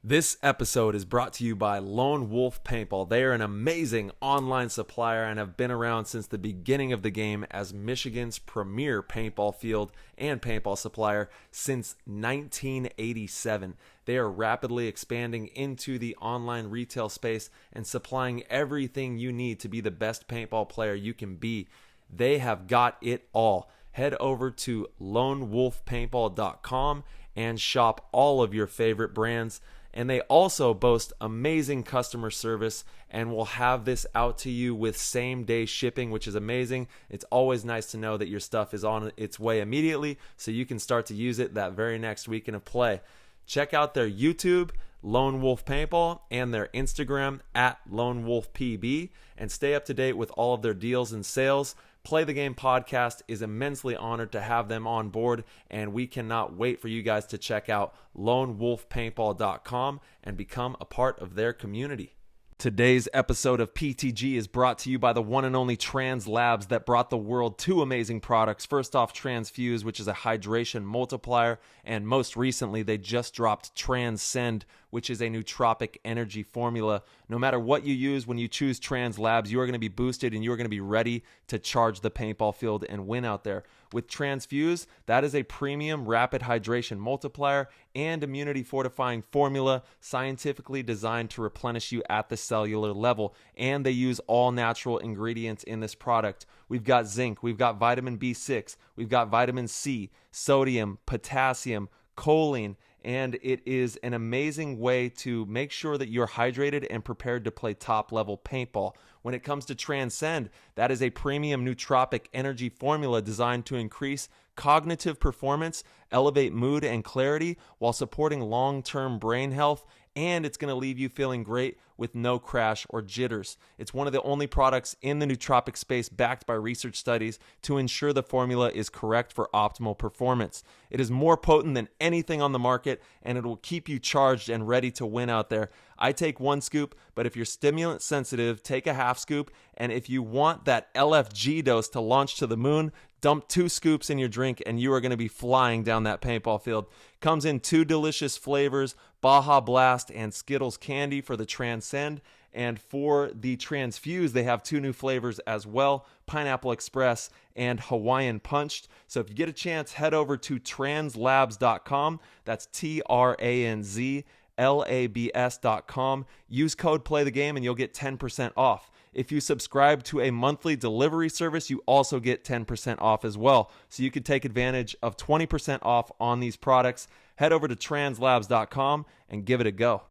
This episode is brought to you by Lone Wolf Paintball. They are an amazing online supplier and have been around since the beginning of the game as Michigan's premier paintball field and paintball supplier since 1987. They are rapidly expanding into the online retail space and supplying everything you need to be the best paintball player you can be. They have got it all. Head over to lonewolfpaintball.com and shop all of your favorite brands. And they also boast amazing customer service and will have this out to you with same day shipping, which is amazing. It's always nice to know that your stuff is on its way immediately so you can start to use it that very next weekend of play. Check out their YouTube, Lone Wolf Paintball, and their Instagram at Lone Wolf PB, and stay up to date with all of their deals and sales. Play the Game podcast is immensely honored to have them on board, and we cannot wait for you guys to check out lonewolfpaintball.com and become a part of their community. Today's episode of PTG is brought to you by the one and only Trans Labs that brought the world two amazing products. First off, Transfuse, which is a hydration multiplier, and most recently, they just dropped Transcend, which is a nootropic energy formula. No matter what you use, when you choose Trans Labs, you are going to be boosted and you are going to be ready to charge the paintball field and win out there. With Transfuse, that is a premium rapid hydration multiplier and immunity fortifying formula scientifically designed to replenish you at the cellular level. And they use all natural ingredients in this product. We've got zinc, we've got vitamin B6, we've got vitamin C, sodium, potassium, choline, and it is an amazing way to make sure that you're hydrated and prepared to play top level paintball. When it comes to Transcend, that is a premium nootropic energy formula designed to increase cognitive performance, elevate mood and clarity while supporting long-term brain health, and it's going to leave you feeling great with no crash or jitters. It's one of the only products in the nootropic space backed by research studies to ensure the formula is correct for optimal performance. It is more potent than anything on the market, and it will keep you charged and ready to win out there. I take one scoop, but if you're stimulant sensitive, take a half scoop. And if you want that LFG dose to launch to the moon, dump 2 scoops in your drink and you are going to be flying down that paintball field. Comes in 2 delicious flavors, Baja Blast and Skittles Candy for the Transcend. And for the Transfuse, they have 2 new flavors as well, Pineapple Express and Hawaiian Punched. So if you get a chance, head over to translabs.com. That's TRANZLABS.com. Use code PLAYTHEGAME and you'll get 10% off. If you subscribe to a monthly delivery service, you also get 10% off as well. So you can take advantage of 20% off on these products. Head over to translabs.com and give it a go.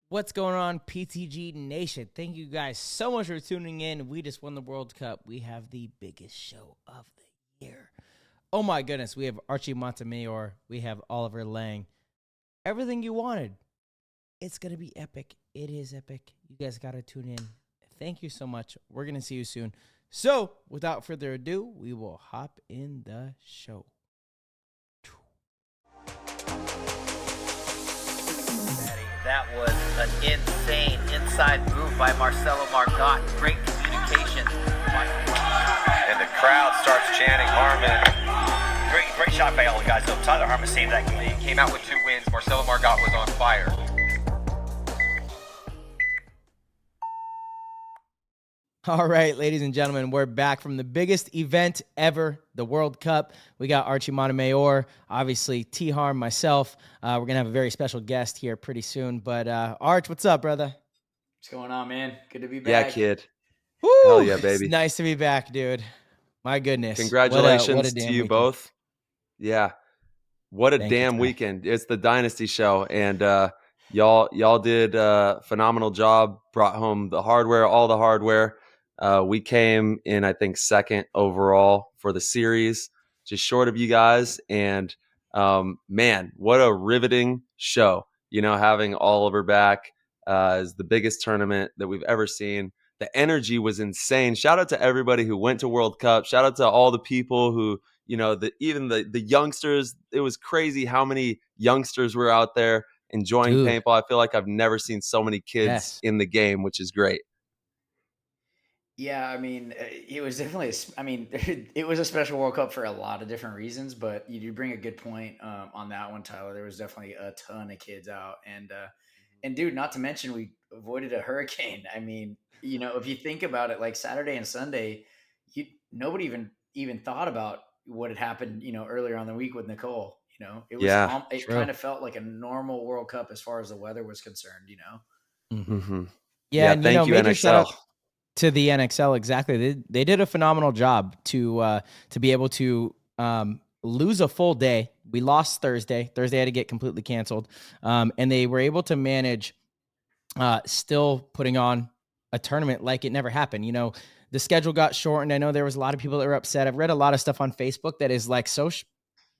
What's going on, PTG Nation? Thank you guys so much for tuning in. We just won the World Cup. We have the biggest show of the year. Oh my goodness, we have Archie Montemayor. We have Oliver Lang. Everything you wanted. It's going to be epic. It is epic. You guys got to tune in. Thank you so much. We're going to see you soon. So, without further ado, we will hop in the show. That was an insane inside move by Marcelo Margot. Great communication. And the crowd starts chanting Harmon. Great shot by all the guys. So Tyler Harmon saved that game. He came out with 2 wins. Marcelo Margot was on fire. All right, ladies and gentlemen, we're back from the biggest event ever, the World Cup. We got Archie Montemayor, obviously T-Harm, myself. We're going to have a very special guest here pretty soon. But Arch, what's up, brother? What's going on, man? Good to be back. Yeah, kid. Woo! Hell yeah, baby. It's nice to be back, dude. My goodness. Congratulations what a damn to you weekend. both. Yeah. What a Thank you, damn Ty. weekend. It's the Dynasty show, and y'all did a phenomenal job, brought home the hardware, all the hardware. We came in, I think, second overall for the series, just short of you guys. And man, what a riveting show. You know, having Oliver back is the biggest tournament that we've ever seen. The energy was insane. Shout out to everybody who went to World Cup. Shout out to all the people who, you know, even the youngsters. It was crazy how many youngsters were out there enjoying Dude. paintball. I feel like I've never seen so many kids Yes. in the game, which is great. Yeah, I mean, it was definitely, it was a special World Cup for a lot of different reasons, but you do bring a good point on that one, Tyler. There was definitely a ton of kids out, and And dude, not to mention we avoided a hurricane. I mean, if you think about it, like Saturday and Sunday, nobody even thought about what had happened, earlier on the week with Nicole. Yeah. It True. kind of felt like a normal World Cup as far as the weather was concerned. Mm-hmm. Hmm. Yeah, Yeah. and Thank you, major shout out NXL. to the NXL. Exactly, they did a phenomenal job to be able to lose a full day. We lost Thursday. Thursday had to get completely canceled, and they were able to manage still putting on a tournament like it never happened. The schedule got shortened. I know there was a lot of people that were upset. I've read a lot of stuff on Facebook that is like so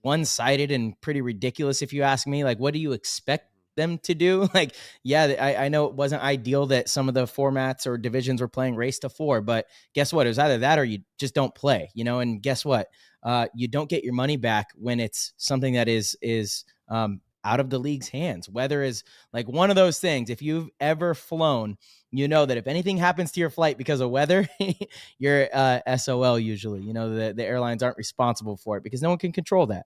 one-sided and pretty ridiculous, if you ask me. Like, what do you expect them to do? Like, yeah, I know it wasn't ideal that some of the formats or divisions were playing race to 4, but guess what? It was either that or you just don't play, and guess what? You don't get your money back when it's something that is out of the league's hands. Weather is like one of those things. If you've ever flown, you know that if anything happens to your flight because of weather, you're SOL usually. The airlines aren't responsible for it because no one can control that.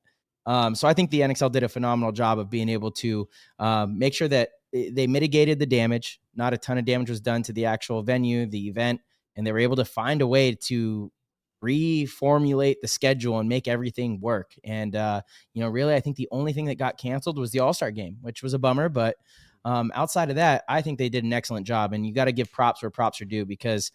So I think the NXL did a phenomenal job of being able to make sure that they mitigated the damage. Not a ton of damage was done to the actual venue, the event, and they were able to find a way to reformulate the schedule and make everything work. And, really, I think the only thing that got canceled was the All-Star game, which was a bummer. But outside of that, I think they did an excellent job. And you got to give props where props are due because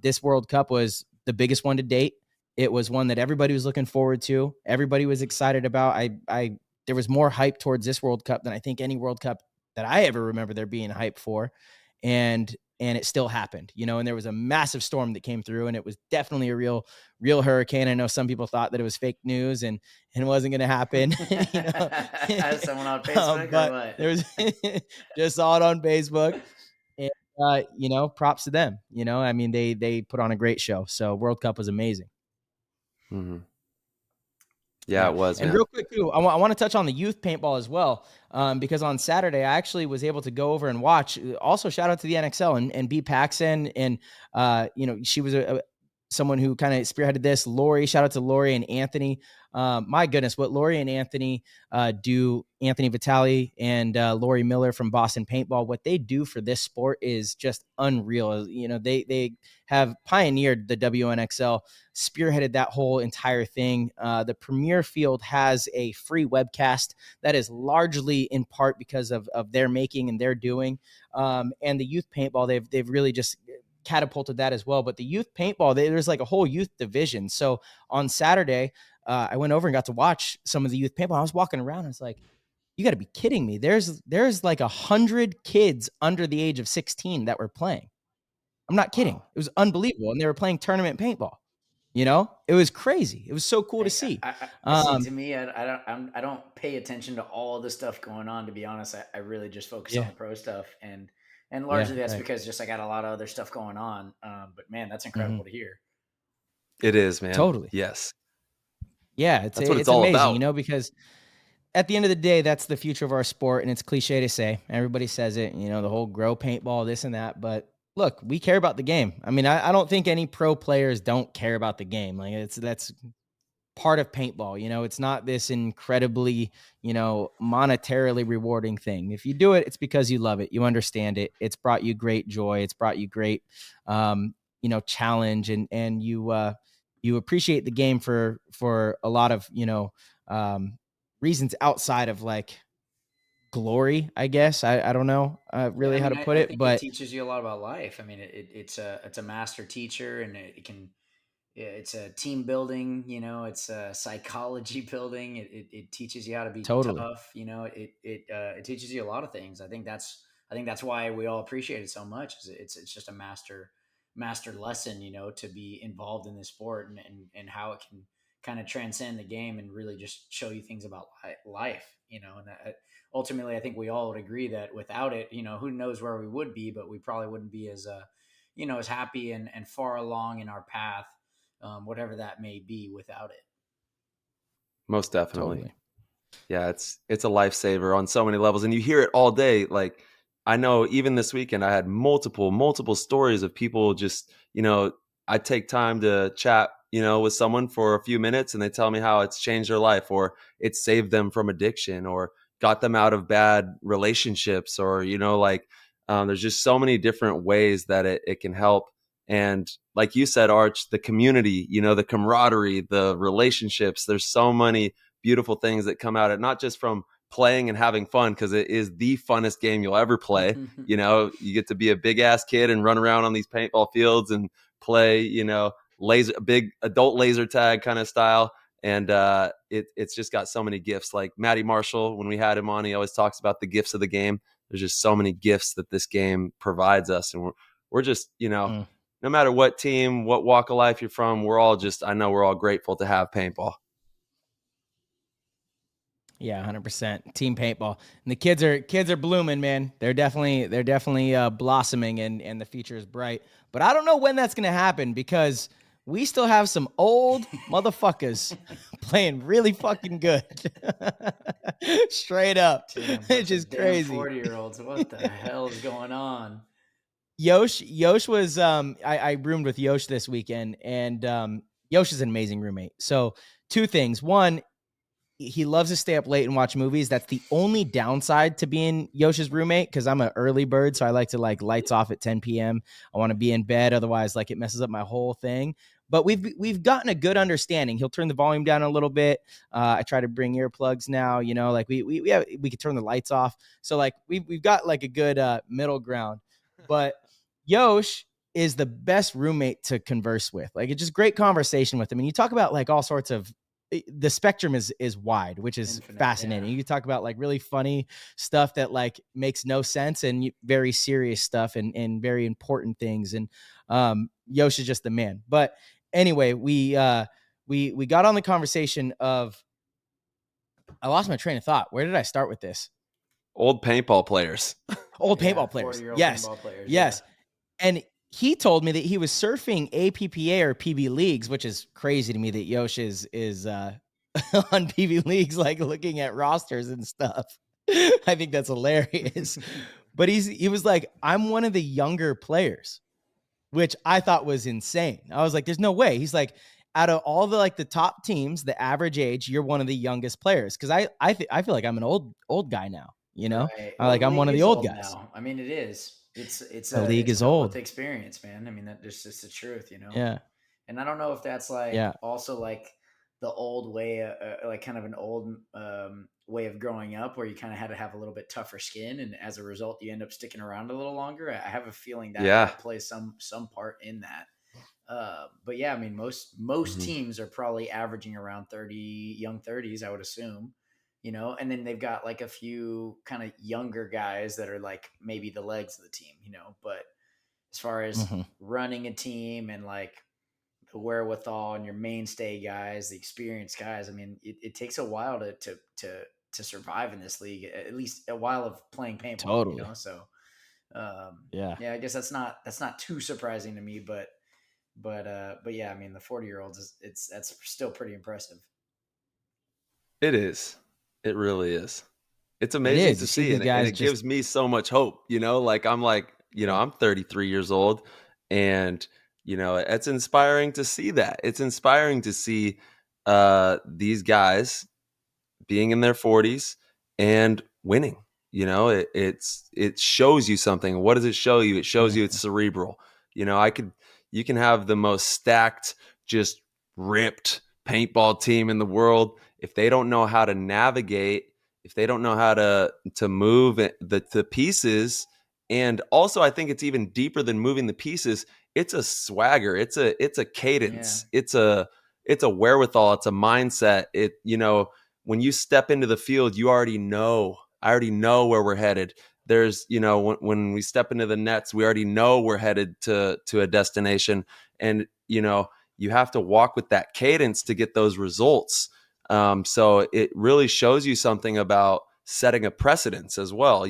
this World Cup was the biggest one to date. It was one that everybody was looking forward to. Everybody was excited about. There was more hype towards this World Cup than I think any World Cup that I ever remember there being hype for. And it still happened, and there was a massive storm that came through, and it was definitely a real hurricane. I know some people thought that it was fake news and it wasn't going to happen. As someone on Facebook or But what? there was just saw it on Facebook, and props to them. I mean, they put on a great show. So World Cup was amazing. Hmm. Yeah, it was, And man. real quick too, I want to touch on the youth paintball as well, because on Saturday I actually was able to go over and watch. Also, shout out to the NXL and B Paxson, and she was someone who kind of spearheaded this. Lori, shout out to Lori and Anthony. My goodness, what Lori and Anthony do, Anthony Vitale and Lori Miller from Boston Paintball, what they do for this sport is just unreal. They have pioneered the WNXL, spearheaded that whole entire thing. The Premier Field has a free webcast that is largely in part because of their making and their doing. And the youth paintball, they've really just catapulted that as well. But the youth paintball, there's like a whole youth division. So on Saturday, I went over and got to watch some of the youth paintball. I was walking around. I was like, you got to be kidding me. There's like 100 kids under the age of 16 that were playing. I'm not kidding. Wow. It was unbelievable. And they were playing tournament paintball. It was crazy. It was so cool to see. I see. To me, I don't pay attention to all the stuff going on. To be honest, I really just focus on the pro stuff, and largely that's right. because just I got a lot of other stuff going on. But man, that's incredible to hear. It is, man. Totally. Yes. Yeah, That's what it's all amazing, about. because at the end of the day, that's the future of our sport, and it's cliche to say. Everybody says it, the whole grow paintball, this and that. But look, we care about the game. I mean, I don't think any pro players don't care about the game. Like that's part of paintball. It's not this incredibly, monetarily rewarding thing. If you do it, it's because you love it. You understand it. It's brought you great joy. It's brought you great, challenge, and you appreciate the game for a lot of, reasons outside of like glory, I guess. I don't know Yeah, really I how mean, to put I it, think it but teaches you a lot about life. I mean, it's a master teacher, and it can. Yeah, it's a team building, it's a psychology building. It teaches you how to be totally. tough. It teaches you a lot of things. I think that's why we all appreciate it so much. It's just a master lesson, to be involved in this sport, and how it can kind of transcend the game and really just show you things about life, and ultimately I think we all would agree that without it, who knows where we would be, but we probably wouldn't be as as happy and far along in our path, whatever that may be, without it. Most definitely. Totally. Yeah, it's a lifesaver on so many levels, and you hear it all day. Like, I know even this weekend I had multiple stories of people just, I take time to chat, with someone for a few minutes, and they tell me how it's changed their life, or it saved them from addiction, or got them out of bad relationships, or, there's just so many different ways that it can help. And like you said, Arch, the community, the camaraderie, the relationships, there's so many beautiful things that come out of it, not just from playing and having fun, because it is the funnest game you'll ever play. You get to be a big ass kid and run around on these paintball fields and play, big adult laser tag kind of style. And it's just got so many gifts. Like Matty Marshall, when we had him on, he always talks about the gifts of the game. There's just so many gifts that this game provides us. And we're just, no matter what team, what walk of life you're from, I know we're all grateful to have paintball. Yeah, 100%. Team paintball. And the kids are blooming, man. They're definitely blossoming, and the future is bright. But I don't know when that's going to happen, because we still have some old motherfuckers playing really fucking good. Straight up. Damn, it's just crazy. 40-year-olds. What the hell is going on? Yosh was I roomed with Yosh this weekend, and Yosh is an amazing roommate. So 2 things. One, he loves to stay up late and watch movies. That's the only downside to being Yosh's roommate, because I'm an early bird, so I like to lights off at 10 p.m. I want to be in bed, otherwise it messes up my whole thing. But we've gotten a good understanding. He'll turn the volume down a little bit. I try to bring earplugs now. We could turn the lights off. So we've got a good middle ground. But Yosh is the best roommate to converse with. It's just great conversation with him, and you talk about all sorts of. The spectrum is wide, which is infinite, fascinating. Yeah. You talk about really funny stuff that makes no sense, and very serious stuff and very important things. And Yosh is just the man. But anyway, we got on the conversation of, I lost my train of thought. Where did I start with this? Old paintball players. Old paintball players. Yes. Paintball players, yes. Yeah. And he told me that he was surfing APPA or PB leagues, which is crazy to me that Yosh is on PB leagues, looking at rosters and stuff. I think that's hilarious. But he was like, I'm one of the younger players, which I thought was insane. I was like, there's no way. He's like, out of all the top teams, the average age, you're one of the youngest players. Because I feel like I'm an old guy now. Right. I'm one of the old guys. Now. I mean, it is. It's the league is old. With experience, man. I mean, that's just the truth, Yeah. And I don't know if that's also the old way, kind of an old way of growing up, where you kind of had to have a little bit tougher skin, and as a result, you end up sticking around a little longer. I have a feeling that plays some part in that. But yeah, I mean, most teams are probably averaging around young 30s, I would assume. And then they've got a few kind of younger guys that are maybe the legs of the team, but as far as running a team and the wherewithal and your mainstay guys, the experienced guys, I mean, it takes a while to survive in this league, at least a while of playing paintball, totally. So, yeah, I guess that's not too surprising to me, but yeah, I mean, the 40-year-olds, that's still pretty impressive. It is. It really is. It's amazing to see, and it gives me so much hope. I'm 33 years old, and it's inspiring to see that. It's inspiring to see these guys being in their 40s and winning. It shows you something. What does it show you? It shows you it's cerebral. You can have the most stacked, just ripped paintball team in the world. If they don't know how to navigate, if they don't know how to move the pieces, and also I think it's even deeper than moving the pieces. It's a swagger. It's a cadence. Yeah. It's a wherewithal. It's a mindset. When you step into the field, I already know where we're headed. There's, when we step into the nets, we already know we're headed to a destination, and you have to walk with that cadence to get those results. So it really shows you something about setting a precedence as well,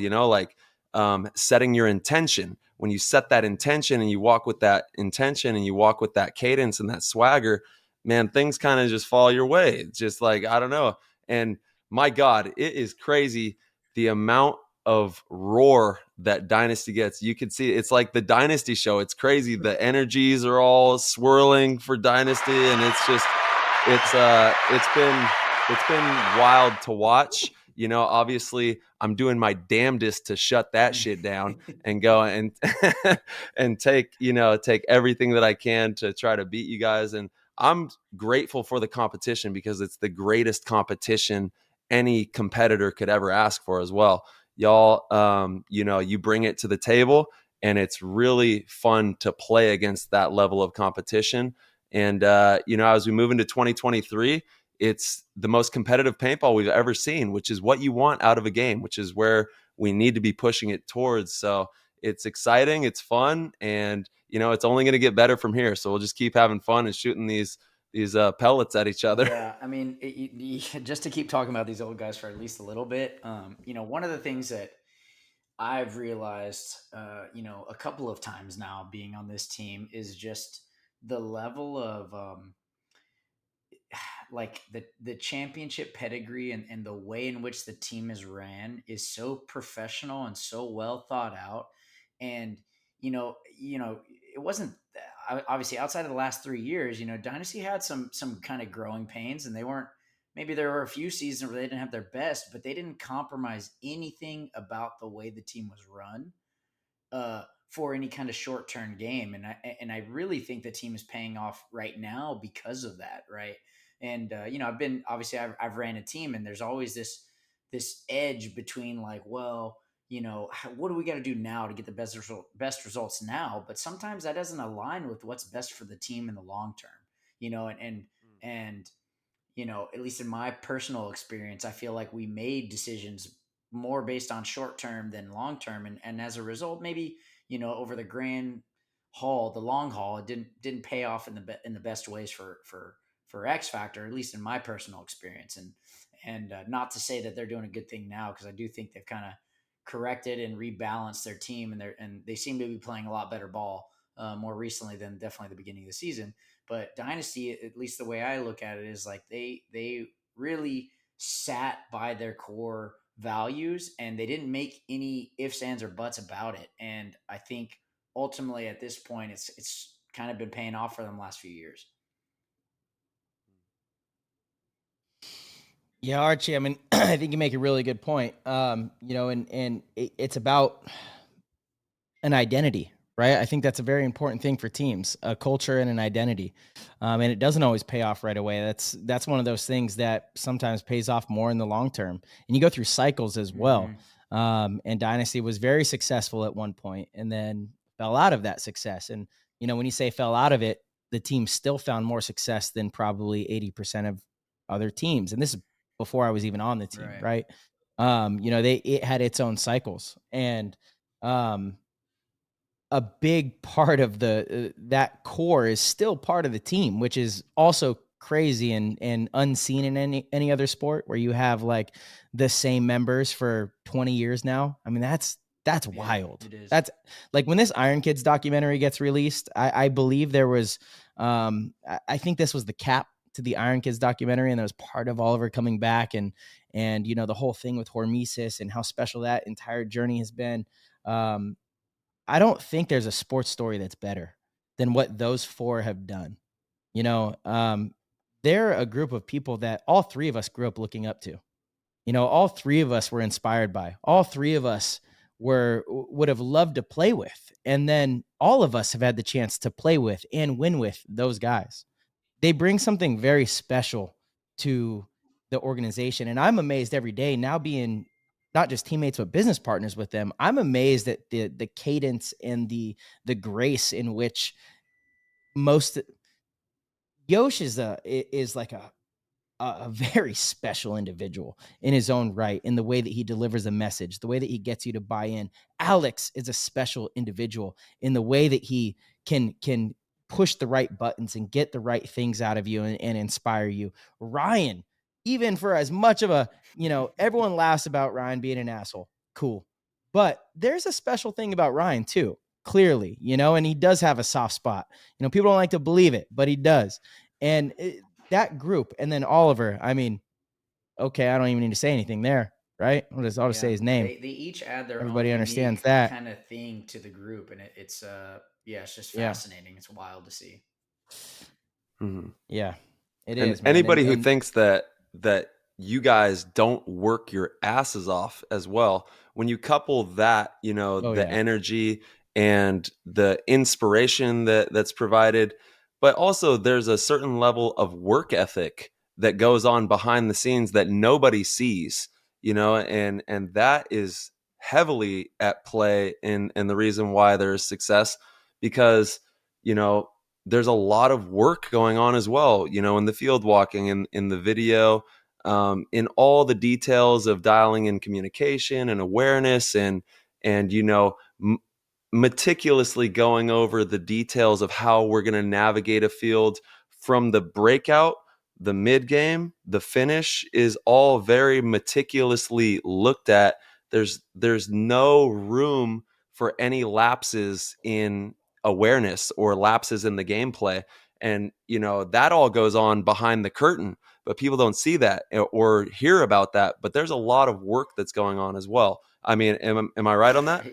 setting your intention. When you set that intention and you walk with that intention and you walk with that cadence and that swagger, man, things kind of just fall your way. It's just I don't know. And my God, it is crazy the amount of roar that Dynasty gets. You can see it's like the Dynasty show. It's crazy. The energies are all swirling for Dynasty, and it's been wild to watch. obviously I'm doing my damnedest to shut that shit down and go and and take everything that I can to try to beat you guys. And I'm grateful for the competition because it's the greatest competition any competitor could ever ask for as well. Y'all, you bring it to the table, and it's really fun to play against that level of competition. And, as we move into 2023, it's the most competitive paintball we've ever seen, which is what you want out of a game, which is where we need to be pushing it towards. So it's exciting, it's fun, and, it's only going to get better from here. So we'll just keep having fun and shooting these pellets at each other. Yeah, I mean, just to keep talking about these old guys for at least a little bit, one of the things that I've realized, a couple of times now being on this team is just the level of like the championship pedigree and the way in which the team is ran is so professional and so well thought out. And it wasn't obviously outside of the last 3 years. Dynasty had some kind of growing pains, and they weren't. Maybe there were a few seasons where they didn't have their best, but they didn't compromise anything about the way the team was run for any kind of short-term game. And I really think the team is paying off right now because of that, right? And I've ran a team, and there's always this edge between like, well, what do we got to do now to get the best results now? But sometimes that doesn't align with what's best for the team in the long term, and at least in my personal experience, I feel like we made decisions more based on short term than long term, and as a result, maybe over the the long haul, it didn't pay off in the best ways for X Factor, at least in my personal experience. And not to say that they're doing a good thing now, because I do think they've kind of corrected and rebalanced their team, and they seem to be playing a lot better ball more recently than definitely the beginning of the season. But Dynasty, at least the way I look at it, is like they really sat by their core values, and they didn't make any ifs, ands, or buts about it. And I think ultimately at this point, it's kind of been paying off for them last few years. Yeah, Archie, I mean, I think you make a really good point. And it's about an identity, right? I think that's a very important thing for teams, a culture and an identity. And it doesn't always pay off right away. That's one of those things that sometimes pays off more in the long term. And you go through cycles as well. And Dynasty was very successful at one point and then fell out of that success. And, when you say fell out of it, the team still found more success than probably 80% of other teams. And this is before I was even on the team, right? It had its own cycles. And a big part of that core is still part of the team, which is also crazy and unseen in any other sport, where you have like the same members for 20 years now. I mean, that's wild. It is. That's like when this Iron Kids documentary gets released, I believe there was, I think this was the cap to the Iron Kids documentary, and that was part of Oliver coming back and the whole thing with Hormesis and how special that entire journey has been. I don't think there's a sports story that's better than what those four have done. They're a group of people that all three of us grew up looking up to. All three of us were inspired by. All three of us would have loved to play with. And then all of us have had the chance to play with and win with those guys. They bring something very special to the organization. And I'm amazed every day now, being not just teammates, but business partners with them. I'm amazed at the cadence and the grace in which Yosh is like a very special individual in his own right, in the way that he delivers a message, the way that he gets you to buy in. Alex is a special individual in the way that he can push the right buttons and get the right things out of you and inspire you. Ryan, even for as much of a, everyone laughs about Ryan being an asshole. Cool. But there's a special thing about Ryan too, clearly, and he does have a soft spot. People don't like to believe it, but he does. And that group, and then Oliver, I mean, okay, I don't even need to say anything there, right? I'll just say his name. They each add their Everybody own understands that kind of thing to the group, and it's just fascinating. It's wild to see. Yeah, it and is. Man. Anybody who thinks that you guys don't work your asses off as well. When you couple that, Oh the yeah. energy and the inspiration that's provided, but also there's a certain level of work ethic that goes on behind the scenes that nobody sees, and that is heavily at play in the reason why there's success, because, there's a lot of work going on as well, in the field walking, in the video, in all the details of dialing in communication and awareness, and meticulously going over the details of how we're going to navigate a field from the breakout, the mid game, the finish is all very meticulously looked at. There's no room for any lapses in awareness or lapses in the gameplay, and that all goes on behind the curtain, but people don't see that or hear about that. But there's a lot of work that's going on as well. I mean, am I right on that?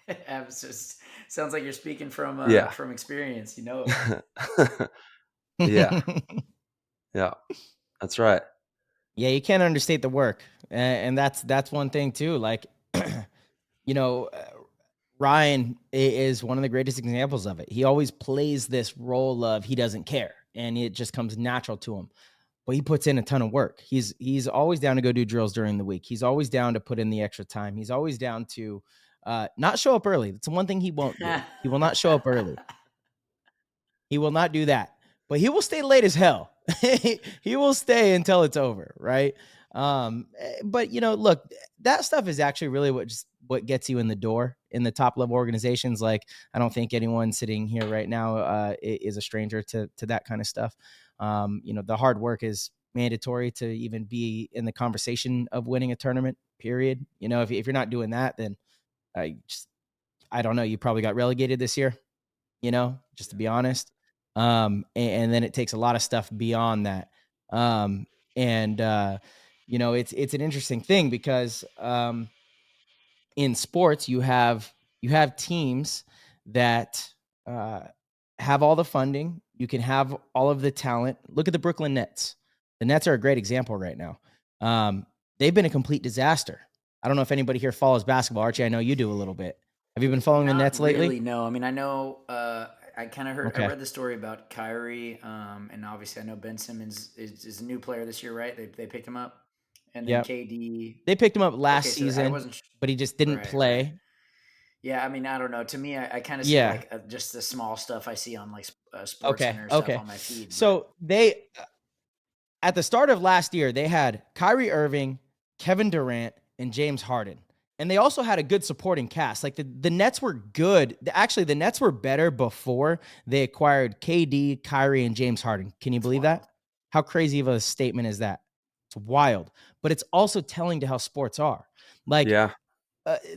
It's just, sounds like you're speaking Yeah. from experience. Yeah. Yeah. That's right. Yeah, you can't understate the work, and that's one thing too. Like, you know, uh, Ryan is one of the greatest examples of it. He always plays this role of he doesn't care, and it just comes natural to him. But he puts in a ton of work. He's always down to go do drills during the week. He's always down to put in the extra time. He's always down to not show up early. That's one thing he won't do. He will not show up early. He will not do that, but he will stay late as hell. He will stay until it's over, right? But look, that stuff is actually really what gets you in the door in the top level organizations. Like, I don't think anyone sitting here right now is a stranger to that kind of stuff. The hard work is mandatory to even be in the conversation of winning a tournament. Period. If you're not doing that, then I don't know. You probably got relegated this year. Just to be honest. And then it takes a lot of stuff beyond that. It's an interesting thing because in sports you have teams that have all the funding. You can have all of the talent. Look at the Brooklyn Nets. The Nets are a great example right now. They've been a complete disaster. I don't know if anybody here follows basketball. Archie, I know you do a little bit. Have you been following the Nets lately? Really, no. I mean, I know. I kind of heard. Okay. I read the story about Kyrie, and obviously, I know Ben Simmons is a new player this year, right? They picked him up, and then Yep. KD. They picked him up last Okay, so I season, wasn't. but he just didn't Right, play. right. Yeah, I mean, I don't know. To me, I kind of see Yeah. like just the small stuff I see on like Sports Okay. Center stuff Okay. on my feed. So they, at the start of last year, they had Kyrie Irving, Kevin Durant, and James Harden. And they also had a good supporting cast. Like the Nets were good. Actually, the Nets were better before they acquired KD, Kyrie, and James Harden. Can you believe that? How crazy of a statement is that? It's wild. But it's also telling to how sports are. Like, Yeah.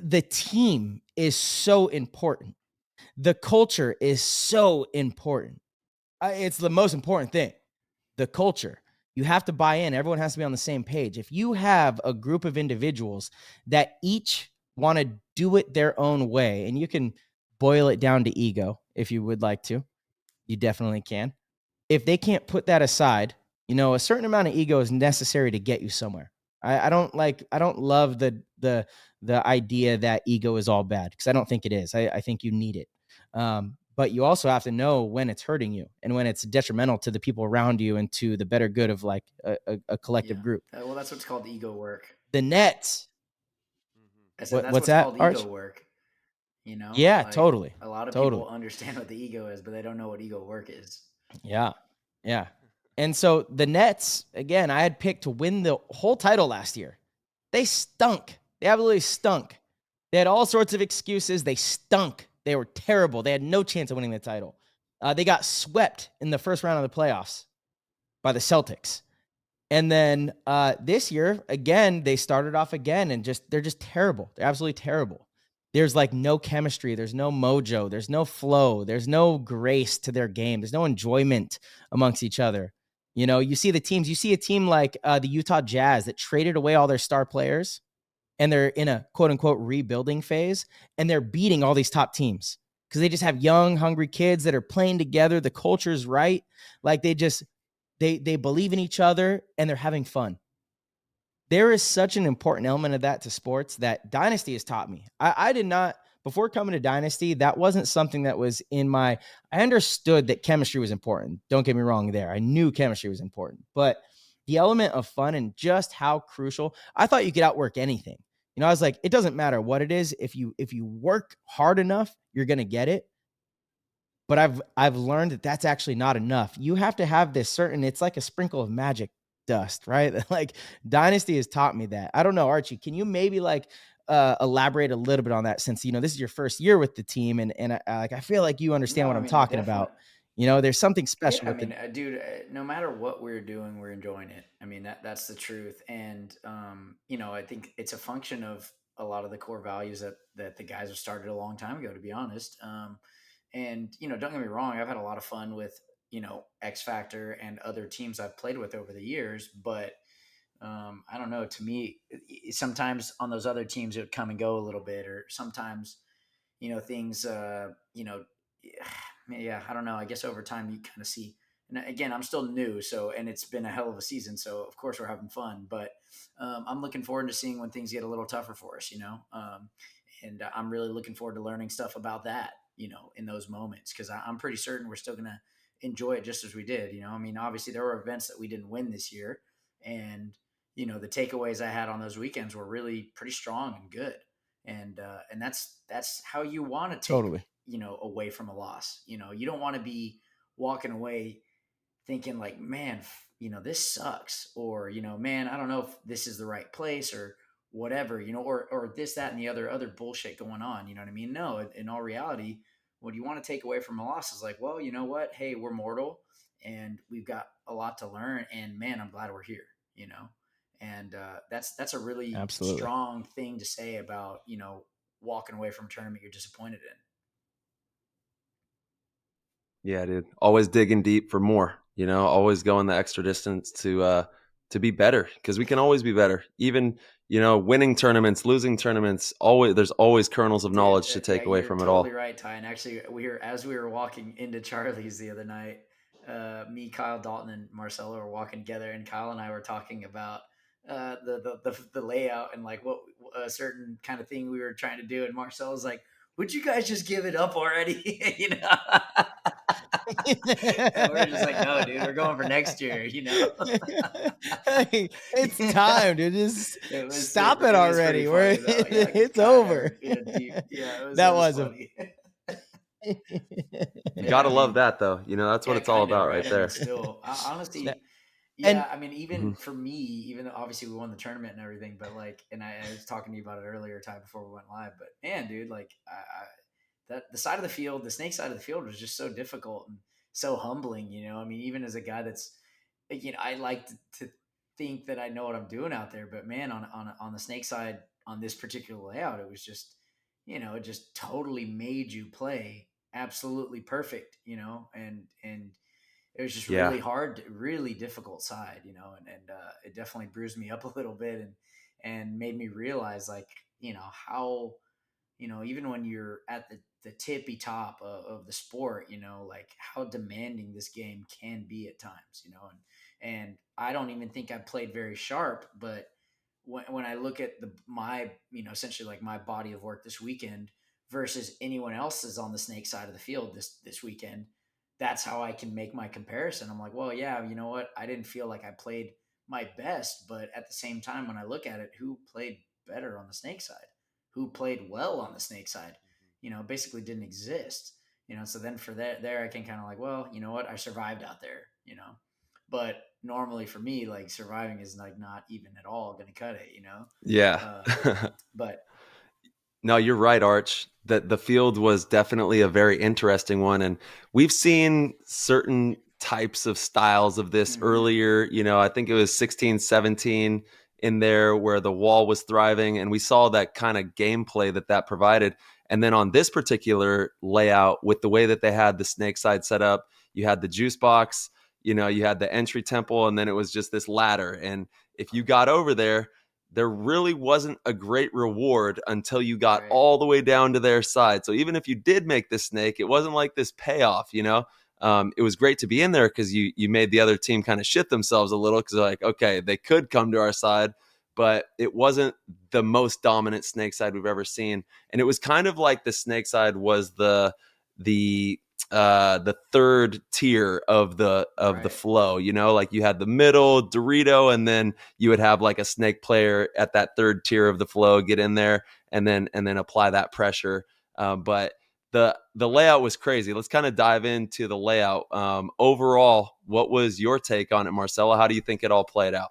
The team is so important. The culture is so important. It's the most important thing. The culture. You have to buy in. Everyone has to be on the same page. If you have a group of individuals that each want to do it their own way, and you can boil it down to ego if you would like to, you definitely can. If they can't put that aside, a certain amount of ego is necessary to get you somewhere. I don't love the idea that ego is all bad, because I don't think it is. I think you need it. But you also have to know when it's hurting you and when it's detrimental to the people around you and to the better good of like a collective group. Well, that's what's called ego work. The Nets. I said What's that's that, called Arch? ego work. Yeah, Like, totally. A lot of Totally. people understand what the ego is, but they don't know what ego work is. Yeah. Yeah. And so the Nets, again, I had picked to win the whole title last year. They stunk. They absolutely stunk. They had all sorts of excuses. They stunk. They were terrible. They had no chance of winning the title. They got swept in the first round of the playoffs by the Celtics. And then this year, again, they started off again and they're just terrible. They're absolutely terrible. There's like no chemistry. There's no mojo. There's no flow. There's no grace to their game. There's no enjoyment amongst each other. You see the teams. You see a team like the Utah Jazz that traded away all their star players, and they're in a quote unquote rebuilding phase, and they're beating all these top teams because they just have young, hungry kids that are playing together. The culture's right. Like they believe in each other and they're having fun. there is such an important element of that to sports that Dynasty has taught me. I did not, before coming to Dynasty, that wasn't something that was in my, I understood that chemistry was important. Don't get me wrong there. I knew chemistry was important, but the element of fun and just how crucial, I thought you could outwork anything. You know, I was like, it doesn't matter what it is. If you work hard enough, you're going to get it. But I've learned that that's actually not enough. You have to have this certain, it's like a sprinkle of magic dust, right? Like Dynasty has taught me that. I don't know, Archie, can you maybe like elaborate a little bit on that, since, you know, this is your first year with the team, and like, I feel like you understand No, what I I'm mean, talking about. You know, there's something special yeah, I with mean, the, dude, no matter what we're doing, we're enjoying it. I mean, that's the truth. And, you know, I think it's a function of a lot of the core values that the guys have started a long time ago, to be honest. And, you know, don't get me wrong, I've had a lot of fun with, you know, X Factor and other teams I've played with over the years, but I don't know. To me, sometimes on those other teams it would come and go a little bit, or sometimes, you know, things, you know, yeah, I don't know. I guess over time you kind of see. And again, I'm still new, so, and it's been a hell of a season, so of course we're having fun. But I'm looking forward to seeing when things get a little tougher for us, you know. And I'm really looking forward to learning stuff about that, you know, in those moments, because I'm pretty certain we're still gonna enjoy it just as we did. You know, I mean, obviously there were events that we didn't win this year, and you know, the takeaways I had on those weekends were really pretty strong and good. And that's how you want to take, totally. you know, away from a loss. You know, you don't want to be walking away thinking like, man, you know, this sucks, or, you know, man, I don't know if this is the right place, or whatever, you know, or this, that, and the other bullshit going on. You know what I mean? No, in all reality, what you want to take away from a loss is like, well, you know what? Hey, we're mortal, and we've got a lot to learn, and man, I'm glad we're here, you know? And that's a really Absolutely. strong thing to say about, you know, walking away from a tournament you're disappointed in. Yeah, dude. Always digging deep for more, you know, always going the extra distance to be better, because we can always be better. Even, you know, winning tournaments, losing tournaments, always there's always kernels of Dude, knowledge to yeah, take away you're from it totally all. right, Ty. And actually, as we were walking into Charlie's the other night, me, Kyle, Dalton, and Marcelo were walking together, and Kyle and I were talking about the layout and like what a certain kind of thing we were trying to do. And Marcelo's like, "Would you guys just give it up already?" You know. And we're just like, "No, dude, we're going for next year." You know. Hey, it's time, dude. Just stop it It was pretty already. funny though. Yeah, It's Kyle and I were over. in a deep. Yeah, it That was was a funny. You Yeah, got to I love mean, that though. You know, that's what yeah, it's all kind of, about right? right I mean, there. still, that- honestly, and yeah. I mean, even Mhm. for me, even though obviously we won the tournament and everything, but like, and I was talking to you about it earlier, Ty, before we went live. But man, dude, like, that the side of the field, the snake side of the field, was just so difficult and so humbling. You know, I mean, even as a guy that's, you know, I like to think that I know what I'm doing out there, but man, on the snake side on this particular layout, it was just, you know, it just totally made you play absolutely perfect, you know, and it was just Yeah. really hard, really difficult side, you know, and it definitely bruised me up a little bit, and made me realize, like, you know, how, you know, even when you're at the tippy top of the sport, you know, like how demanding this game can be at times, you know, and I don't even think I played very sharp, but when I look at my, you know, essentially like my body of work this weekend versus anyone else's on the snake side of the field this weekend, that's how I can make my comparison. I'm like, well, yeah, you know what? I didn't feel like I played my best, but at the same time, when I look at it, who played better on the snake side? Who played well on the snake side? You know, basically didn't exist. You know, so then for that there, I can kind of like, well, you know what? I survived out there. You know, but normally for me, like surviving is like not even at all going to cut it. You know, Yeah. but No, you're right, Arch. That the field was definitely a very interesting one. And we've seen certain types of styles of this mhm. earlier. You know, I think it was 16, 17 in there where the wall was thriving. And we saw that kind of gameplay that provided. And then on this particular layout, with the way that they had the snake side set up, you had the juice box, you know, you had the entry temple, and then it was just this ladder. And if you got over there really wasn't a great reward until you got Right. all the way down to their side. So even if you did make the snake, it wasn't like this payoff, you know? It was great to be in there because you made the other team kind of shit themselves a little because like, okay, they could come to our side, but it wasn't the most dominant snake side we've ever seen. And it was kind of like the snake side was the third tier of the Right. flow, you know, like you had the middle Dorito, and then you would have like a snake player at that third tier of the flow get in there and then apply that pressure. But the layout was crazy. Let's kind of dive into the layout. Overall, what was your take on it, Marcelo? How do you think it all played out?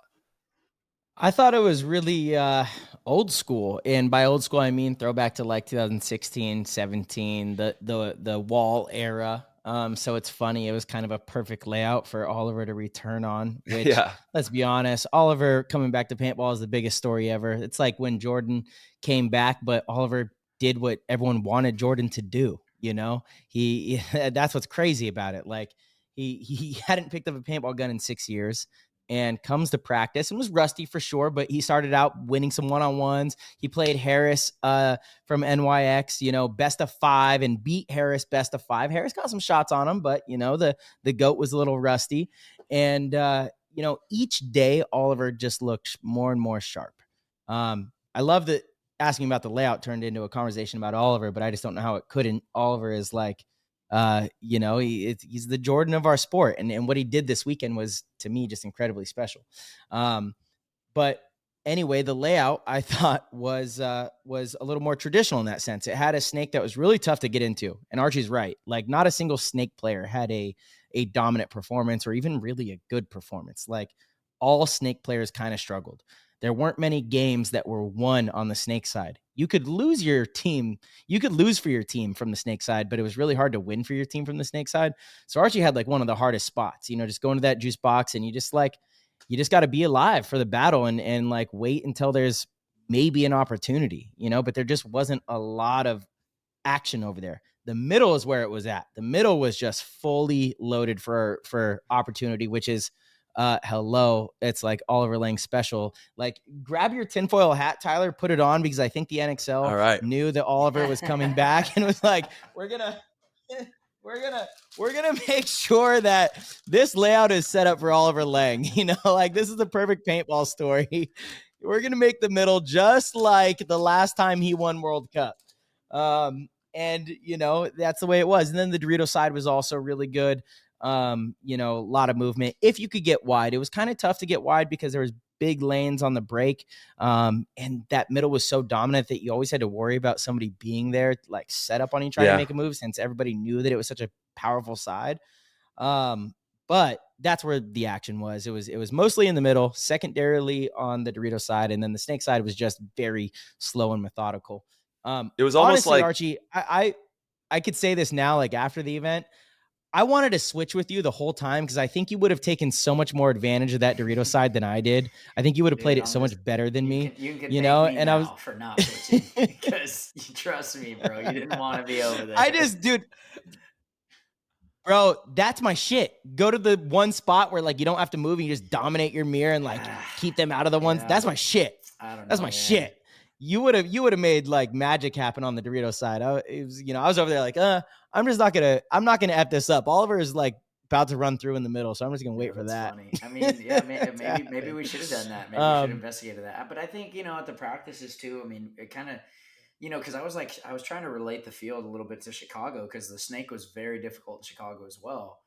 I thought it was really old school. And by old school, I mean throwback to like 2016, 17, the wall era. So it's funny. It was kind of a perfect layout for Oliver to return on, which, Yeah. let's be honest, Oliver coming back to paintball is the biggest story ever. It's like when Jordan came back, but Oliver did what everyone wanted Jordan to do. You know, he that's what's crazy about it. Like he hadn't picked up a paintball gun in 6 years and comes to practice and was rusty for sure, but he started out winning some one-on-ones. He played Harris from NYX, you know, best of 5 and beat Harris best of 5. Harris got some shots on him, but you know, the GOAT was a little rusty. And you know, each day Oliver just looked more and more sharp. I love that asking about the layout turned into a conversation about Oliver, but I just don't know how it couldn't. Oliver is like, you know, he's the Jordan of our sport. And what he did this weekend was, to me, just incredibly special. But anyway, the layout I thought was a little more traditional in that sense. It had a snake that was really tough to get into. And Archie's right. Like, not a single snake player had a dominant performance or even really a good performance. Like, all snake players kind of struggled. There weren't many games that were won on the snake side. You could lose your team. You could lose for your team from the snake side, but it was really hard to win for your team from the snake side. So Archie had like one of the hardest spots, you know, just going to that juice box and you just got to be alive for the battle and like wait until there's maybe an opportunity, you know, but there just wasn't a lot of action over there. The middle is where it was at. The middle was just fully loaded for opportunity, which is hello. It's like Oliver Lang special. Like, grab your tinfoil hat, Tyler, put it on, because I think the NXL All right. knew that Oliver was coming back and was like, we're gonna make sure that this layout is set up for Oliver Lang. You know, like, this is the perfect paintball story. We're gonna make the middle just like the last time he won World Cup. And you know, that's the way it was. And then the Dorito side was also really good. You know, a lot of movement. If you could get wide, it was kind of tough to get wide because there was big lanes on the break. And that middle was so dominant that you always had to worry about somebody being there, like set up on you trying to make a move, since everybody knew that it was such a powerful side. But that's where the action was. It was mostly in the middle, secondarily on the Dorito side, and then the snake side was just very slow and methodical. It was almost honestly, like, Archie, I could say this now, like after the event, I wanted to switch with you the whole time because I think you would have taken so much more advantage of that Dorito side than I did. I think you would have played it so much better than me. You can you thank know, me and now I was for not switching because you trust me, bro. You didn't want to be over there. dude, bro, that's my shit. Go to the one spot where like you don't have to move and you just dominate your mirror and like keep them out of the ones. Yeah. That's my shit. I don't know. That's my shit. You would have made like magic happen on the Dorito side. I was over there like, I'm not gonna F this up. Oliver is like about to run through in the middle, so I'm just gonna wait for that. Funny. I mean, yeah, maybe we should have done that. Maybe we should have investigated that. But I think, you know, at the practices too, I mean, it kind of, you know, because I was trying to relate the field a little bit to Chicago because the snake was very difficult in Chicago as well.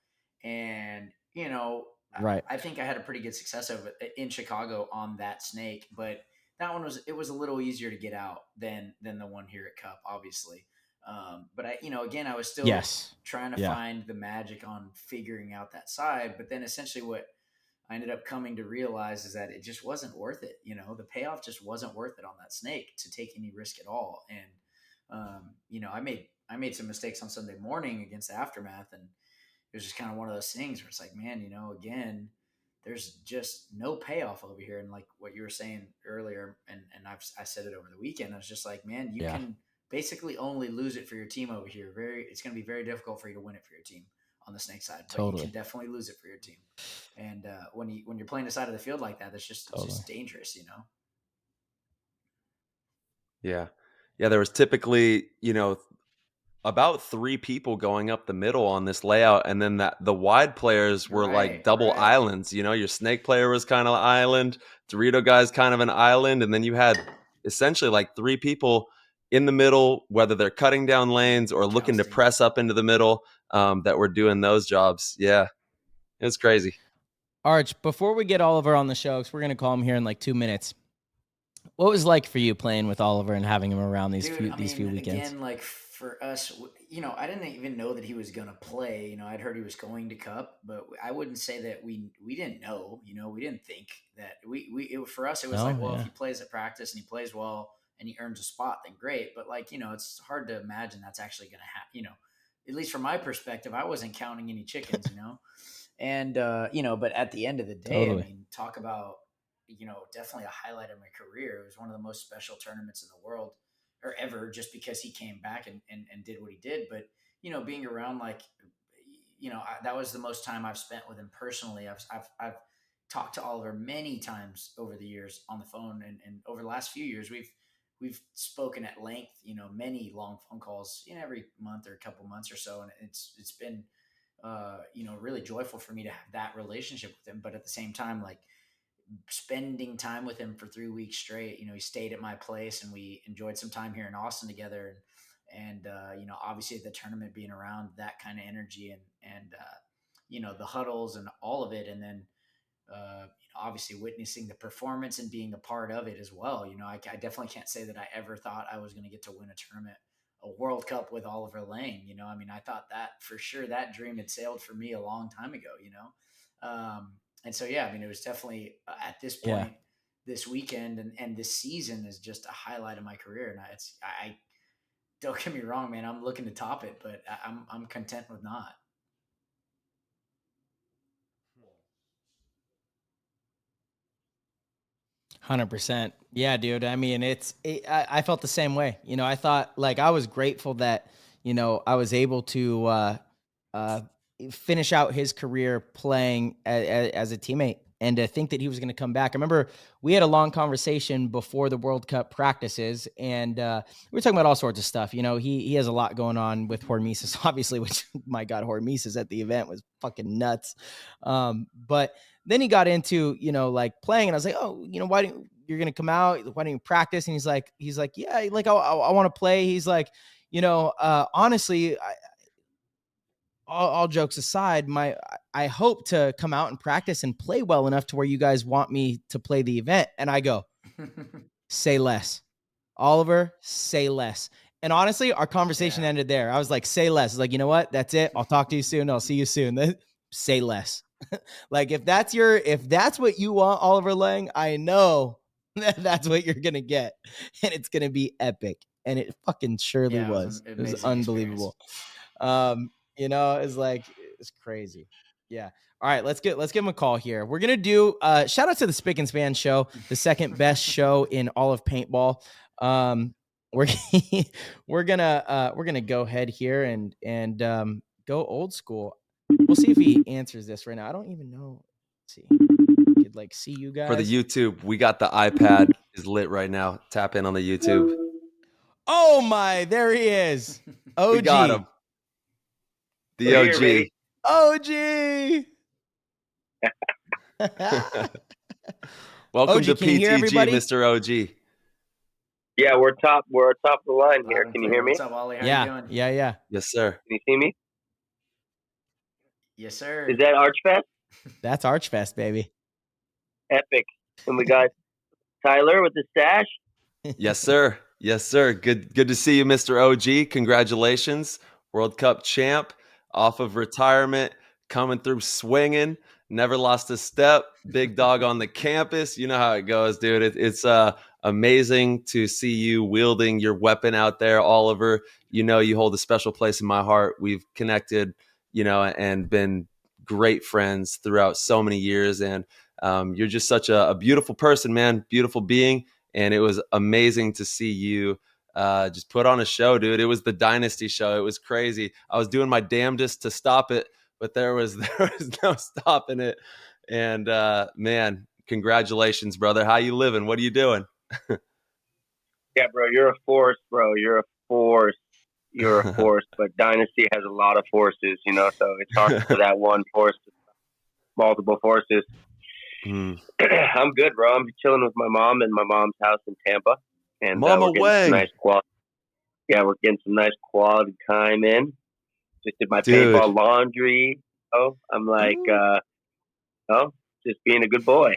And, you know, right. I think I had a pretty good success of it in Chicago on that snake, but that one was a little easier to get out than the one here at Cup, obviously. But I, you know, again, I was still trying to find the magic on figuring out that side. But then essentially what I ended up coming to realize is that it just wasn't worth it. You know, the payoff just wasn't worth it on that snake to take any risk at all. And, you know, I made some mistakes on Sunday morning against the Aftermath. And it was just kind of one of those things where it's like, man, you know, again, there's just no payoff over here. And like what you were saying earlier, and I said it over the weekend, I was just like, man, you can basically only lose it for your team over here. It's going to be very difficult for you to win it for your team on the snake side, but you can definitely lose it for your team. And when you're playing the side of the field like that, it's just dangerous, you know? Yeah. There was typically, you know, about 3 people going up the middle on this layout, and then the wide players were like double Right. islands. You know, your snake player was kind of an island, Dorito guy's kind of an island, and then you had essentially like 3 people in the middle, whether they're cutting down lanes or looking to Jousting. press up into the middle, that were doing those jobs. Yeah, it was crazy. Arch, before we get Oliver on the show, because we're going to call him here in like 2 minutes, what was it like for you playing with Oliver and having him around these Dude, few weekends? again, like for us, I didn't even know that he was gonna play. I'd heard he was going to Cup, but I wouldn't say that we didn't know. We didn't think that for us it was Oh, like, well, if yeah. he plays at practice and he plays well and he earns a spot, then great. But like, it's hard to imagine that's actually gonna happen. At least from my perspective, I wasn't counting any chickens. And but at the end of the day, Totally. I mean, talk about definitely a highlight of my career. It was one of the most special tournaments in the world or ever, just because he came back and did what he did. But being around, like, that was the most time I've spent with him personally. I've talked to Oliver many times over the years on the phone, and over the last few years we've spoken at length. Many long phone calls, every month or a couple months or so, and it's been really joyful for me to have that relationship with him. But at the same time, like, spending time with him for 3 weeks straight, he stayed at my place and we enjoyed some time here in Austin together. And obviously the tournament, being around that kind of energy and the huddles and all of it. And then, obviously witnessing the performance and being a part of it as well. I definitely can't say that I ever thought I was going to get to win a tournament, a World Cup with Oliver Lang. I mean, I thought that for sure that dream had sailed for me a long time ago, and so, yeah, I mean, it was definitely at this Yeah. point, this weekend and this season is just a highlight of my career. And I don't get me wrong, man, I'm looking to top it, but I'm content with not. 100%. Yeah, dude. I mean, I felt the same way. I thought, like, I was grateful that, I was able to uh, finish out his career playing as a teammate, and to think that he was going to come back. I remember we had a long conversation before the World Cup practices, and we were talking about all sorts of stuff. He has a lot going on with hormesis, obviously, which, my God, hormesis at the event was fucking nuts. But then he got into, like, playing, and I was like, oh, why don't you're going to come out? Why don't you practice? And he's like, yeah, like, I want to play. He's like, honestly, all jokes aside, I hope to come out and practice and play well enough to where you guys want me to play the event. And I go, say less, Oliver, say less. And honestly, our conversation ended there. I was like, say less. Like, you know what? That's it. I'll talk to you soon. I'll see you soon. Say less. Like, if that's what you want, Oliver Lang, I know that's what you're going to get. And it's going to be epic. And it fucking surely was. It was unbelievable. It's like, it's crazy. Yeah. All right, let's give him a call here. We're gonna do shout out to the Spick and Span show, the second best show in all of paintball. We're we're gonna go ahead here and go old school. We'll see if he answers this right now. I don't even know. Let's see. I could like see you guys For the YouTube, we got the iPad is lit right now. Tap in on the YouTube. Oh my, there he is. OG. We got him. The OG. OG. Welcome OG, to can you hear PTG, everybody? Mr. OG. Yeah, we're top of the line here. Can you hear me? What's up, Ollie? How you doing? Yeah. Yes, sir. Can you see me? Yes, sir. Is that Archfest? That's Archfest, baby. Epic. And we got Tyler with the stash. Yes, sir. Yes, sir. Good to see you, Mr. OG. Congratulations. World Cup champ, off of retirement, coming through swinging, never lost a step, big dog on the campus. You know how it goes, dude. It's amazing to see you wielding your weapon out there, Oliver. You hold a special place in my heart. We've connected, and been great friends throughout so many years. And you're just such a beautiful person, man, beautiful being. And it was amazing to see you just put on a show, dude. It was the Dynasty show. It was crazy. I was doing my damnedest to stop it, but there was no stopping it. And man, congratulations, brother. How you living? What are you doing? Yeah, bro, you're a force, bro. You're a force. you're a force, but Dynasty has a lot of forces, so it's hard for that one force to multiple forces. Mm. I'm good, bro. I'm chilling with my mom in my mom's house in Tampa, and Mama we're getting some Wang. nice quality. Yeah, we're getting some nice quality time in. Just did my Dude. paintball laundry. Oh, I'm like, just being a good boy.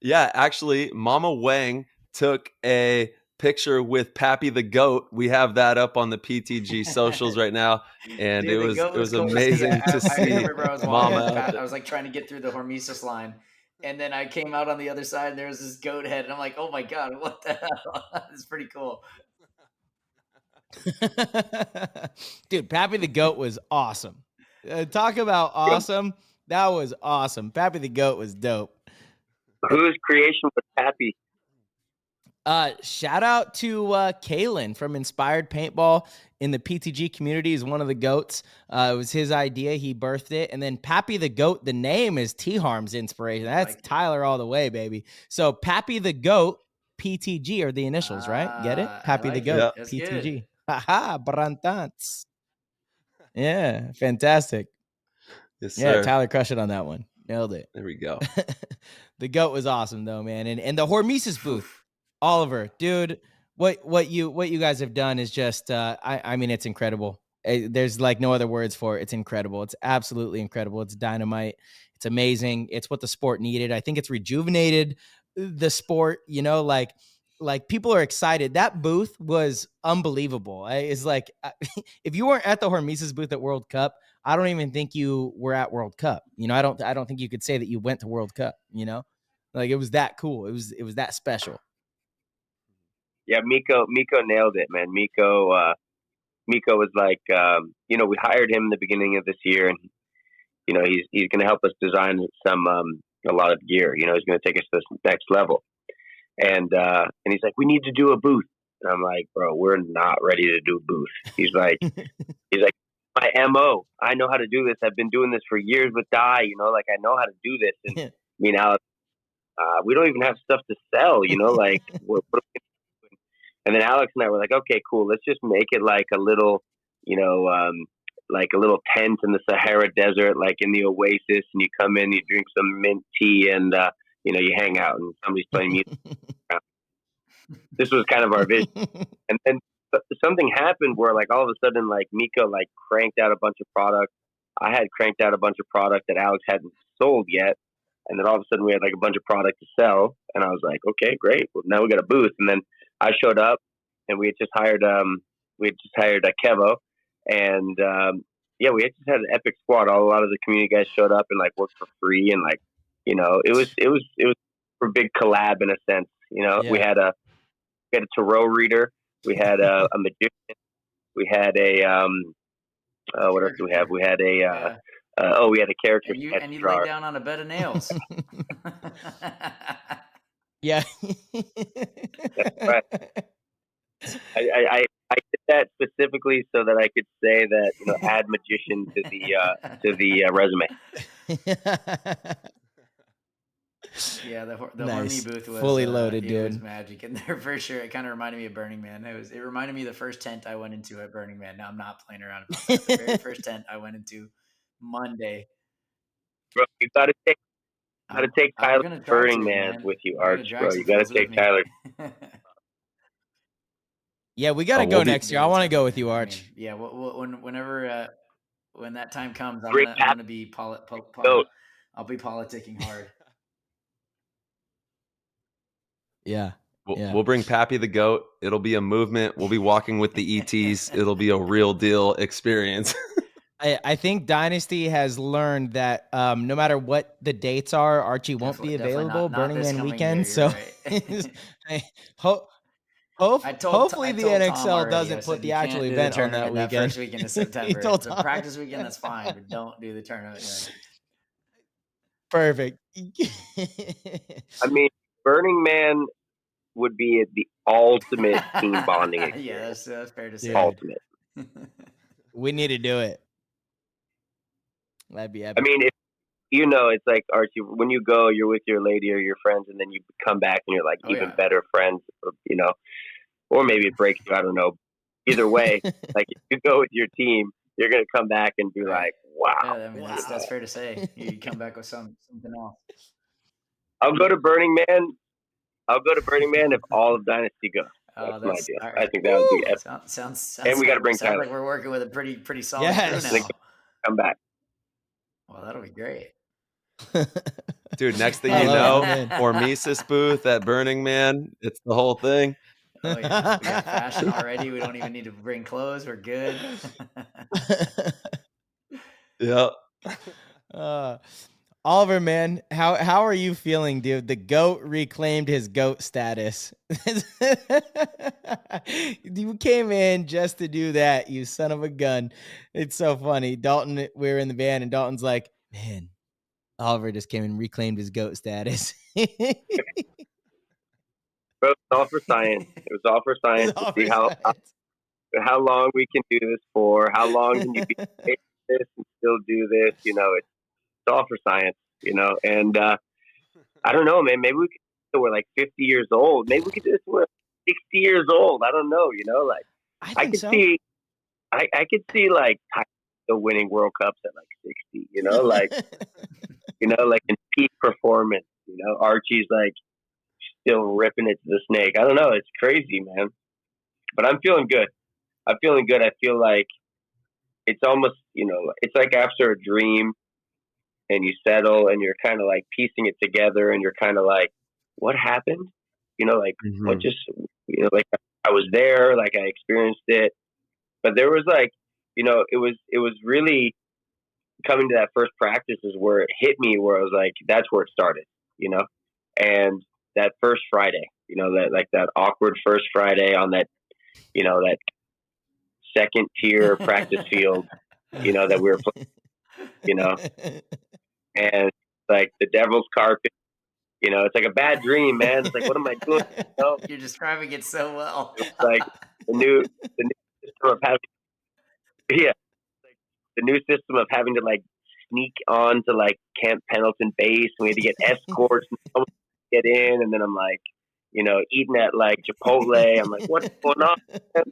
Yeah, actually, Mama Wang took a picture with Pappy the goat. We have that up on the PTG socials right now, and Dude, the goat it was was cool because amazing to I see remember I was walking Mama out I there. was like trying to get through the Hormesis line, and then I came out on the other side and there was this goat head, and I'm like, oh my god, what the hell? It's pretty cool. Dude, Pappy the goat was awesome. Talk about awesome. That was awesome. Pappy the goat was dope. Whose creation was Happy? Shout out to Kalen from Inspired Paintball in the PTG community. Is one of the goats. It was his idea. He birthed it. And then Pappy the Goat, the name is T-Harm's inspiration. That's Like Tyler all the way, baby. So Pappy the Goat, PTG are the initials, right? Get it? Pappy the like Goat, Yeah. That's PTG. good. Haha, Brantants. Yeah, fantastic. Yes, Yeah, sir. Tyler crushed it on that one. Nailed it. There we go. The goat was awesome though, man. And the Hormesis booth, Oliver, dude, what you guys have done is just I mean it's incredible. There's like no other words for it. It's incredible. It's absolutely incredible. It's dynamite. It's amazing. It's what the sport needed. I think it's rejuvenated the sport, like people are excited. That booth was unbelievable. It's like if you weren't at the Hormesis booth at World Cup, I don't even think you were at World Cup. I don't think you could say that you went to World Cup, Like it was that cool. It was that special. Yeah, Miko nailed it, man. Miko was like, we hired him in the beginning of this year, and he's going to help us design a lot of gear. He's going to take us to this next level, and he's like, we need to do a booth, and I'm like, bro, we're not ready to do a booth. He's like, my MO, I know how to do this. I've been doing this for years with Dye. Like I know how to do this, and Alex, we don't even have stuff to sell. Like what are we doing? And then Alex and I were like, okay, cool. Let's just make it like a little, like a little tent in the Sahara Desert, like in the Oasis, and you come in, you drink some mint tea, and you hang out, and somebody's playing music. This was kind of our vision, and then something happened where, like, all of a sudden, like Miko like cranked out a bunch of product. I had cranked out a bunch of product that Alex hadn't sold yet, and then all of a sudden we had like a bunch of product to sell, and I was like, okay, great. Well, now we got a booth, and then I showed up, and we had just hired Kevo, and we had just had an epic squad. A lot of the community guys showed up and like worked for free, and like it was a big collab in a sense. We had a tarot reader, we had a magician, we had a what else do we have? We had a we had a character. And you lay down on a bed of nails. Yeah. That's right. I did that specifically so that I could say that add magician to the resume. Yeah, the Nice. Hormy booth was Fully loaded, it dude. was magic, and there for sure. It kind of reminded me of Burning Man. It reminded me of the first tent I went into at Burning Man. Now I'm not playing around about that. The very first tent I went into Monday. Bro, you gotta take Tyler gonna try Burning to, Man man. with you, I'm gonna Arch, drag bro. some You gotta fools with take me. Tyler. Yeah, we got to Oh, go we'll be- next year. I want to go with you, Arch. Yeah, whenever when that time comes, I'm Bring gonna be Goat. I'll be politicking hard. Yeah. We'll bring Pappy the goat. It'll be a movement. We'll be walking with the ETs. It'll be a real deal experience. I think Dynasty has learned that no matter what the dates are, Archie won't be Definitely available not Burning this Man coming weekend. year, So right. hopefully I the told Tom NXL already. I doesn't said, put the "You can't actual do the event on that tournament weekend. first weekend of September. told It's a Tom. practice weekend, that's fine, but don't do the tournament. Perfect. I mean, Burning Man would be the ultimate team bonding experience. Yeah, that's fair to say. Dude. Ultimate. We need to do it. That'd be epic. I mean, it's like, Archie, when you go, you're with your lady or your friends, and then you come back and you're like even better friends, or maybe it breaks you. I don't know. either way. Like if you go with your team, you're gonna come back and be like, wow. Yeah, I mean, that's fair to say. You come back with something else. I'll go to Burning Man. If all of Dynasty goes. Oh, That's my deal. all I right. think that would be epic. Sounds And we got to bring sounds Tyler. like we're working with a pretty solid Yes. crew now. Come back. Well, that'll be great. Dude, next thing I you love know, it, man. Hormesis booth at Burning Man. It's the whole thing. Oh yeah, we got fashion already. We don't even need to bring clothes. We're good. Yep. Oliver, man, how are you feeling, dude? The GOAT reclaimed his GOAT status. You came in just to do that, you son of a gun. It's so funny. Dalton, we were in the van, and Dalton's like, man, Oliver just came and reclaimed his GOAT status. Bro, it's all for science. It was all for science to see how long we can do this for. How long can you be this and still do this? You know, it's all for science. You know, and I don't know, man. Maybe we could do it when we're like 50 years old. Maybe we could do this when we're 60 years old. I don't know. You know, like I could see like still winning World Cups at like 60. You know, like like in peak performance. You know, Archie's like still ripping it to the snake. I don't know. It's crazy, man. But I'm feeling good. I feel like it's almost, it's like after a dream and you settle and you're kind of like piecing it together and you're kind of like, what happened? What just, like I was there, like I experienced it. But there was like, it was really coming to that first practice is where it hit me, where I was like, that's where it started, and that first Friday, that awkward first Friday on that, that second tier practice field, that we were playing, and like the devil's carpet, it's like a bad dream, man. It's like, what am I doing? You're describing it so well. It's like the new system of having, the new system of having to like sneak on to like Camp Pendleton base, and we had to get escorts and someone to get in, and then I'm like, eating at like Chipotle. I'm like, what's going on? I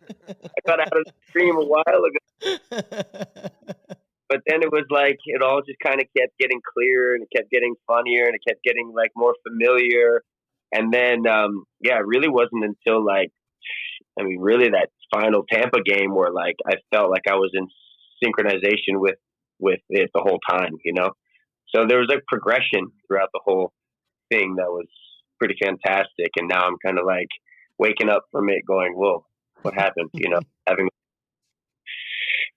got out of the dream a while ago. But then it was like, it all just kind of kept getting clearer, and it kept getting funnier, and it kept getting like more familiar. And then, it really wasn't until like, really that final Tampa game where like, I felt like I was in synchronization with it the whole time, So there was like progression throughout the whole thing that was pretty fantastic. And now I'm kind of like waking up from it going, whoa, what happened?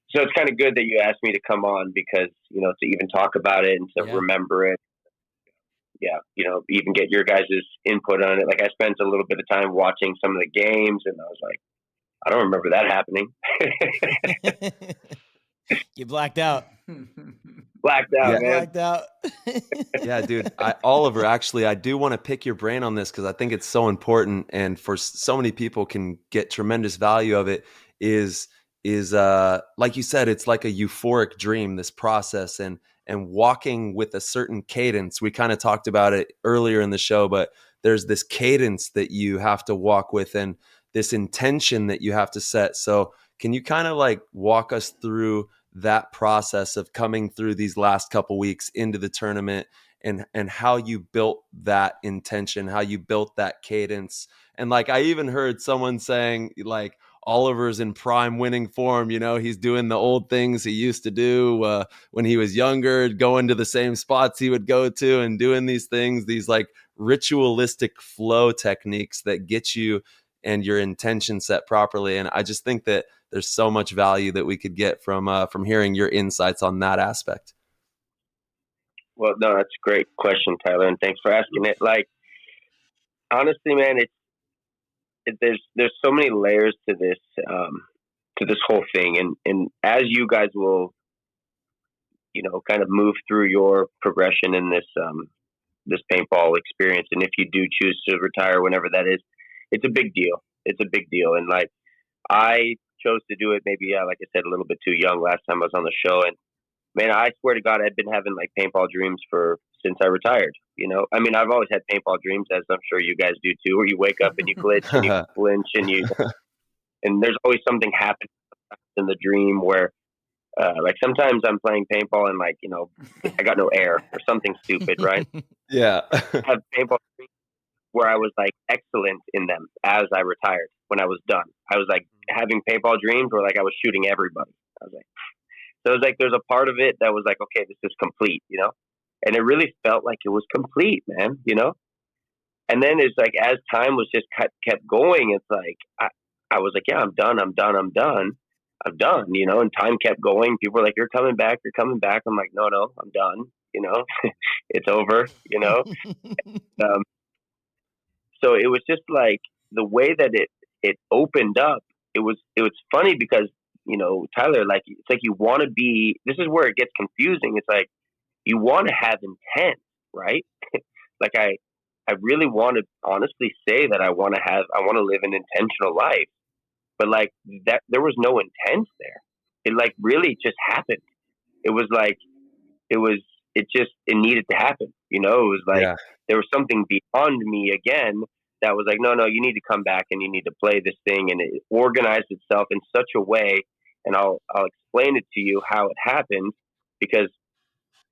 So it's kind of good that you asked me to come on because, to even talk about it and to remember it. Yeah. Even get your guys' input on it. Like I spent a little bit of time watching some of the games and I was like, I don't remember that happening. You blacked out. Blacked out, man. Blacked out. Yeah, dude. Oliver, actually, I do want to pick your brain on this because I think it's so important, and for so many people can get tremendous value of it. Is like you said, it's like a euphoric dream. This process and walking with a certain cadence. We kind of talked about it earlier in the show, but there's this cadence that you have to walk with, and this intention that you have to set. So, can you kind of like walk us through that process of coming through these last couple weeks into the tournament and how you built that intention, how you built that cadence? And like, I even heard someone saying like Oliver's in prime winning form. He's doing the old things he used to do when he was younger, going to the same spots he would go to and doing these things, these like ritualistic flow techniques that get you and your intention set properly. And I just think that there's so much value that we could get from hearing your insights on that aspect. Well, no, that's a great question, Tyler, and thanks for asking it. Like, honestly, man, there's so many layers to this whole thing, and as you guys will, kind of move through your progression in this paintball experience, and if you do choose to retire, whenever that is, it's a big deal. It's a big deal, and like I chose to do it maybe, like I said, a little bit too young last time I was on the show. And man, I swear to God, I've been having like paintball dreams since I retired. I've always had paintball dreams, as I'm sure you guys do too, where you wake up and you glitch and you flinch and you and there's always something happening in the dream where, like sometimes I'm playing paintball and like, I got no air or something stupid, right? Yeah. I have paintball dreams where I was like excellent in them as I retired. When I was done, I was like having paintball dreams where like I was shooting everybody. I was like, so it was like there's a part of it that was like, okay, this is complete, and it really felt like it was complete, man, And then it's like as time was just kept going, it's like I was like, yeah, I'm done, I'm done, I'm done, I'm done, and time kept going. People were like, you're coming back, you're coming back. I'm like, no, I'm done, it's over, Um, so it was just like the way that it opened up. It was funny because Tyler, like it's like you want to be. This is where it gets confusing. It's like you want to have intent, right? Like I really want to honestly say that I want to live an intentional life, but like that there was no intent there. It like really just happened. It was like it needed to happen. It was like Yeah. there was something beyond me again that was like, no, you need to come back and you need to play this thing. And it organized itself in such a way. And I'll explain it to you how it happened, because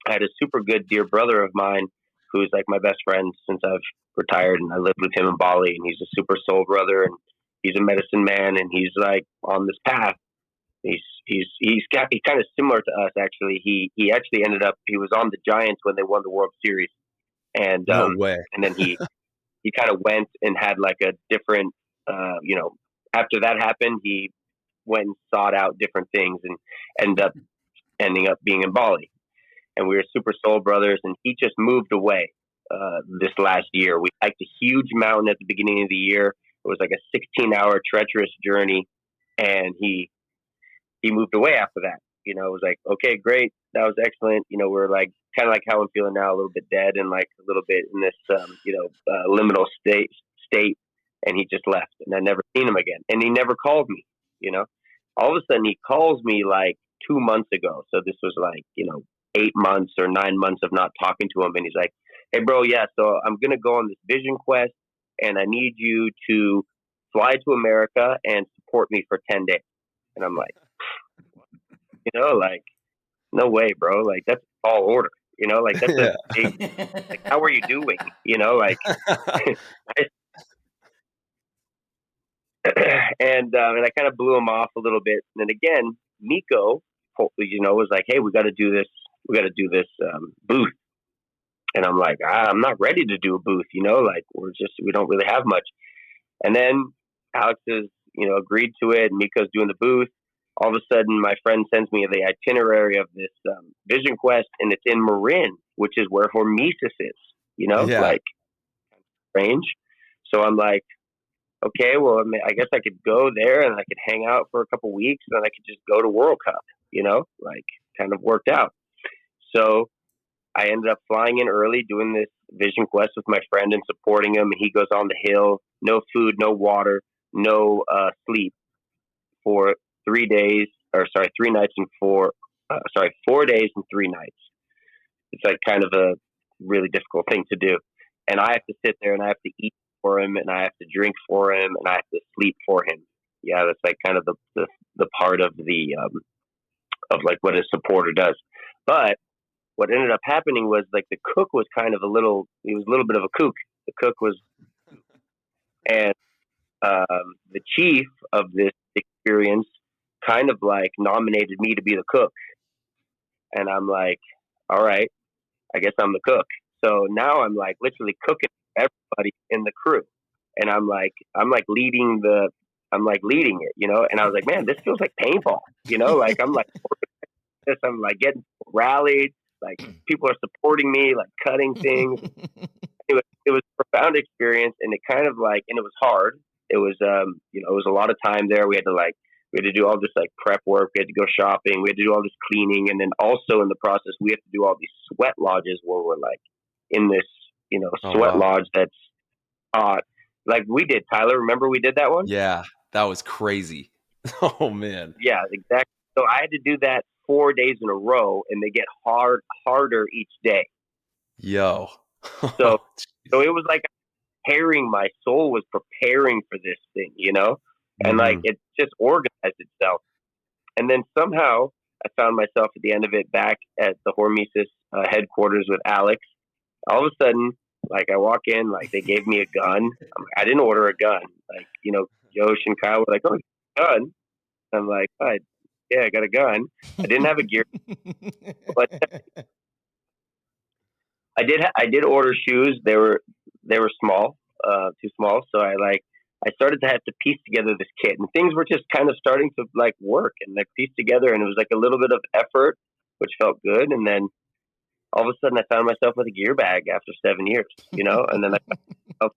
I had a super good dear brother of mine who's like my best friend since I've retired, and I lived with him in Bali, and he's a super soul brother, and he's a medicine man, and he's like on this path. He's kind of similar to us actually. He actually ended up, he was on the Giants when they won the World Series, and No way. and then he kind of went and had like a different after that happened, he went and sought out different things and ending up being in Bali. And we were super soul brothers, and he just moved away this last year. We hiked a huge mountain at the beginning of the year. It was like a 16-hour treacherous journey, and he moved away after that. It was like, okay, great, that was excellent. We're like kind of like how I'm feeling now, a little bit dead and like a little bit in this liminal state. And he just left, and I never seen him again. And he never called me. All of a sudden he calls me like 2 months ago. So this was like 8 months or 9 months of not talking to him, and he's like, hey bro, yeah, so I'm gonna go on this vision quest, and I need you to fly to America and support me for 10 days. And I'm like, like, no way, bro. Like, that's a tall order. Like that's a big. Like, how are you doing? Like, and I kind of blew him off a little bit. And then again, Nico, was like, hey, we got to do this. We got to do this booth. And I'm like, I'm not ready to do a booth. Like we don't really have much. And then Alex has agreed to it. And Nico's doing the booth. All of a sudden, my friend sends me the itinerary of this vision quest, and it's in Marin, which is where Hormesis is, like range. So I'm like, okay, well, I guess I could go there and I could hang out for a couple weeks, and then I could just go to World Cup, like kind of worked out. So I ended up flying in early, doing this vision quest with my friend and supporting him. He goes on the hill, no food, no water, no sleep for 3 days, 3 nights and 4 days and 3 nights. It's like kind of a really difficult thing to do. And I have to sit there and I have to eat for him, and I have to drink for him, and I have to sleep for him. Yeah, that's like kind of the part of the of like what a supporter does. But what ended up happening was like the cook was kind of he was a little bit of a kook. The cook was, and the chief of this experience kind of like nominated me to be the cook. And I'm like, all right, I guess I'm the cook. So now I'm like literally cooking everybody in the crew. And I'm like leading it, and I was like, man, this feels like paintball, like I'm like this, I'm like getting rallied, like people are supporting me, like cutting things. It was a profound experience, and it kind of like, and it was hard. It was, it was a lot of time there. We had to do all this like prep work. We had to go shopping. We had to do all this cleaning. And then also in the process, we have to do all these sweat lodges where we're like in this, sweat lodge that's like we did. Tyler, remember we did that one? Yeah, that was crazy. Oh man. Yeah, exactly. So I had to do that 4 days in a row, and they get harder each day. Yo. So it was like my soul was preparing for this thing, and like it just organized itself. And then somehow I found myself at the end of it back at the Hormesis headquarters with Alex. All of a sudden, like I walk in, like they gave me a gun. I didn't order a gun. Like, you know, Josh and Kyle were like, "Oh, gun." I'm like, "Oh, yeah, I got a gun." I didn't have a gear, but I did order shoes. They were small, too small. So I started to have to piece together this kit, and things were just kind of starting to like work and like piece together. And it was like a little bit of effort, which felt good. And then all of a sudden, I found myself with a gear bag after 7 years, you know. And then I found myself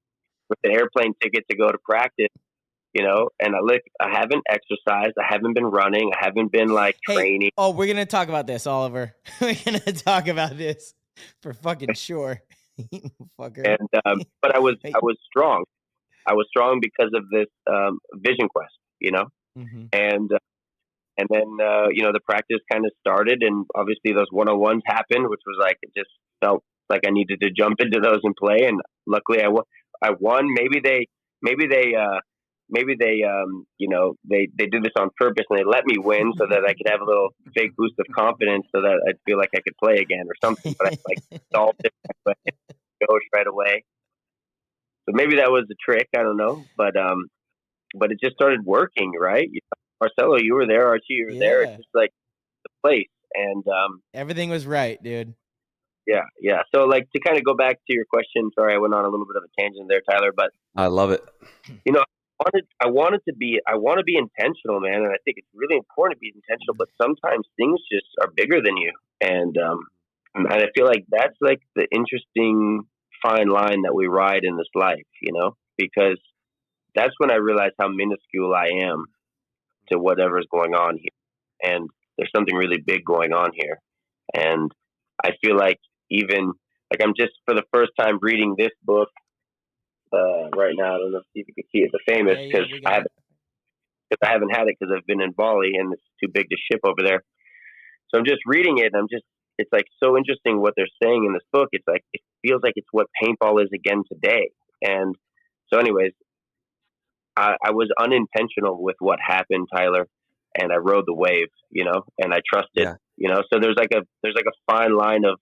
with an airplane ticket to go to practice, you know. And I haven't exercised. I haven't been running. I haven't been like training. Oh, we're gonna talk about this, Oliver. We're gonna talk about this for fucking sure. Fucker. And but I was strong. I was strong because of this Vision Quest, you know. Mm-hmm. And then you know, the practice kind of started, and obviously those 101s happened, which was like, it just felt like I needed to jump into those and play. And luckily I won. Maybe they you know, they did this on purpose, and they let me win so that I could have a little fake boost of confidence, so that I'd feel like I could play again or something. But I like solved it right away. So maybe that was the trick. I don't know, but it just started working, right? Marcelo, you were there. Archie, you were there. It's just like the place, and everything was right, dude. Yeah. So, like, to kind of go back to your question. Sorry, I went on a little bit of a tangent there, Tyler. But I love it. You know, I want to be intentional, man, and I think it's really important to be intentional. But sometimes things just are bigger than you, and I feel like that's like the interesting fine line that we ride in this life, you know, because that's when I realized how minuscule I am to whatever's going on here. And there's something really big going on here. And I feel like even like I'm just for the first time reading this book right now. I don't know if you can see it, The Famous, because I haven't had it because I've been in Bali and it's too big to ship over there. So I'm just reading it, and it's like so interesting what they're saying in this book. It's like, it feels like it's what paintball is again today. And so anyways, I was unintentional with what happened, Tyler, and I rode the wave, you know, and I trusted, you know. So there's like a fine line of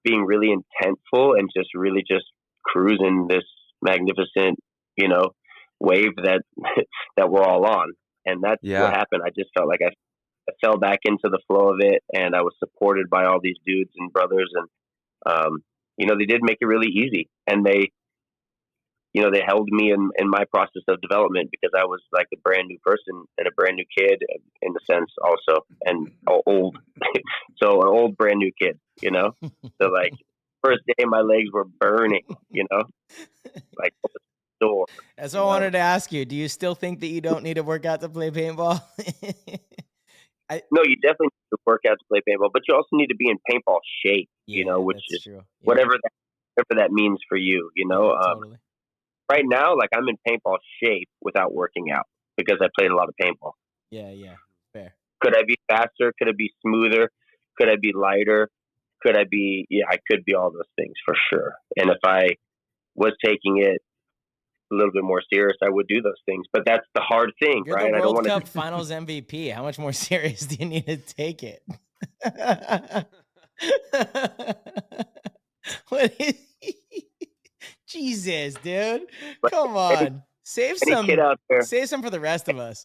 being really intentful and just really just cruising this magnificent, you know, wave that we're all on. And that's what happened. I just felt like I fell back into the flow of it, and I was supported by all these dudes and brothers, and you know, they did make it really easy, and they held me in my process of development, because I was like a brand new person and a brand new kid in a sense also, and old. So an old brand new kid, you know. So like first day my legs were burning, you know, like sore. That's what I wanted to ask you. Do you still think that you don't need to work out to play paintball? No, you definitely need to work out to play paintball, but you also need to be in paintball shape, you know, which is true. Whatever that means for you, you know. Totally. Right now, like, I'm in paintball shape without working out because I played a lot of paintball. Yeah, fair. Could I be faster? Could I be smoother? Could I be lighter? Could I be? Yeah, I could be all those things for sure. And if I was taking it a little bit more serious, I would do those things. But that's the hard thing, You're right? The I don't World want Cup Finals MVP. How much more serious do you need to take it? What is Jesus, dude. Come on. Save some kid out there, save some for the rest of us.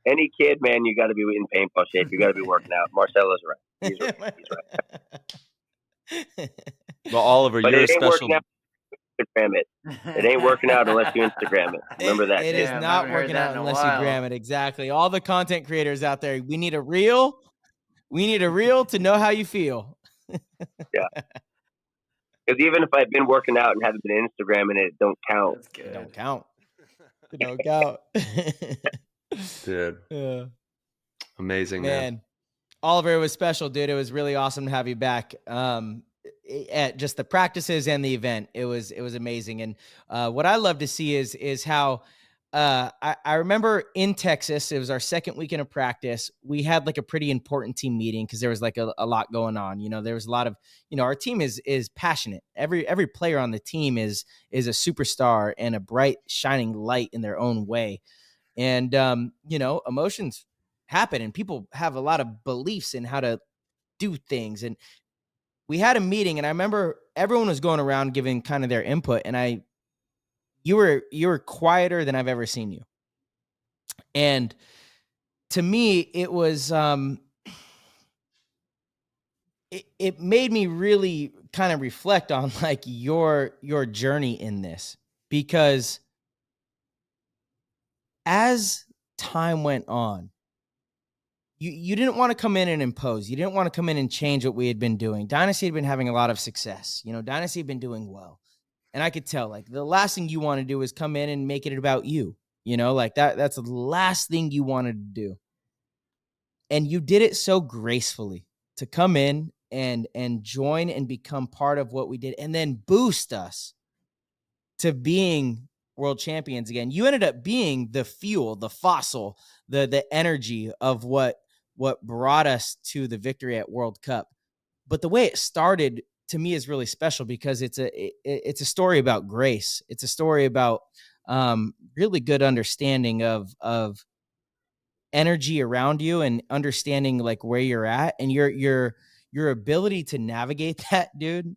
Any kid, man, you got to be in paintball shape. You got to be working out. Marcelo's right. He's right. Well, Oliver, but you're it ain't special. Working out. Instagram it. It ain't working out unless you Instagram it. Remember that. It is not working out unless you gram it. Exactly. All the content creators out there, we need a reel. We need a reel to know how you feel. Yeah. Because even if I've been working out and haven't been Instagramming it, don't count. It don't count. It don't count. Dude. Yeah. Amazing, man. Oliver, it was special, dude. It was really awesome to have you back. At just the practices and the event, it was amazing. And what I love to see is how I remember in Texas, it was our second weekend of practice. We had like a pretty important team meeting because there was like a lot going on. You know, there was a lot of, you know, our team is passionate. Every player on the team is a superstar and a bright shining light in their own way. And, emotions happen and people have a lot of beliefs in how to do things. And we had a meeting and I remember everyone was going around giving kind of their input. And you were quieter than I've ever seen you. And to me, it was, it made me really kind of reflect on like your journey in this, because as time went on, you didn't want to come in and impose. You didn't want to come in and change what we had been doing. Dynasty had been having a lot of success. Dynasty had been doing well. And I could tell, like, the last thing you want to do is come in and make it about you. Like that's the last thing you wanted to do. And you did it so gracefully to come in and join and become part of what we did and then boost us to being world champions again. You ended up being the fuel, the fossil, the energy of what brought us to the victory at World Cup. But the way it started to me is really special because it's a story about grace. It's a story about really good understanding of energy around you and understanding like where you're at, and your ability to navigate that, dude,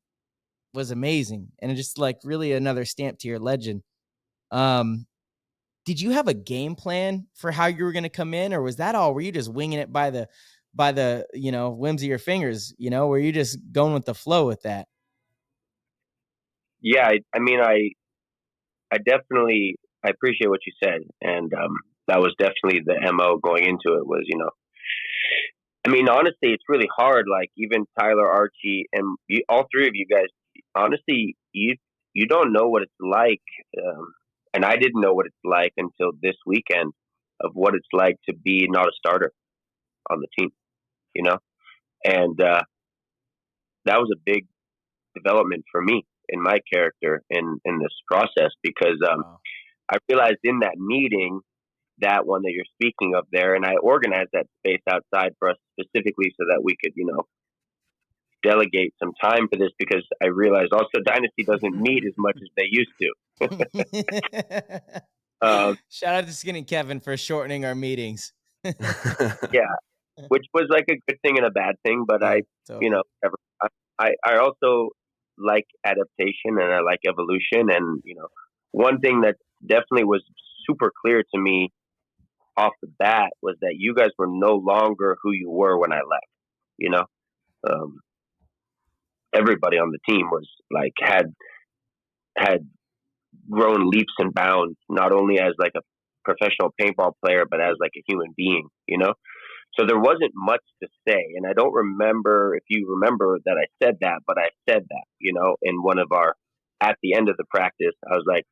was amazing. And just like really another stamp to your legend. Did you have a game plan for how you were going to come in, or was that all? Were you just winging it by the whims of your fingers? Were you just going with the flow with that? Yeah, I mean, I definitely I appreciate what you said, and that was definitely the MO going into it. Was I mean, honestly, it's really hard. Like even Tyler, Archie, and all three of you guys. Honestly, you don't know what it's like, and I didn't know what it's like until this weekend of what it's like to be not a starter on the team. And that was a big development for me in my character in this process because Wow. I realized in that meeting, that one that you're speaking of there, and I organized that space outside for us specifically so that we could, delegate some time for this because I realized also Dynasty doesn't meet as much as they used to. Shout out to Skinny Kevin for shortening our meetings. Yeah, which was like a good thing and a bad thing, but Yeah, totally. I also like adaptation and I like evolution, and one thing that definitely was super clear to me off the bat was that you guys were no longer who you were when I left. You know, um, everybody on the team was like had grown leaps and bounds, not only as like a professional paintball player, but as like a human being. So there wasn't much to say, and I don't remember if you remember that I said that, but I said that, in one of our at the end of the practice, I was like,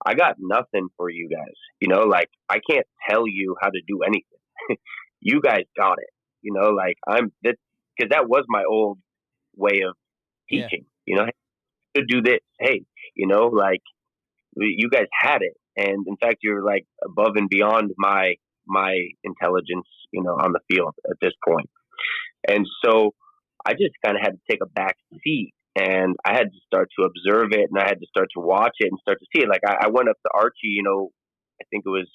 I got nothing for you guys, like I can't tell you how to do anything. You guys got it, like I'm this because that was my old way of Yeah. teaching, hey, to do this, hey, like you guys had it, and in fact, you're like above and beyond my intelligence, on the field at this point. And so I just kind of had to take a back seat and I had to start to observe it and I had to start to watch it and start to see it. Like I went up to Archie, I think it was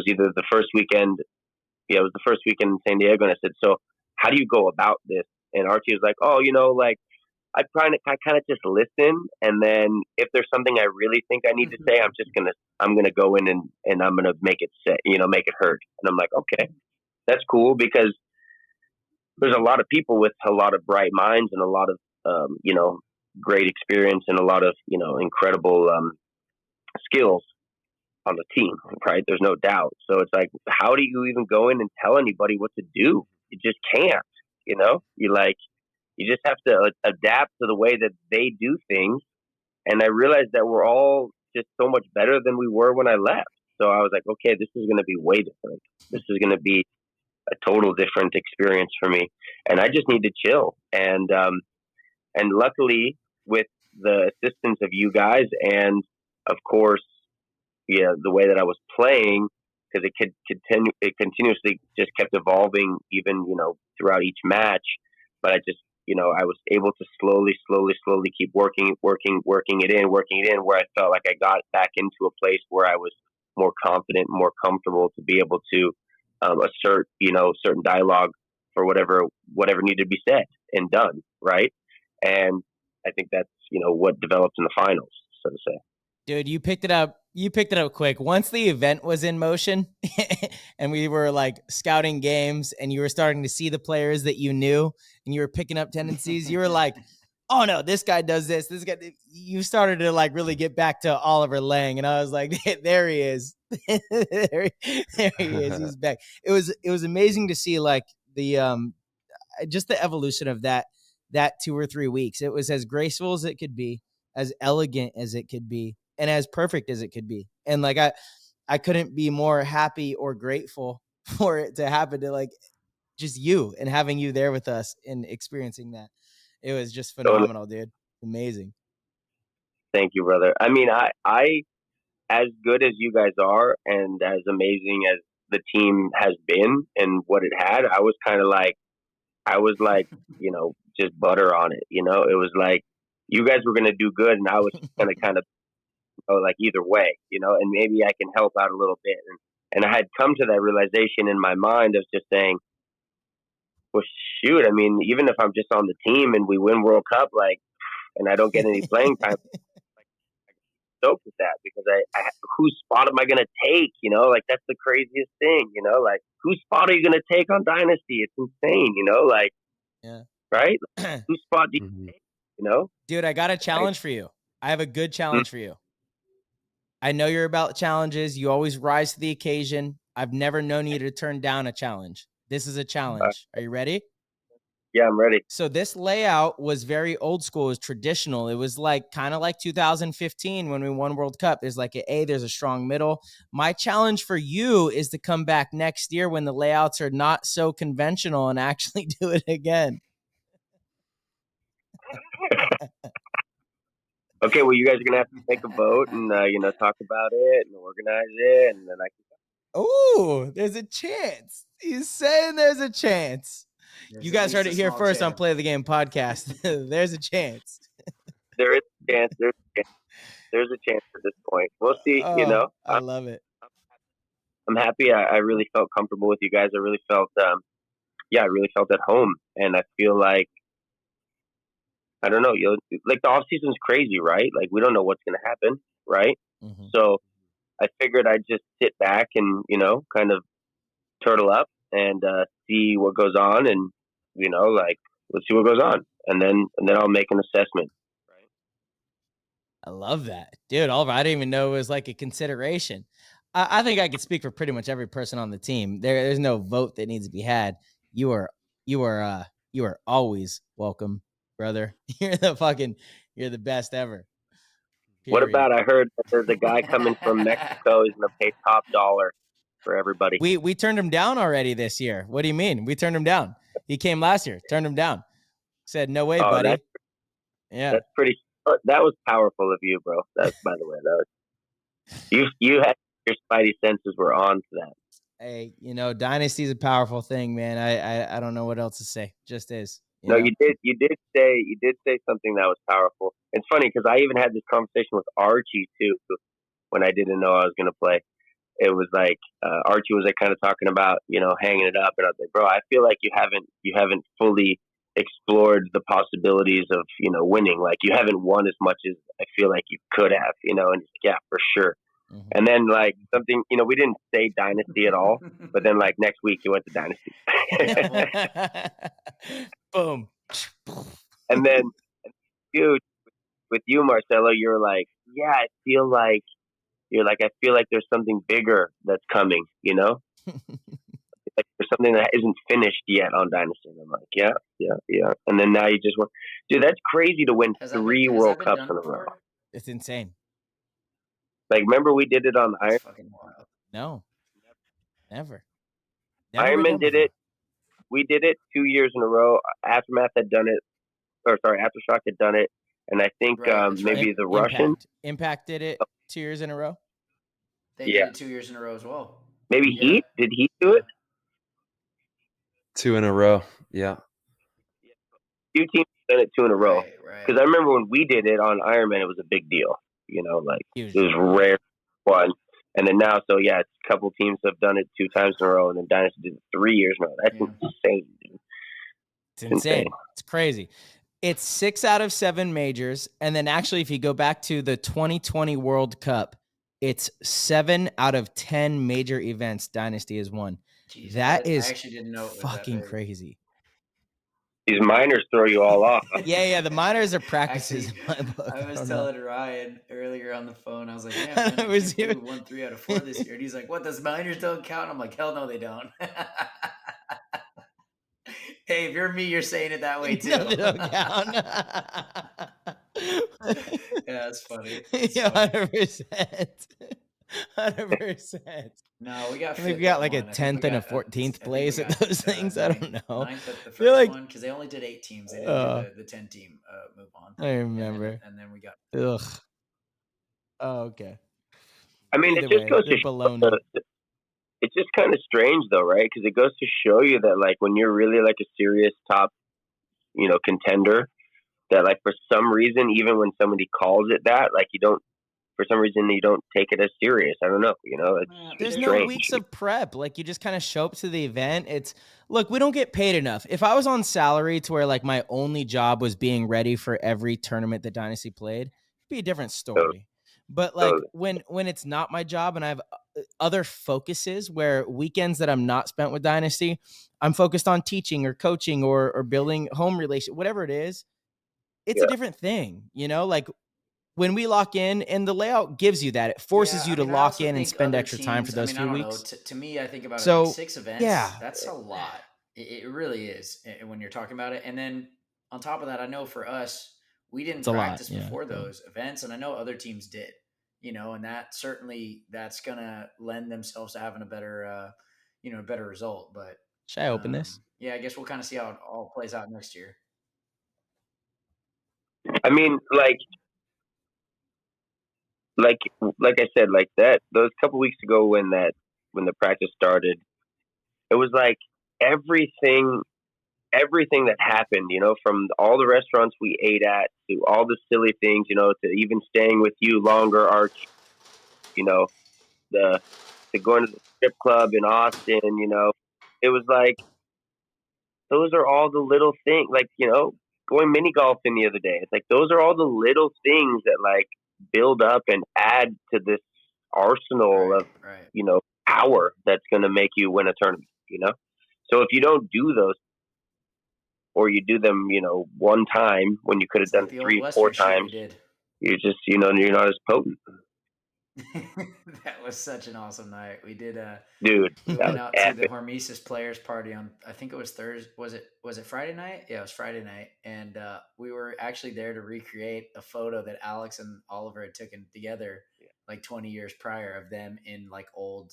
either the first weekend. Yeah, it was the first weekend in San Diego. And I said, so how do you go about this? And Archie was like, oh, like I kind of just listen. And then if there's something I really think I need to say, I'm going to go in and I'm going to make it say, make it heard. And I'm like, okay, that's cool because there's a lot of people with a lot of bright minds and a lot of, great experience and a lot of, incredible skills on the team, right? There's no doubt. So it's like, how do you even go in and tell anybody what to do? You just can't, you just have to adapt to the way that they do things. And I realized that we're all just so much better than we were when I left. So I was like, okay, this is going to be way different. This is going to be a total different experience for me. And I just need to chill. And luckily with the assistance of you guys and of course, the way that I was playing, because it continuously just kept evolving even, throughout each match. But I just, I was able to slowly keep working it in, where I felt like I got back into a place where I was more confident, more comfortable to be able to assert, certain dialogue for whatever needed to be said and done, right? And I think that's what developed in the finals, so to say. Dude, you picked it up. You picked it up quick. Once the event was in motion and we were like scouting games and you were starting to see the players that you knew and you were picking up tendencies, you were like, oh no, this guy does this. This guy, you started to like really get back to Oliver Lang. And I was like, there he is. there he is. He's back. It was amazing to see like the, just the evolution of that 2 or 3 weeks. It was as graceful as it could be, as elegant as it could be, and as perfect as it could be. And like, I couldn't be more happy or grateful for it to happen to like just you and having you there with us and experiencing that. It was just phenomenal, dude. Amazing. Thank you, brother. I mean, I as good as you guys are and as amazing as the team has been and what it had, I was like, just butter on it. It was like you guys were going to do good and I was going to kind of like either way, and maybe I can help out a little bit. And I had come to that realization in my mind of just saying, well, shoot, I mean, even if I'm just on the team and we win World Cup, like, and I don't get any playing time, like, I'm stoked with that because I whose spot am I going to take? Like that's the craziest thing, like whose spot are you going to take on Dynasty? It's insane, like, yeah, right? Like, whose spot do you take? Dude, I got a challenge for you. I have a good challenge for you. I know you're about challenges. You always rise to the occasion. I've never known you to turn down a challenge. This is a challenge. Are you ready? Yeah, I'm ready. So this layout was very old school. It was traditional. It was like kind of like 2015 when we won World Cup. There's like there's a strong middle. My challenge for you is to come back next year when the layouts are not so conventional and actually do it again. Okay, well, you guys are gonna have to make a vote and talk about it and organize it, and then I can. Oh, there's a chance. He's saying there's a chance. You guys heard it here first on Play the Game podcast. There's a chance. There is a chance. There's a chance at this point. We'll see. I love it. I'm happy. I really felt comfortable with you guys. I really felt, I really felt at home, and I feel like. I don't know. Like the off season's crazy, right? Like we don't know what's going to happen, right? Mm-hmm. So I figured I'd just sit back and kind of turtle up and see what goes on, and like let's see what goes on, and then I'll make an assessment. Right? I love that, dude. Oliver, I didn't even know it was like a consideration. I think I could speak for pretty much every person on the team. There's no vote that needs to be had. You are always welcome, brother. You're the best ever. Period. What about, I heard that there's a guy coming from Mexico. He's going to pay top dollar for everybody. We turned him down already this year. What do you mean? We turned him down. He came last year. Turned him down. Said, no way, buddy. That's pretty, that was powerful of you, bro. That's, by the way, that was, you had, your spidey senses were on to that. Hey, Dynasty is a powerful thing, man. I don't know what else to say. Just is. No, you did say something that was powerful. It's funny because I even had this conversation with Archie too when I didn't know I was going to play. It was like Archie was like kind of talking about hanging it up, and I was like, bro, I feel like you haven't fully explored the possibilities of winning. Like you haven't won as much as I feel like you could have. And he's like, yeah, for sure. Mm-hmm. And then like something, we didn't say Dynasty at all, but then like next week he went to Dynasty. Boom. And then with you, Marcelo, you're like, yeah, I feel like there's something bigger that's coming, like there's something that isn't finished yet on Dynasty. And I'm like, yeah. And then now you just won. Dude, that's crazy to win 3 World Cups in a row. It's insane. Like, remember we did it on Iron? No. Never Ironman did it. We did it 2 years in a row. Aftermath had done it. Aftershock had done it. And I think maybe the Russian. Impact did it 2 years in a row? They did it 2 years in a row as well. Maybe Heat? Did Heat do it? 2 in a row. Yeah. Few teams done it 2 in a row. Right. Because I remember when we did it on Ironman, it was a big deal. Like huge. It was rare one. And then now, so yeah, it's a couple teams have done it 2 times in a row, and then Dynasty did it 3 years in a row. That's insane, dude. It's insane. It's crazy. It's 6 out of 7 majors. And then actually, if you go back to the 2020 World Cup, it's 7 out of 10 major events Dynasty has won. Jeez, That is I actually didn't know it was fucking that big. crazy. These minors throw you all off. Yeah. The minors are practices. Actually, in my book. I was don't telling know. Ryan earlier on the phone. I was like, "Yeah, I man, I was can't believe even- we won 3 out of 4 this year." And he's like, "What? Those minors don't count?" I'm like, "Hell no, they don't." Hey, if you're me, you're saying it that way too. No, they don't count. Yeah, that's funny. Yeah, 100%. 100%. No, we got. I think we fifth got at like a one. I think 10th we and a got, 14th I think place we at got, those things. I don't know. Ninth at the Feel first like- one because they only did 8 teams. They didn't do the 10 team move on. I remember. And then we got. Ugh. Oh, okay. I mean, Either it just way, goes they're to baloney. it's just kind of strange though, right? Because it goes to show you that like when you're really like a serious top, contender, that like for some reason, even when somebody calls it that, like you don't, for some reason you don't take it as serious. I don't know, There's it's no strange. weeks of prep. Like you just kind of show up to the event. Look, we don't get paid enough. If I was on salary to where like my only job was being ready for every tournament that Dynasty played, it'd be a different story. But like when it's not my job and I have other focuses where weekends that I'm not spent with Dynasty, I'm focused on teaching or coaching or building home relation, whatever it is, it's a different thing, like when we lock in and the layout gives you that, it forces you to lock in and spend extra time for those few weeks. To me, I think about it like 6 events. Yeah. That's a lot. It really is when you're talking about it. And then on top of that, I know for us, we didn't practice before those events, and I know other teams did, and that's going to lend themselves to having a better, better result. But should I open this? Yeah, I guess we'll kind of see how it all plays out next year. I mean, like I said, like that, those couple weeks ago when the practice started, it was like everything that happened, from all the restaurants we ate at to all the silly things, to even staying with you longer, Archie, to going to the strip club in Austin, it was like, those are all the little things, like, going mini golfing the other day. It's like, those are all the little things that like build up and add to this arsenal of, power that's going to make you win a tournament, So if you don't do those, or you do them, one time when you could have done it 3, 4 times, you just, you're not as potent. That was such an awesome night. We did dude. We went out to the Hormesis Players Party on, I think it was Thursday. Was it Friday night? Yeah, it was Friday night, and we were actually there to recreate a photo that Alex and Oliver had taken together like 20 years prior of them in like old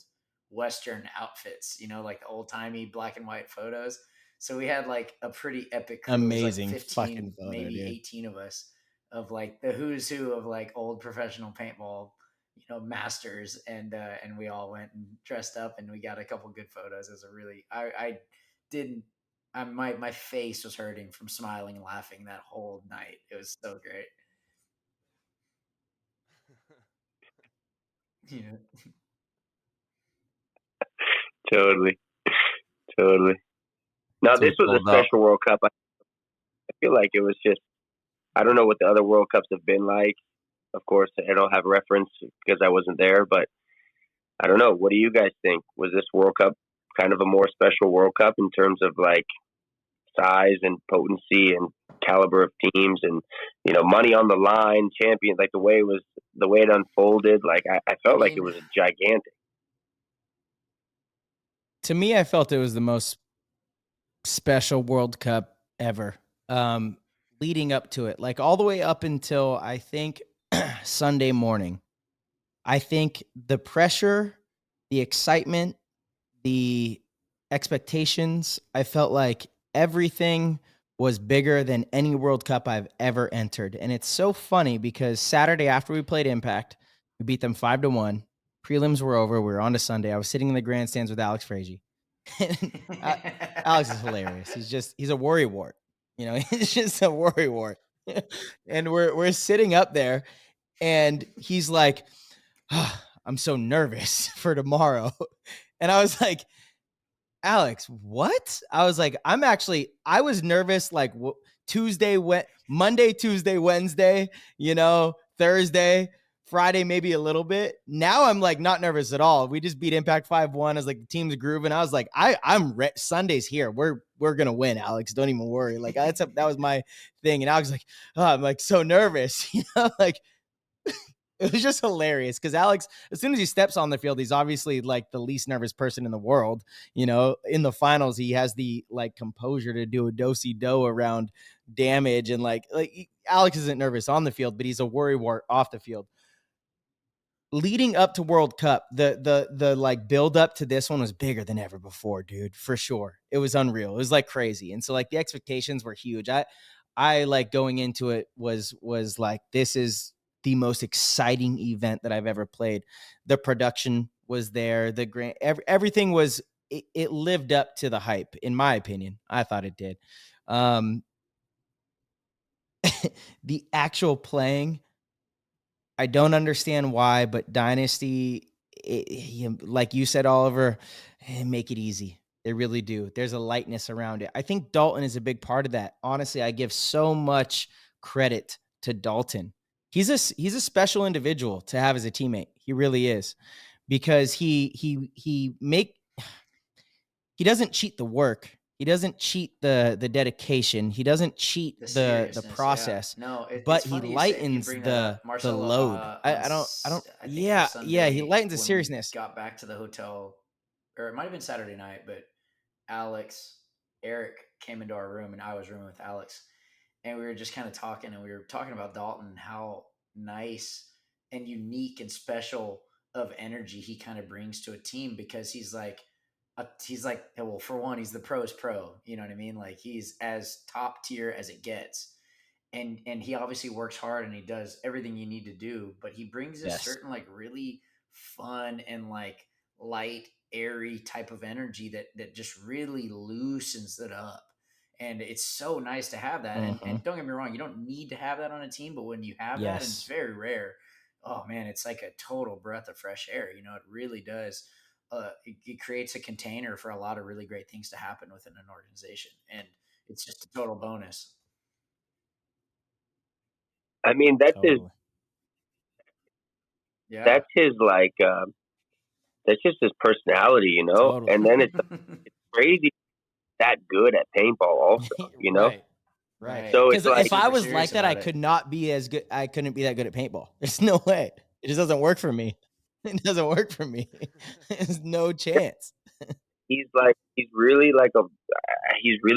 Western outfits, like old timey black and white photos. So we had like a pretty epic crew. Amazing, like 15, fucking photo, maybe dude. 18 of us, of like the who's who of like old professional paintball, masters, and we all went and dressed up, and we got a couple good photos. It was a really, my face was hurting from smiling and laughing that whole night. It was so great. Yeah. Totally. Now, this was a special World Cup. I feel like it was just, I don't know what the other World Cups have been like. Of course, I don't have reference because I wasn't there, but I don't know. What do you guys think? Was this World Cup kind of a more special World Cup in terms of like size and potency and caliber of teams and, money on the line, champions, like the way it unfolded? Like I felt like it was gigantic. To me, I felt it was the most special World Cup ever. Leading up to it, like all the way up until I think Sunday morning, I think the pressure, the excitement, the expectations, I felt like everything was bigger than any World Cup I've ever entered. And it's so funny because Saturday after we played Impact, we beat them 5-1. Prelims were over. We were on to Sunday. I was sitting in the grandstands with Alex Frazier. Alex is hilarious. He's a worrywart. He's just a worrywart. And we're sitting up there, and he's like, I'm so nervous for tomorrow. And I was like, Alex, what? I was like, I was nervous like Monday, Tuesday, Wednesday, Thursday, Friday, maybe a little bit. Now I'm like not nervous at all. We just beat Impact 5-1. I was like, the team's grooving. I was like, Sunday's here. We're going to win, Alex. Don't even worry. Like that was my thing. And Alex was like, oh, I'm like so nervous, like, it was just hilarious because Alex, as soon as he steps on the field, he's obviously like the least nervous person in the world. In the finals, he has the like composure to do a do-si-do around damage. And like Alex isn't nervous on the field, but he's a worrywart off the field. Leading up to World Cup, the like build up to this one was bigger than ever before, dude, for sure. It was unreal. It was like crazy. And so like the expectations were huge. I like going into it was like, this is the most exciting event that I've ever played. The production was there. Everything was, it lived up to the hype, in my opinion. I thought it did. The actual playing, I don't understand why, but Dynasty, like you said, Oliver, make it easy. They really do. There's a lightness around it. I think Dalton is a big part of that. Honestly, I give so much credit to Dalton. He's a special individual to have as a teammate. He really is, because he doesn't cheat the work. He doesn't cheat the dedication. He doesn't cheat the process. Yeah. No, but it's he funny lightens the load. He lightens the seriousness. Got back to the hotel, or it might have been Saturday night, but Eric came into our room and I was rooming with Alex. And we were just kind of talking, and we were talking about Dalton, how nice and unique and special of energy he kind of brings to a team, because he's like, well, for one, he's the pro's pro. You know what I mean? Like, he's as top tier as it gets. And he obviously works hard and he does everything you need to do, but he brings a certain like really fun and like light, airy type of energy that just really loosens it up. And it's so nice to have that. And don't get me wrong, you don't need to have that on a team, but when you have that, and it's very rare, oh man, it's like a total breath of fresh air. It really does. It creates a container for a lot of really great things to happen within an organization. And it's just a total bonus. I mean, that's his like, that's just his personality, Totally. And then it's crazy that good at paintball also, Right. So because it's like, if I was like that, I could not be as good. I couldn't be that good at paintball. There's no way. It just doesn't work for me. It doesn't work for me. There's no chance. He's really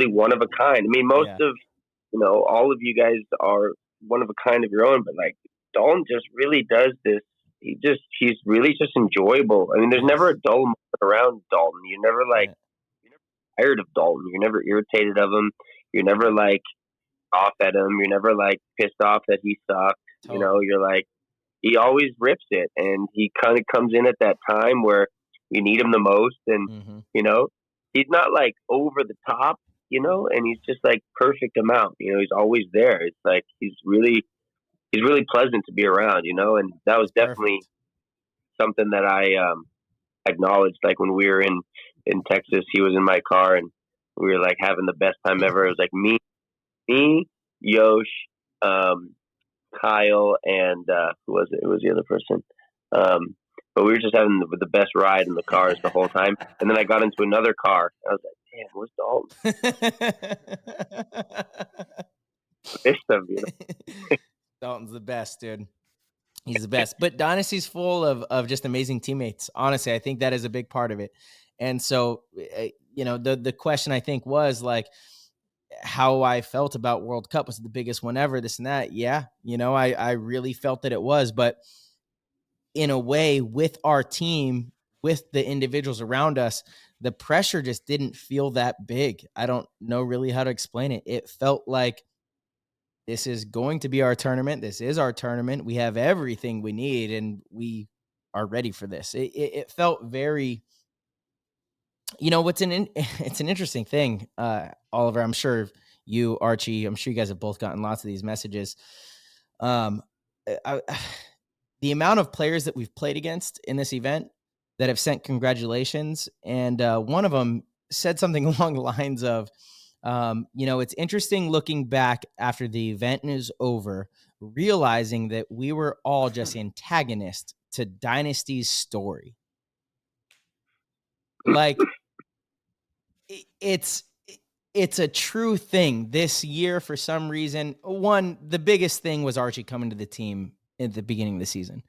one of a kind. I mean, most of, all of you guys are one of a kind of your own, but like Dalton just really does this. He's really just enjoyable. I mean, there's never a dull moment around Dalton. You're never like, tired of Dalton. You're never irritated of him. You're never like off at him. You're never like pissed off that he sucked. Totally. You're like, he always rips it, and he kind of comes in at that time where you need him the most. And he's not like over the top, and he's just like perfect amount. He's always there. It's like he's really pleasant to be around. And that was definitely something that I acknowledged. Like when we were in Texas, he was in my car and we were like having the best time ever. It was like me, Yosh, Kyle, and who was it? It was the other person. But we were just having the best ride in the cars the whole time. And then I got into another car. I was like, damn, where's Dalton? Dalton's the best, dude. He's the best. But Dynasty's full of just amazing teammates. Honestly, I think that is a big part of it. And so, the question I think was like, how I felt about World Cup. Was it the biggest one ever? This and that. Yeah. I really felt that it was, but in a way with our team, with the individuals around us, the pressure just didn't feel that big. I don't know really how to explain it. It felt like this is going to be our tournament. This is our tournament. We have everything we need and we are ready for this. It felt very, it's an interesting thing, Oliver. I'm sure you, Archie, I'm sure you guys have both gotten lots of these messages. the amount of players that we've played against in this event that have sent congratulations. And one of them said something along the lines of, it's interesting looking back after the event is over, realizing that we were all just antagonists to Dynasty's story. Like, it's a true thing this year. For some reason, the biggest thing was Archie coming to the team at the beginning of the season.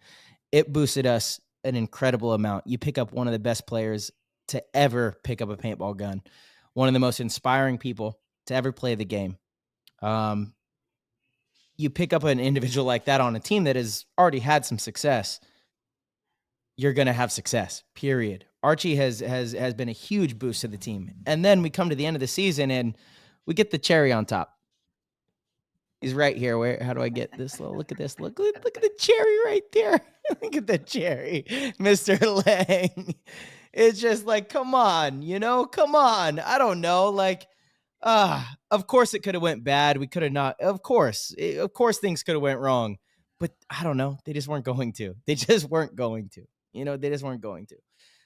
It boosted us an incredible amount. You pick up one of the best players to ever pick up a paintball gun, one of the most inspiring people to ever play the game. You pick up an individual like that on a team that has already had some success, you're going to have success, period. Archie has been a huge boost to the team. And then we come to the end of the season and we get the cherry on top. He's right here. How do I get this? Look at this. Look at the cherry right there. Look at the cherry, Mr. Lang. It's just like, come on, come on. I don't know. Like, of course it could have went bad. We could have not. Of course things could have went wrong, but I don't know. They just weren't going to. They just weren't going to.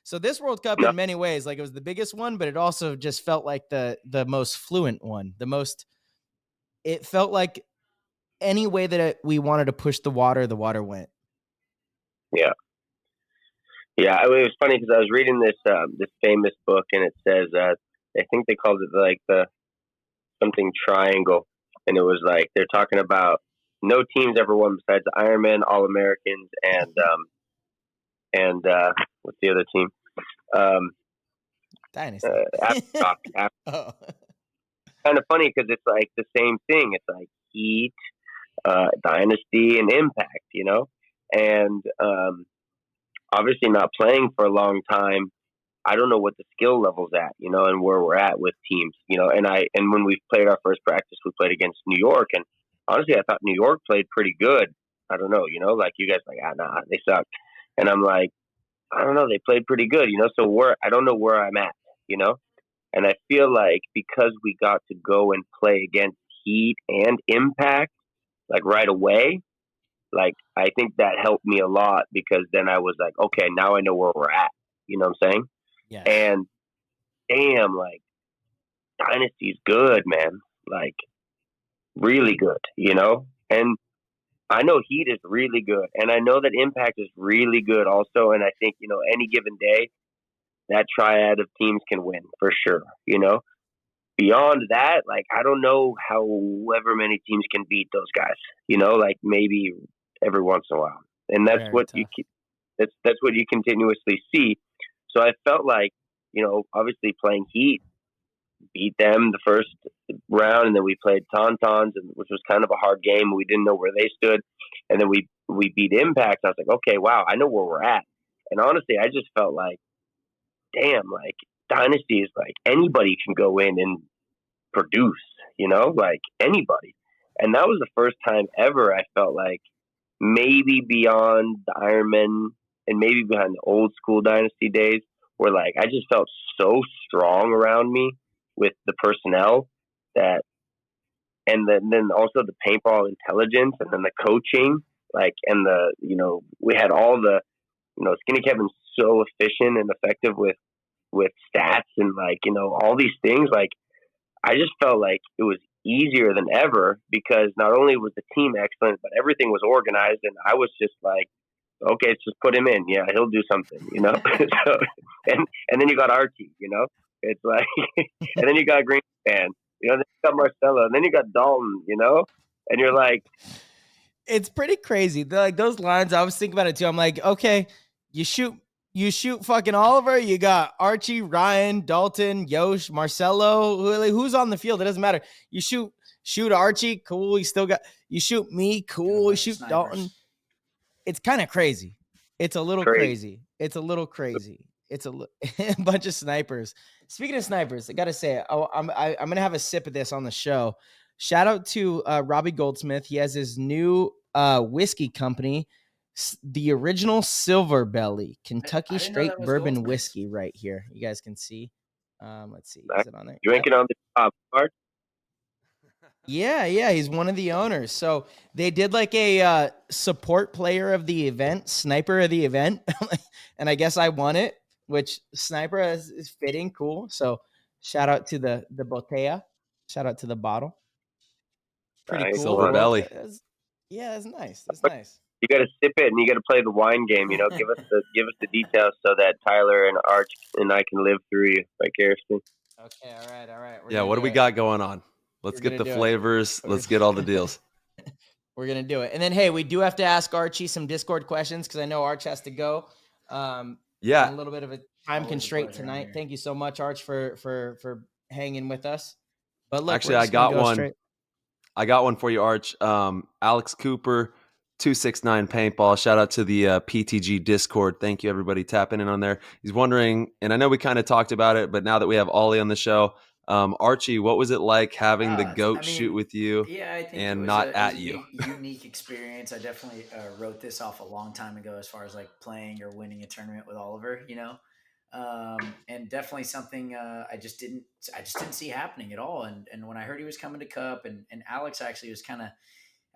So this World Cup, in many ways, like, it was the biggest one, but it also just felt like the most fluent one. It felt like any way that we wanted to push the water went. Yeah. Yeah. It was funny because I was reading this famous book, and it says, I think they called it like the something triangle. And it was like, they're talking about no teams ever won besides the Ironman, All-Americans, and what's the other team? Dynasty. Oh. Kind of funny because it's like the same thing. It's like Heat, Dynasty, and Impact, and obviously not playing for a long time. I don't know what the skill level's at, and where we're at with teams, and when we played our first practice, we played against New York, and honestly, I thought New York played pretty good. I don't know, like you guys like, nah, they suck. And I'm like, I don't know, they played pretty good, so I don't know where I'm at, and I feel like because we got to go and play against Heat and Impact, like right away, like I think that helped me a lot, because then I was like, okay, now I know where we're at, you know what I'm saying? Yeah. And damn, like, Dynasty's good, man, like really good, and I know Heat is really good, and I know that Impact is really good also, and I think, any given day, that triad of teams can win for sure, Beyond that, like, I don't know however many teams can beat those guys, like maybe every once in a while. And that's what that's what you continuously see. So I felt like, obviously playing Heat, beat them the first round, and then we played Tauntauns, which was kind of a hard game. We didn't know where they stood. And then we beat Impact. I was like, okay, wow, I know where we're at. And honestly, I just felt like, damn, like, Dynasty is like anybody can go in and produce, like anybody. And that was the first time ever I felt like, maybe beyond the Ironman and maybe behind the old school Dynasty days, where like I just felt so strong around me with the personnel that, and then also the paintball intelligence, and then the coaching, like, and we had all the, Skinny Kevin's so efficient and effective with stats and like, all these things. Like, I just felt like it was easier than ever, because not only was the team excellent, but everything was organized, and I was just like, okay, let's just put him in. Yeah, he'll do something, So, and then you got Archie, it's like, and then you got Greenspan, then you got Marcelo, and then you got Dalton, and you're like, it's pretty crazy. Like, those lines, I was thinking about it too. I'm like, okay, you shoot fucking Oliver. You got Archie, Ryan, Dalton, Yosh, Marcelo. Who's on the field? It doesn't matter. You shoot Archie, cool. You shoot me, cool. You shoot snipers. Dalton. It's kind of crazy. It's a little crazy. It's a little crazy. It's a bunch of snipers. Speaking of snipers, I gotta say, I'm gonna have a sip of this on the show. Shout out to Robbie Goldsmith. He has his new whiskey company, the original Silver Belly Kentucky Straight Bourbon Whiskey, right here. You guys can see. Let's see. Is it on there? Drinking on the top part. Yeah, he's one of the owners. So they did like a support player of the event, sniper of the event, and I guess I won it. Which sniper is fitting, cool. So shout out to the botella, shout out to the bottle. Pretty Nice cool. Silver one. belly. Yeah, that's nice. That's nice. You got to sip it and you got to play the wine game. You know, give us the details so that Tyler and Arch and I can live through you vicariously. Okay, all right. Yeah, what do we got going on? Let's We're get gonna the do it. flavors. Let's get all the deals. We're gonna do it, and then hey, we do have to ask Archie some Discord questions because I know Arch has to go. Yeah, a little bit of a time Always a constraint pleasure, tonight. here. Thank you so much, Arch, for hanging with us. But look, actually, we're I just gonna got go one. straight. I got one for you, Arch. Alex Cooper, 269 Paintball. Shout out to the PTG Discord. Thank you, everybody, tapping in on there. He's wondering, and I know we kind of talked about it, but now that we have Ollie on the show, Archie, what was it like having the goat shoot with you Yeah, I think and it not was at a you? unique experience. I definitely wrote this off a long time ago as far as like playing or winning a tournament with Oliver, and definitely something I just didn't see happening at all. And when I heard he was coming to Cup, and Alex actually was kind of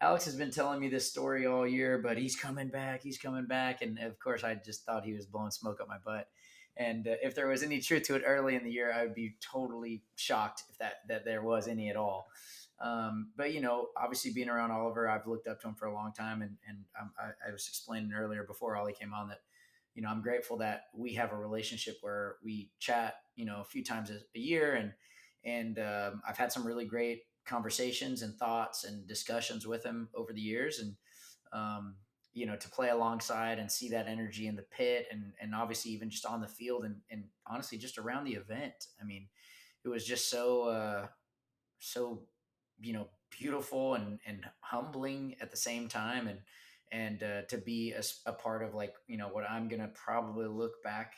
Alex has been telling me this story all year, but he's coming back. He's coming back. And of course, I just thought he was blowing smoke up my butt. And if there was any truth to it early in the year, I would be totally shocked if that there was any at all. But obviously being around Oliver, I've looked up to him for a long time, and I was explaining earlier before Ollie came on that I'm grateful that we have a relationship where we chat a few times a year, and I've had some really great conversations and thoughts and discussions with him over the years, and to play alongside and see that energy in the pit, and obviously even just on the field, and honestly just around the event. I mean, it was just so beautiful and humbling at the same time, and to be a part of, like, what I'm gonna probably look back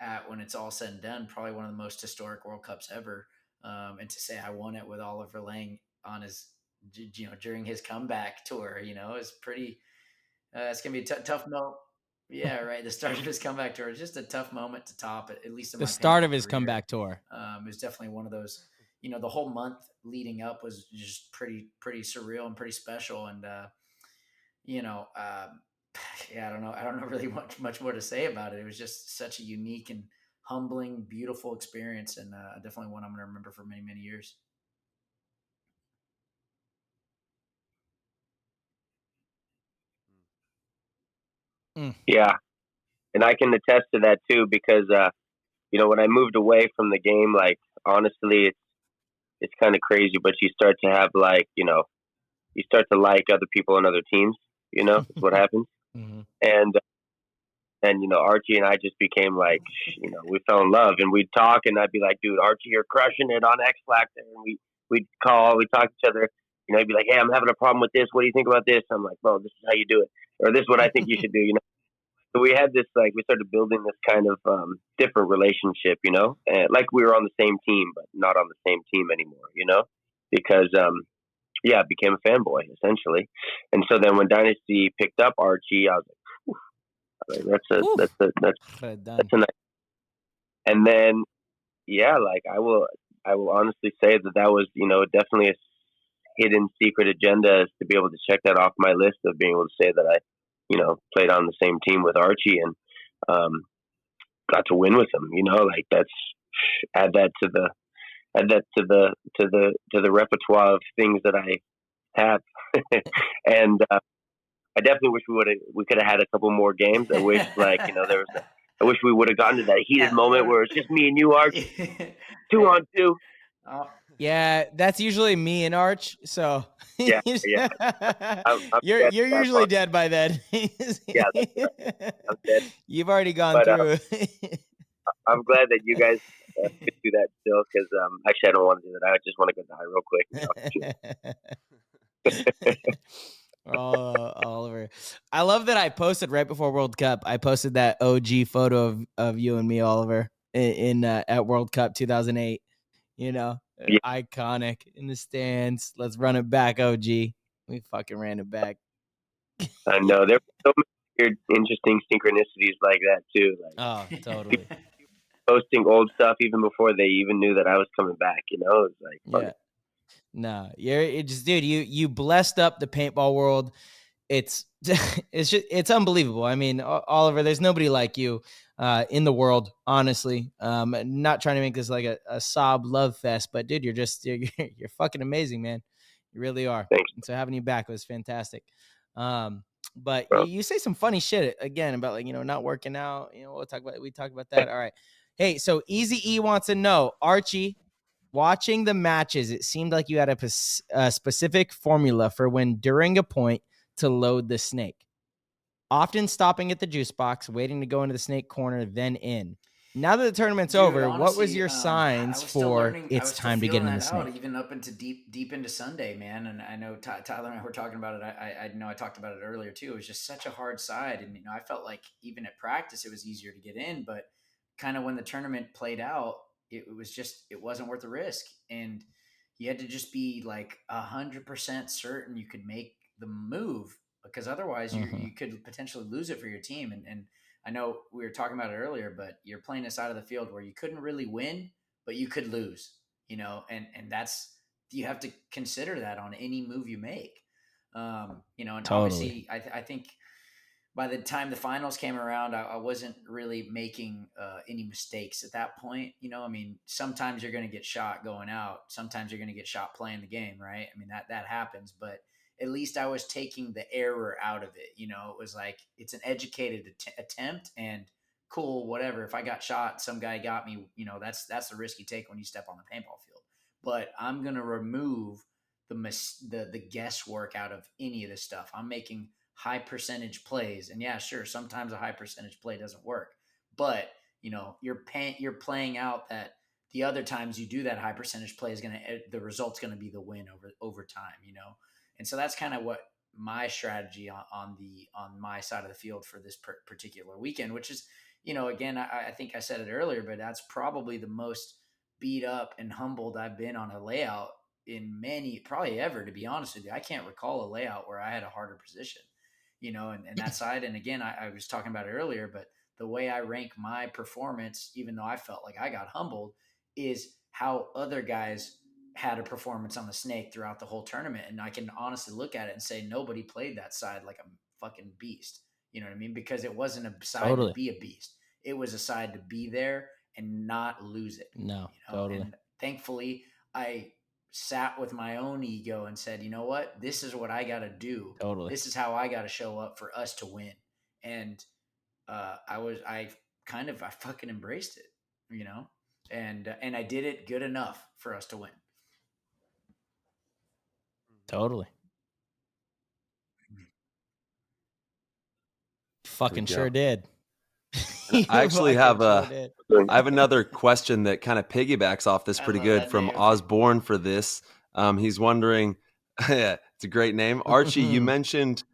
at when it's all said and done, probably one of the most historic World Cups ever. And to say I won it with Oliver Lang on his during his comeback tour, is pretty. It's gonna be a tough moment. Yeah, right. The start of his comeback tour is just a tough moment to top, at least in The my start paintball of his career. comeback tour. It was definitely one of those. The whole month leading up was just pretty surreal and pretty special. And you know, um, yeah, I don't know. I don't know really much more to say about it. It was just such a unique and humbling, beautiful experience, and definitely one I'm going to remember for many, many years. Yeah, and I can attest to that too because when I moved away from the game, like honestly, it's kind of crazy, but you start to have you start to like other people on other teams. It's what happens. Mm-hmm. And Archie and I just became like, we fell in love, and we'd talk, and I'd be like, dude, Archie, you're crushing it on X Factor, and we'd talk to each other. He'd be like, hey, I'm having a problem with this. What do you think about this? I'm like, bro, this is how you do it, or this is what I think you should do. So we had this, like, we started building this kind of different relationship, and like we were on the same team, but not on the same team anymore, because I became a fanboy essentially. And so then when Dynasty picked up Archie, I was like, that's a nice. And then like I will honestly say that was definitely a hidden secret agenda, is to be able to check that off my list of being able to say that I played on the same team with Archie and got to win with him. Like that's add that to the repertoire of things that I have. And I definitely wish we could have had a couple more games. I wish I wish we would have gotten to that heated moment where it's just me and you, Arch, 2-on-2. Yeah, that's usually me and Arch. So yeah. I'm you're usually dead by then. Yeah, that's right. I'm dead. You've already gone through. I'm glad that you guys could do that still, because actually I don't want to do that. I just want to go die real quick. Oh, Oliver. I love that I posted right before World Cup. I posted that OG photo of you and me, Oliver, in at World Cup 2008. Yeah. Iconic in the stands. Let's run it back, OG. We fucking ran it back. I know there were so many weird, interesting synchronicities like that too. Like, oh, totally. Posting old stuff even before they even knew that I was coming back. It was like, yeah. No, dude. You blessed up the paintball world. It's it's unbelievable. I mean, Oliver, there's nobody like you in the world, honestly. Not trying to make this like a sob love fest, but dude, you're fucking amazing, man. You really are. Thanks, And so having you back was fantastic. But bro. you say some funny shit again about like, not working out. We talk about that. All right. Hey, so Easy E wants to know, Archie, watching the matches, it seemed like you had a specific formula for when during a point to load the snake. Often stopping at the juice box, waiting to go into the snake corner, then in. Now that the tournament's Dude, over, what was honestly, your I signs was still for learning. I it's was still time to get feeling in the that out, snake? even up into deep into Sunday, man. And I know Tyler and I were talking about it. I know I talked about it earlier too. It was just such a hard side, and I felt like even at practice it was easier to get in, but kind of when the tournament played out, it wasn't worth the risk, and you had to just be like 100% certain you could make the move, because otherwise you could potentially lose it for your team. And I know we were talking about it earlier, but you're playing a side of the field where you couldn't really win, but you could lose, and that's, you have to consider that on any move you make. And Totally. obviously I think by the time the finals came around, I wasn't really making any mistakes at that point. I mean, sometimes you're going to get shot going out. Sometimes you're going to get shot playing the game, right? I mean, that happens, but at least I was taking the error out of it. It was like, it's an educated attempt, and cool, whatever. If I got shot, some guy got me, that's the risk you take when you step on the paintball field. But I'm going to remove the guesswork out of any of this stuff. I'm making high percentage plays, and yeah, sure, sometimes a high percentage play doesn't work, but you're playing out that the other times you do that high percentage play is the result's gonna be the win over time. And so that's kind of what my strategy on my side of the field for this particular weekend, which is, again, I think I said it earlier, but that's probably the most beat up and humbled I've been on a layout in probably ever, to be honest with you. I can't recall a layout where I had a harder position, and that side. And again, I was talking about it earlier, but the way I rank my performance, even though I felt like I got humbled, is how other guys had a performance on the snake throughout the whole tournament. And I can honestly look at it and say, nobody played that side like a fucking beast. You know what I mean? Because it wasn't a side to be a beast. It was a side to be there and not lose it. No, totally. And thankfully I sat with my own ego and said, you know what, this is what I got to do. Totally. This is how I got to show up for us to win. And I fucking embraced it, and I did it good enough for us to win. Totally. Fucking sure did. I actually have I have another question that kind of piggybacks off this pretty good from Osborne for this. He's wondering, it's a great name. Archie, you mentioned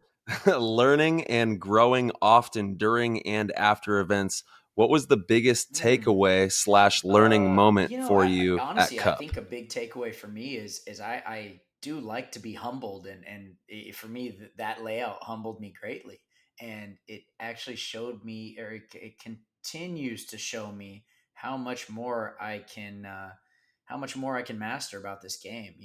learning and growing often during and after events. What was the biggest takeaway / learning moment for you honestly, at Cup? I think a big takeaway for me is I do like to be humbled, and for me that layout humbled me greatly, and it actually showed me, or it continues to show me how much more I can master about this game,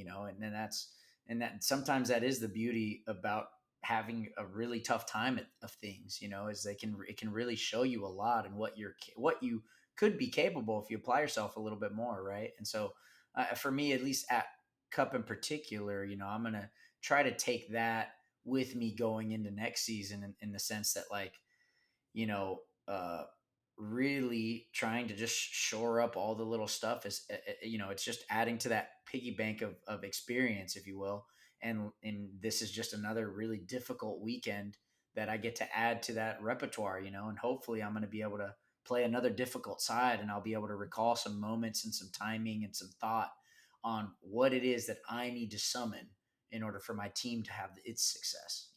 and that sometimes that is the beauty about having a really tough time of things, is it can really show you a lot, and what you could be capable if you apply yourself a little bit more, right? And so for me, at least at Cup in particular, I'm gonna try to take that with me going into next season, in the sense that, like, really trying to just shore up all the little stuff is, it's just adding to that piggy bank of experience, if you will. And this is just another really difficult weekend that I get to add to that repertoire, and hopefully I'm going to be able to play another difficult side, and I'll be able to recall some moments and some timing and some thought on what it is that I need to summon in order for my team to have its success,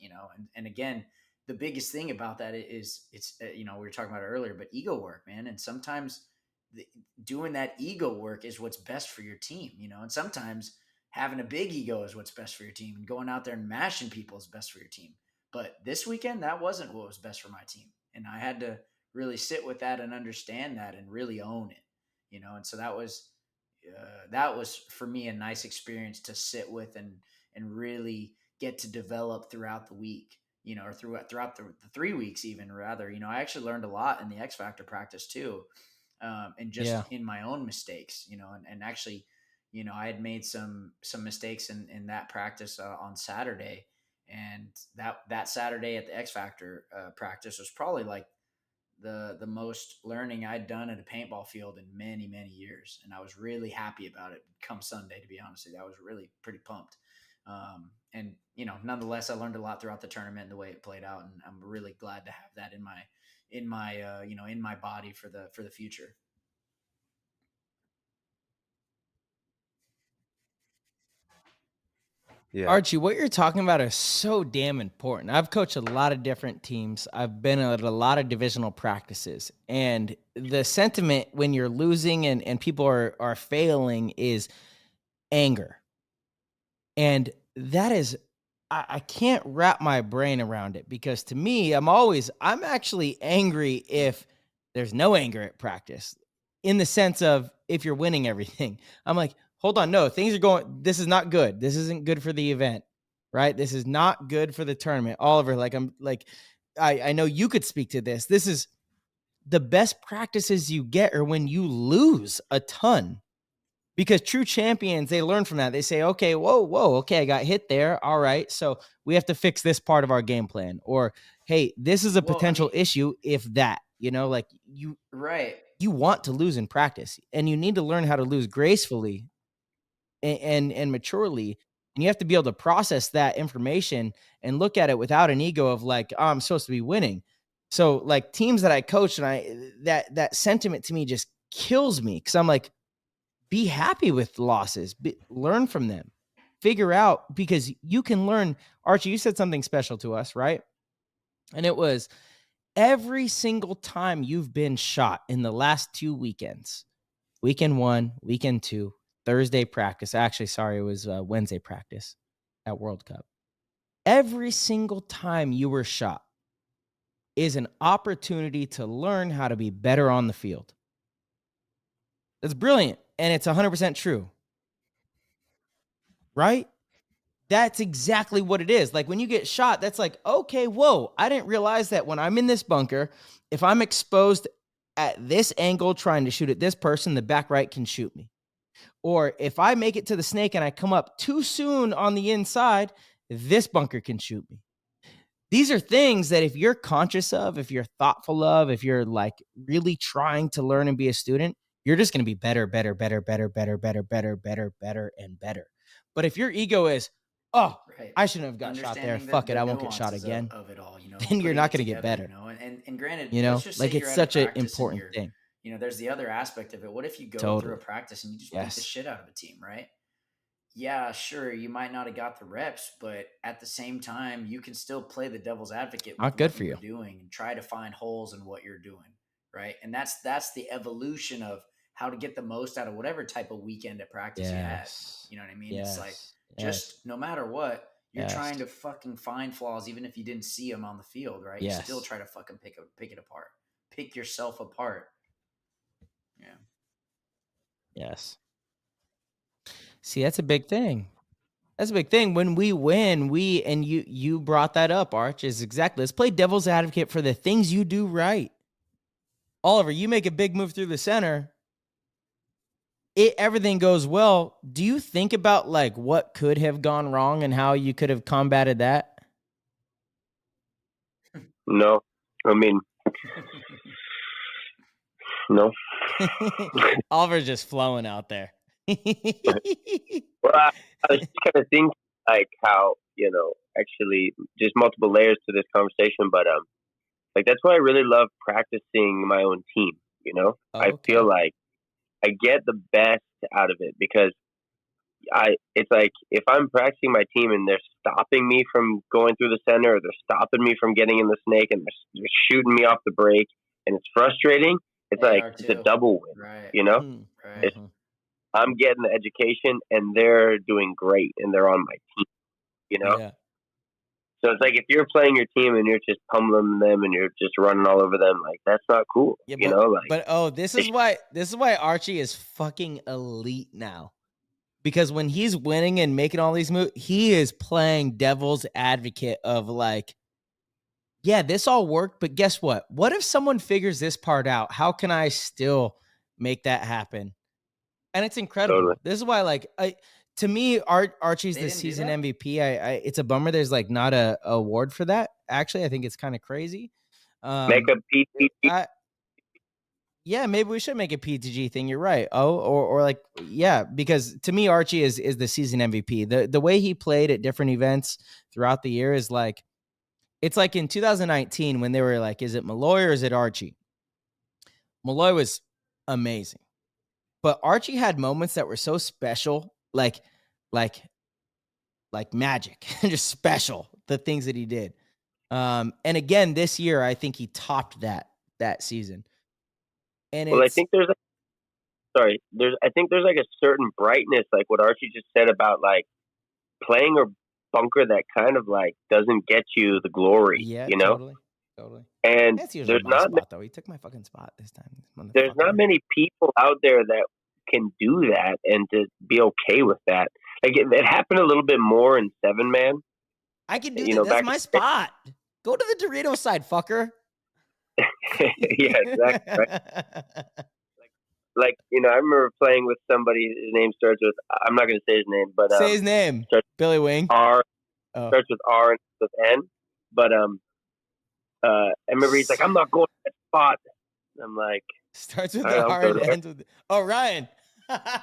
and again, the biggest thing about that is it's, we were talking about it earlier, but ego work, man. And sometimes doing that ego work is what's best for your team, and sometimes having a big ego is what's best for your team, and going out there and mashing people is best for your team. But this weekend, that wasn't what was best for my team. And I had to really sit with that and understand that and really own it, and so that was, that was for me a nice experience to sit with and really get to develop throughout the week, or throughout the 3 weeks, even rather. I actually learned a lot in the X Factor practice too, and just Yeah. in my own mistakes, and actually, I had made some mistakes in that practice on Saturday, and that Saturday at the X Factor practice was probably like the most learning I'd done at a paintball field in many, many years. And I was really happy about it come Sunday, to be honest with you. I was really pretty pumped. And nonetheless, I learned a lot throughout the tournament and the way it played out. And I'm really glad to have that in my body for the future. Yeah. Archie, what you're talking about is so damn important. I've coached a lot of different teams. I've been at a lot of divisional practices. And the sentiment when you're losing and people are failing is anger. And that is, I can't wrap my brain around it, because to me, I'm actually angry if there's no anger at practice, in the sense of if you're winning everything. I'm like, hold on, no, this is not good. This isn't good for the event, right? This is not good for the tournament. Oliver, I know you could speak to this. This is the best practices you get are when you lose a ton. Because true champions, they learn from that. They say, okay, whoa, okay, I got hit there. All right, so we have to fix this part of our game plan. Or, hey, this is a potential issue if that, like you Right. you want to lose in practice, and you need to learn how to lose gracefully and maturely. And you have to be able to process that information and look at it without an ego of like, oh, I'm supposed to be winning. So like teams that I coach, and that sentiment to me just kills me, because I'm like, be happy with losses, learn from them, figure out, because you can learn. Archie, you said something special to us, right? And it was every single time you've been shot in the last 2 weekends, weekend 1, weekend 2, Thursday practice. Actually, sorry, it was Wednesday practice at World Cup. Every single time you were shot is an opportunity to learn how to be better on the field. That's brilliant. And it's 100% true. Right? That's exactly what it is. Like when you get shot, that's like, okay, whoa, I didn't realize that when I'm in this bunker, if I'm exposed at this angle trying to shoot at this person, the back right can shoot me. Or if I make it to the snake and I come up too soon on the inside, this bunker can shoot me. These are things that if you're conscious of, if you're thoughtful of, if you're like really trying to learn and be a student, you're just going to be better, and better. But if your ego is, oh, Right. I shouldn't have got shot there. Fuck it, I won't get shot again. Of it all, Then you're putting not it going to get together, better. And granted, You know, let's just like say it's you're at a such an practice and important thing. there's the other aspect of it. What if you go through Totally. a practice and you just beat Yes. the shit out of a team, right? Yeah, sure, you might not have got the reps, but at the same time, you can still play the devil's advocate with Not good what for you're you. doing and try to find holes in what you're doing, right? And that's the evolution of how to get the most out of whatever type of weekend at practice you had. Yes. You know what I mean? Yes. It's like Yes. just no matter what, you're Yes. trying to fucking find flaws, even if you didn't see them on the field, right? You Yes. still try to fucking pick it apart, pick yourself apart. Yeah. Yes. See, that's a big thing. That's a big thing. When we win, and you brought that up, Arch, is exactly. Let's play devil's advocate for the things you do right. Oliver, you make a big move through the center. Everything goes well. Do you think about like what could have gone wrong and how you could have combated that? No, I mean, no. Oliver's just flowing out there. Well, I was just kind of thinking like how, actually just multiple layers to this conversation, but like that's why I really love practicing my own team. Oh, I okay. feel like I get the best out of it because it's like if I'm practicing my team and they're stopping me from going through the center, or they're stopping me from getting in the snake, and they're shooting me off the break, and it's frustrating. It's They like are it's a too. double win, Right. Right. It's, I'm getting the education, and they're doing great, and they're on my team, Yeah. So it's like if you're playing your team and you're just pummeling them and you're just running all over them, like that's not cool. Yeah, you know, like but this is why Archie is fucking elite now. Because when he's winning and making all these moves, he is playing devil's advocate of like, yeah, this all worked, but guess what? What if someone figures this part out? How can I still make that happen? And it's incredible. Totally. This is why, like, to me, Archie's They the didn't do season that? MVP. It's a bummer there's like not a award for that. Actually, I think it's kind of crazy. make a PTG. Yeah, maybe we should make a PTG thing. You're right. Oh, or like, yeah, because to me, Archie is the season MVP. The way he played at different events throughout the year is like, it's like in 2019 when they were like, is it Malloy or is it Archie? Malloy was amazing, but Archie had moments that were so special, like magic, just special. The things that he did. And again, this year, I think he topped that season. And Well, I think there's like a certain brightness, like what Archie just said about like playing a bunker that kind of like doesn't get you the glory, yeah, you know? Totally. And That's usually there's my not spot, though. He took my fucking spot this time. there's not many people out there that can do that and to be okay with that. Like it happened a little bit more in 7-man. I can do You that. know, That's back my spot. Go to the Dorito side, fucker. yeah, exactly. Right? Like, you know, I remember playing with somebody. His name starts with, I'm not going to say his name, but Say his name. Billy Wing. R. Oh. Starts with R and with N. But I remember he's like, I'm not going to that spot. I'm like, Starts with all right, the I'll R go and there. ends with. Oh, Ryan. I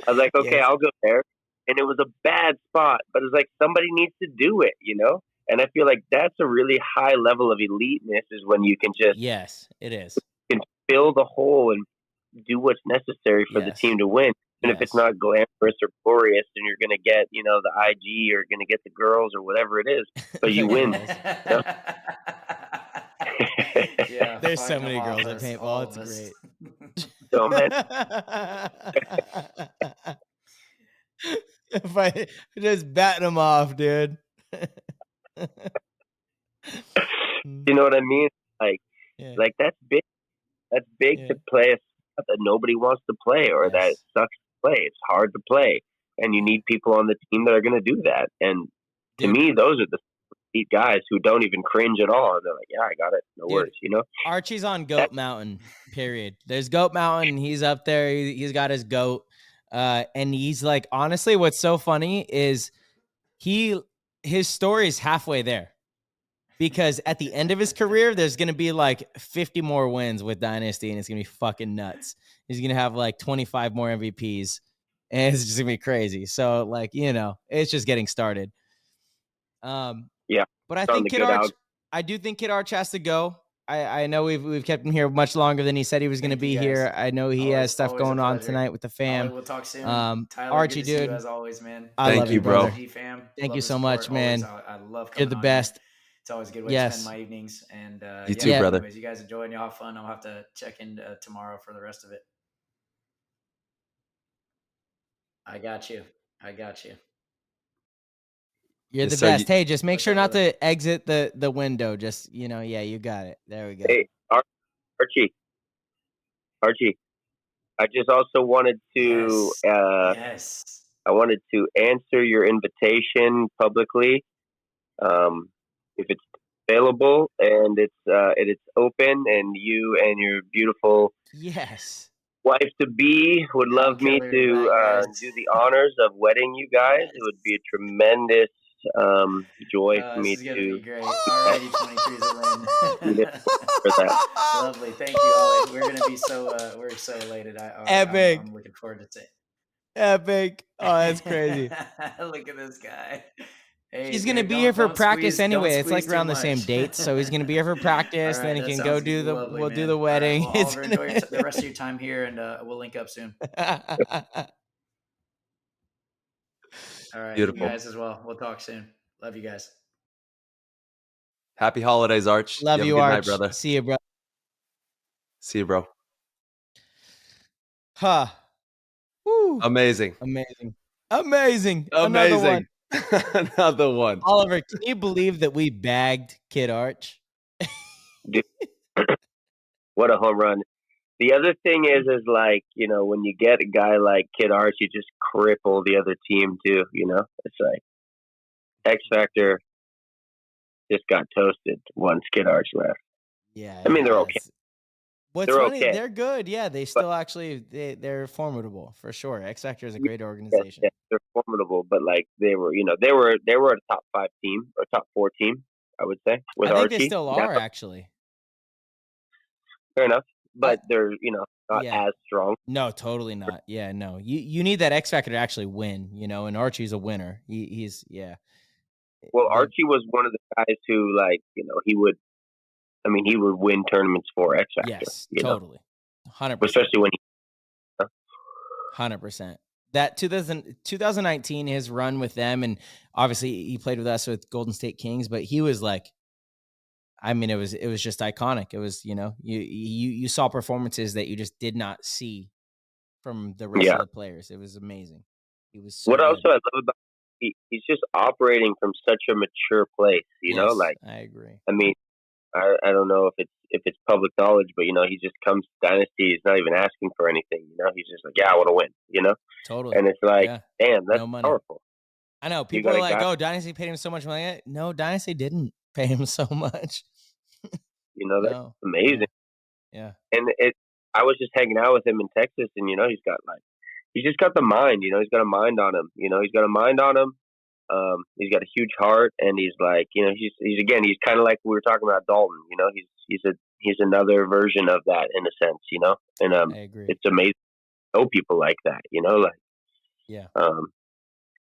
was like, okay, Yes. I'll go there. And it was a bad spot, but it's like somebody needs to do it, you know? And I feel like that's a really high level of eliteness is when you can just Yes, it is. fill the hole and do what's necessary for the Yes. team to win. And if it's Yes. not glamorous or glorious, then you're going to get, you know, the IG or going to get the girls or whatever it is, but you The win. girls. Yeah, There's so fucking many them girls off at us, all paintball. It's of us. great. So, man, If I just batting them off, dude. you know what I mean? Like, Yeah. like that's big. That's big Yeah. to play a spot that nobody wants to play or that Yes. sucks to play. It's hard to play. And you need people on the team that are going to do that. And to Dude. me, those are the elite guys who don't even cringe at all. They're like, yeah, I got it. No Dude. worries, you know? Archie's on Goat Mountain, period. There's Goat Mountain. He's up there. He's got his goat. And he's like, honestly, what's so funny is his story is halfway there. Because at the end of his career, there's going to be like 50 more wins with Dynasty, and it's going to be fucking nuts. He's going to have like 25 more MVPs, and it's just going to be crazy. So, like, you know, it's just getting started. Yeah. But I It's on think the Kid good Arch, out. I do think Kid Arch has to go. I know we've kept him here much longer than he said he was going to Thank you, be guys. here. I know he has stuff Always a going on pleasure. tonight with the Ollie, fam. we'll talk soon. Tyler, Archie, good to see dude. you as always, man. I Thank love you, you, bro. brother. PG fam. Thank Love you the so much, support. Always, man. I love coming You're the on best. Here. It's always a good way to Yes. spend my evenings. And You too, Yeah. brother. Anyways, you guys enjoy and y'all have fun. I'll have to check in tomorrow for the rest of it. I got you. You're Yes, the sir. best. Hey, just make What's sure up, not brother? to exit the window. Just, you know, yeah, you got it. There we go. Hey, Archie, I just also wanted to Yes. I wanted to answer your invitation publicly. If it's available and it's open, and you and your beautiful Yes. wife to be would love me Killer to that, guys. do the honors of wedding you guys, Yes. it would be a tremendous joy for me This is gonna to be great. Already 23 is a win. for that. Lovely. Thank you, Ollie. We're gonna be we're so elated. Epic. I'm looking forward to it. Epic. Oh, that's crazy. Look at this guy. Hey, He's going to man, be here for don't practice squeeze- anyway. don't It's like squeeze around too the same much. date. So he's going to be here for practice. All Then right, he that can go sounds do lovely, we'll man. do the All right, wedding. well, Oliver, enjoy the rest of your time here, and we'll link up soon. All right, Beautiful. you guys as well. We'll talk soon. Love you guys. Happy holidays, Arch. Love have you, a good Arch. night, brother. See you, bro. See you, bro. Huh. Woo. Amazing. Amazing. Another one. Amazing. Another one. Oliver, can you believe that we bagged Kid Arch? Dude, what a home run. The other thing is like, when you get a guy like Kid Arch, you just cripple the other team too, It's like X Factor just got toasted once Kid Arch left. Yeah. I mean, they're okay. What's They're funny, okay. they're good. Yeah, they still they're formidable for sure. X Factor is a great organization. Yes, they're formidable, but like they were a top 5 team or top 4 team, I would say, with I think Archie. they still are, actually. Fair enough, but they're not as strong. No, totally not. Yeah, no. You need that X Factor to actually win, and Archie's a winner. He's Well, Archie was one of the guys who, like, he would win tournaments for X Factor. Yes, totally. 100%. Especially when 100%. That 2019, his run with them, and obviously he played with us with Golden State Kings, but he was like, I mean, it was just iconic. It was, you saw performances that you just did not see from the rest of the players. It was amazing. He was so what good. also I love about he's just operating from such a mature place, like I agree. I mean, I don't know if it's public knowledge, but he just comes to Dynasty. He's not even asking for anything. He's just like, yeah, I want to win. Totally. And it's like, damn, that's no money. powerful. I know people are like, oh, Dynasty paid him so much money. No, Dynasty didn't pay him so much. That's amazing. Yeah. And I was just hanging out with him in Texas, and he's just got the mind. He's got a mind on him. He's got a mind on him. He's got a huge heart, and he's like, he's kind of like we were talking about Dalton. He's another version of that in a sense. And I agree. It's amazing to know people like that.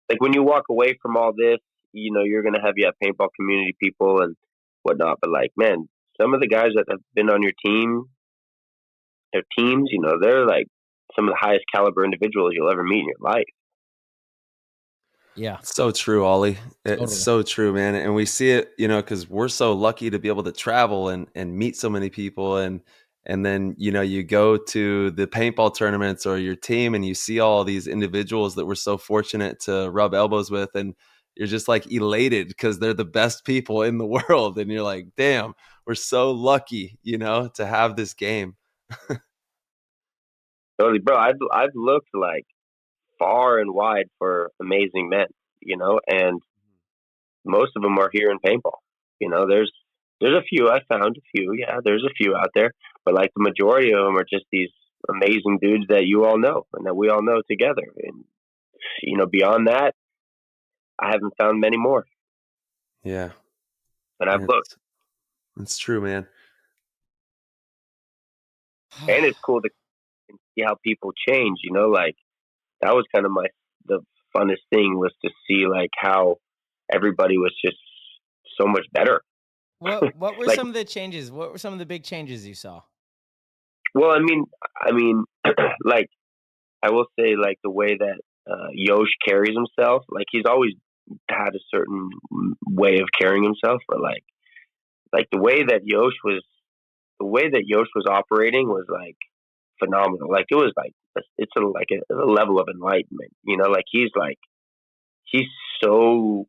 Like when you walk away from all this, you're gonna have paintball community people and whatnot, but like, man, some of the guys that have been on your team, their teams, they're like some of the highest caliber individuals you'll ever meet in your life. Yeah. So true, Ollie. It's Totally. so true, man. And we see it, because we're so lucky to be able to travel and meet so many people. And then, you go to the paintball tournaments or your team and you see all these individuals that we're so fortunate to rub elbows with. And you're just like elated because they're the best people in the world. And you're like, damn, we're so lucky, to have this game. Totally, bro. I've looked like far and wide for amazing men, and most of them are here in paintball. There's a few, I found a few. Yeah, there's a few out there, but like the majority of them are just these amazing dudes that you all know and that we all know together. And, beyond that, I haven't found many more. Yeah. And I've looked. It's true, man. And it's cool to see how people change, like that was kind of the funnest thing was to see like how everybody was just so much better. What were like, some of the changes? What were some of the big changes you saw? Well, I mean, like I will say, like the way that Yosh carries himself, like he's always had a certain way of carrying himself, or like the way that Yosh was operating was like phenomenal. Like it was like it's a level of enlightenment, like he's so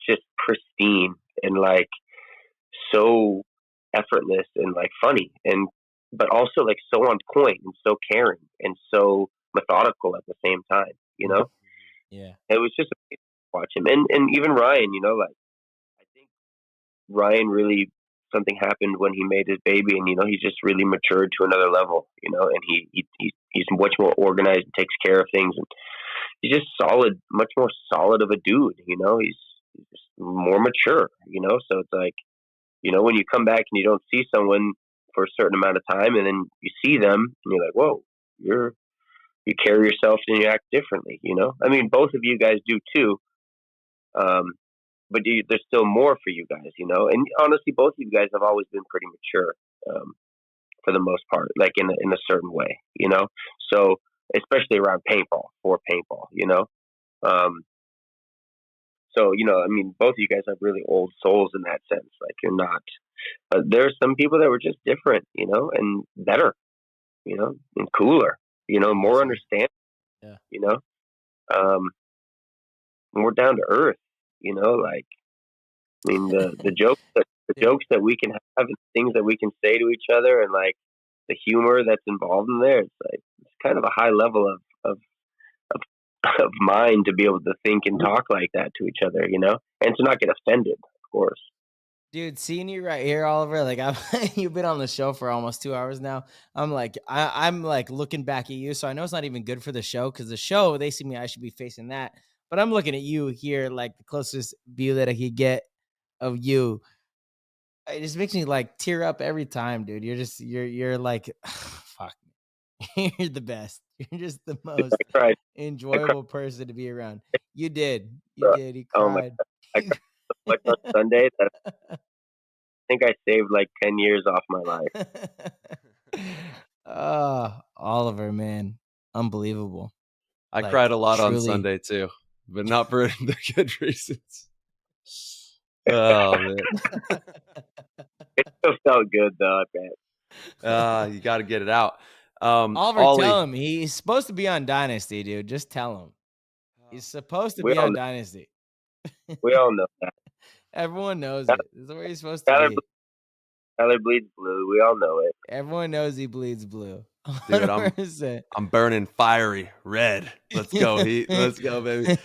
just pristine and like so effortless and like funny and but also like so on point and so caring and so methodical at the same time, Yeah. It was just amazing to watch him. And even Ryan, like I think Ryan really something happened when he made his baby, and he just really matured to another level, and he's much more organized and takes care of things, and he's just much more solid of a dude, he's just more mature, so it's like, when you come back and you don't see someone for a certain amount of time and then you see them and you're like, whoa, you carry yourself and you act differently, I mean, both of you guys do too. But there's still more for you guys, and honestly, both of you guys have always been pretty mature, for the most part, like in a certain way, so especially around for paintball, so, I mean, both of you guys have really old souls in that sense. Like you're not, there are some people that were just different, and better, and cooler, more understanding, Yeah. and we're down to earth. Like, I mean, the jokes that we can have, and things that we can say to each other, and like the humor that's involved in there. It's kind of a high level of of mind to be able to think and talk like that to each other, and to not get offended, of course. Dude, seeing you right here, Oliver, like you've been on the show for almost 2 hours now. I'm like, I'm like looking back at you, so I know it's not even good for the show because the show they see me, I should be facing that, but I'm looking at you here, like the closest view that I could get of you. It just makes me like tear up every time, dude. You're like, fuck, you're the best. You're just the most I cried. I cried. enjoyable person to be around. You did, Bro. you Oh my cried. god, I cried so much on Sunday that I think I saved like 10 years off my life. Oliver, man, unbelievable. I Like cried a lot on truly. Sunday too, but not for the good reasons. Oh man, It still felt good though, I bet. you got to get it out. Oliver, tell Ollie, him he's supposed to be on Dynasty, dude. Just tell him he's supposed to We be all on know, Dynasty. we all know that. Everyone knows Tyler, it. This is where he's supposed to Tyler, be. Tyler bleeds blue. We all know it. Everyone knows he bleeds blue. dude, 100%. I'm burning fiery red. Let's go, Heat. Let's go, baby.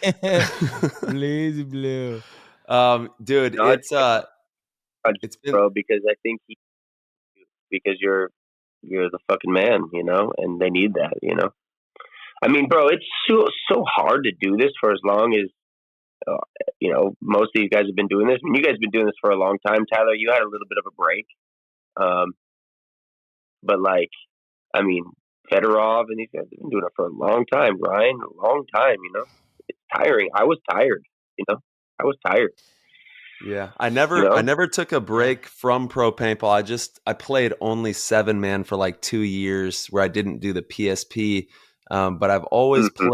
Bleeds blue. Dude, No, it's been bro, because I think because you're the fucking man, and they need that. I mean, bro, it's so hard to do this for as long as most of you guys have been doing this. I mean, you guys have been doing this for a long time. Tyler, you had a little bit of a break, but like, I mean, Fedorov and these guys have been doing it for a long time. Ryan, a long time. It's tiring. I was tired. I was tired. Yeah, I never took a break from pro paintball. I played only 7-man for like 2 years where I didn't do the PSP. But I've always Mm-hmm.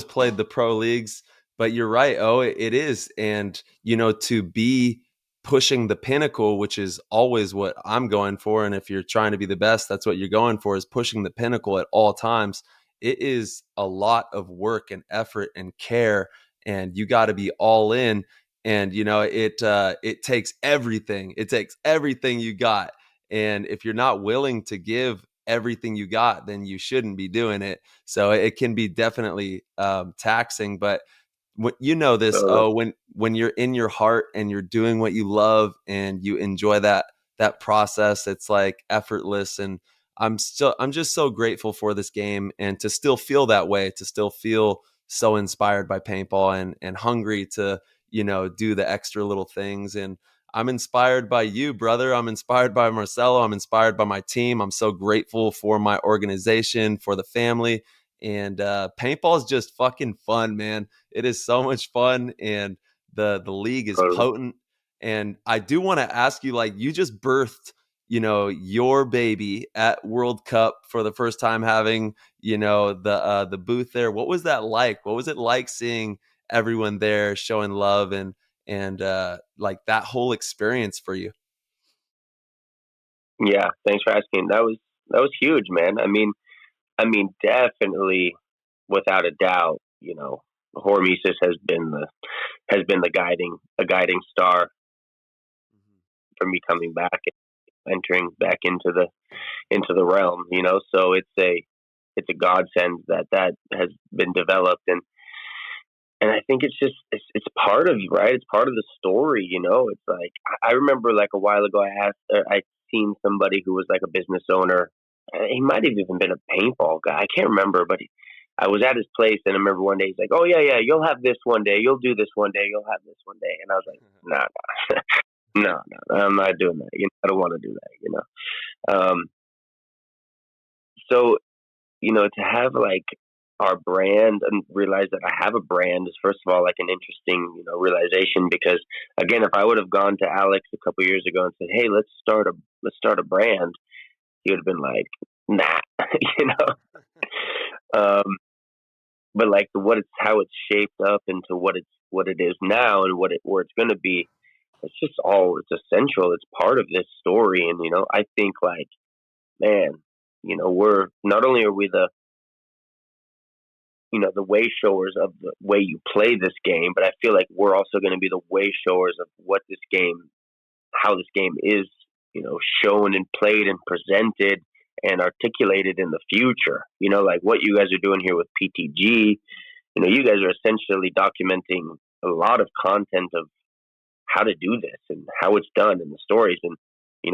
played the pro leagues. But you're right. Oh, it is. And to be pushing the pinnacle, which is always what I'm going for. And if you're trying to be the best, that's what you're going for, is pushing the pinnacle at all times. It is a lot of work and effort and care, and you got to be all in. And it takes everything. It takes everything you got. And if you're not willing to give everything you got, then you shouldn't be doing it. So it can be definitely taxing. But this, when you're in your heart and you're doing what you love and you enjoy that process, it's like effortless. And I'm just so grateful for this game, and to still feel that way, to still feel so inspired by paintball and hungry to do the extra little things. And I'm inspired by you, brother. I'm inspired by Marcelo. I'm inspired by my team. I'm so grateful for my organization, for the family. And paintball is just fucking fun, man. It is so much fun, and the league is potent. And I do want to ask you, like, you just birthed, your baby at World Cup for the first time, having, the booth there. What was that like? What was it like seeing everyone there showing love and like that whole experience for you? Yeah, thanks for asking. That was huge, man. I mean, definitely, without a doubt, Hormesis has been the guiding star for me coming back, entering back into the realm. So it's a godsend that has been developed, and I think it's part of you, right? It's part of the story. It's like, I remember like a while ago, I seen somebody who was like a business owner. He might have even been a paintball guy. I can't remember, but I was at his place, and I remember one day he's like, "Oh yeah, you'll have this one day. You'll do this one day. You'll have this one day." And I was like, "No, I'm not doing that. I don't want to do that." So to have like our brand and realize that I have a brand is, first of all, like an interesting realization, because again, if I would have gone to Alex a couple years ago and said, "Hey, let's start a brand," he would have been like, "Nah," you know. But like how it's shaped up into what it is now, and where it's going to be. It's essential. It's part of this story. And, I think like, man, we're not only are we the way showers of the way you play this game, but I feel like we're also going to be the way showers of how this game is, shown and played and presented and articulated in the future. Like what you guys are doing here with PTG, you guys are essentially documenting a lot of content of how to do this and how it's done and the stories. And,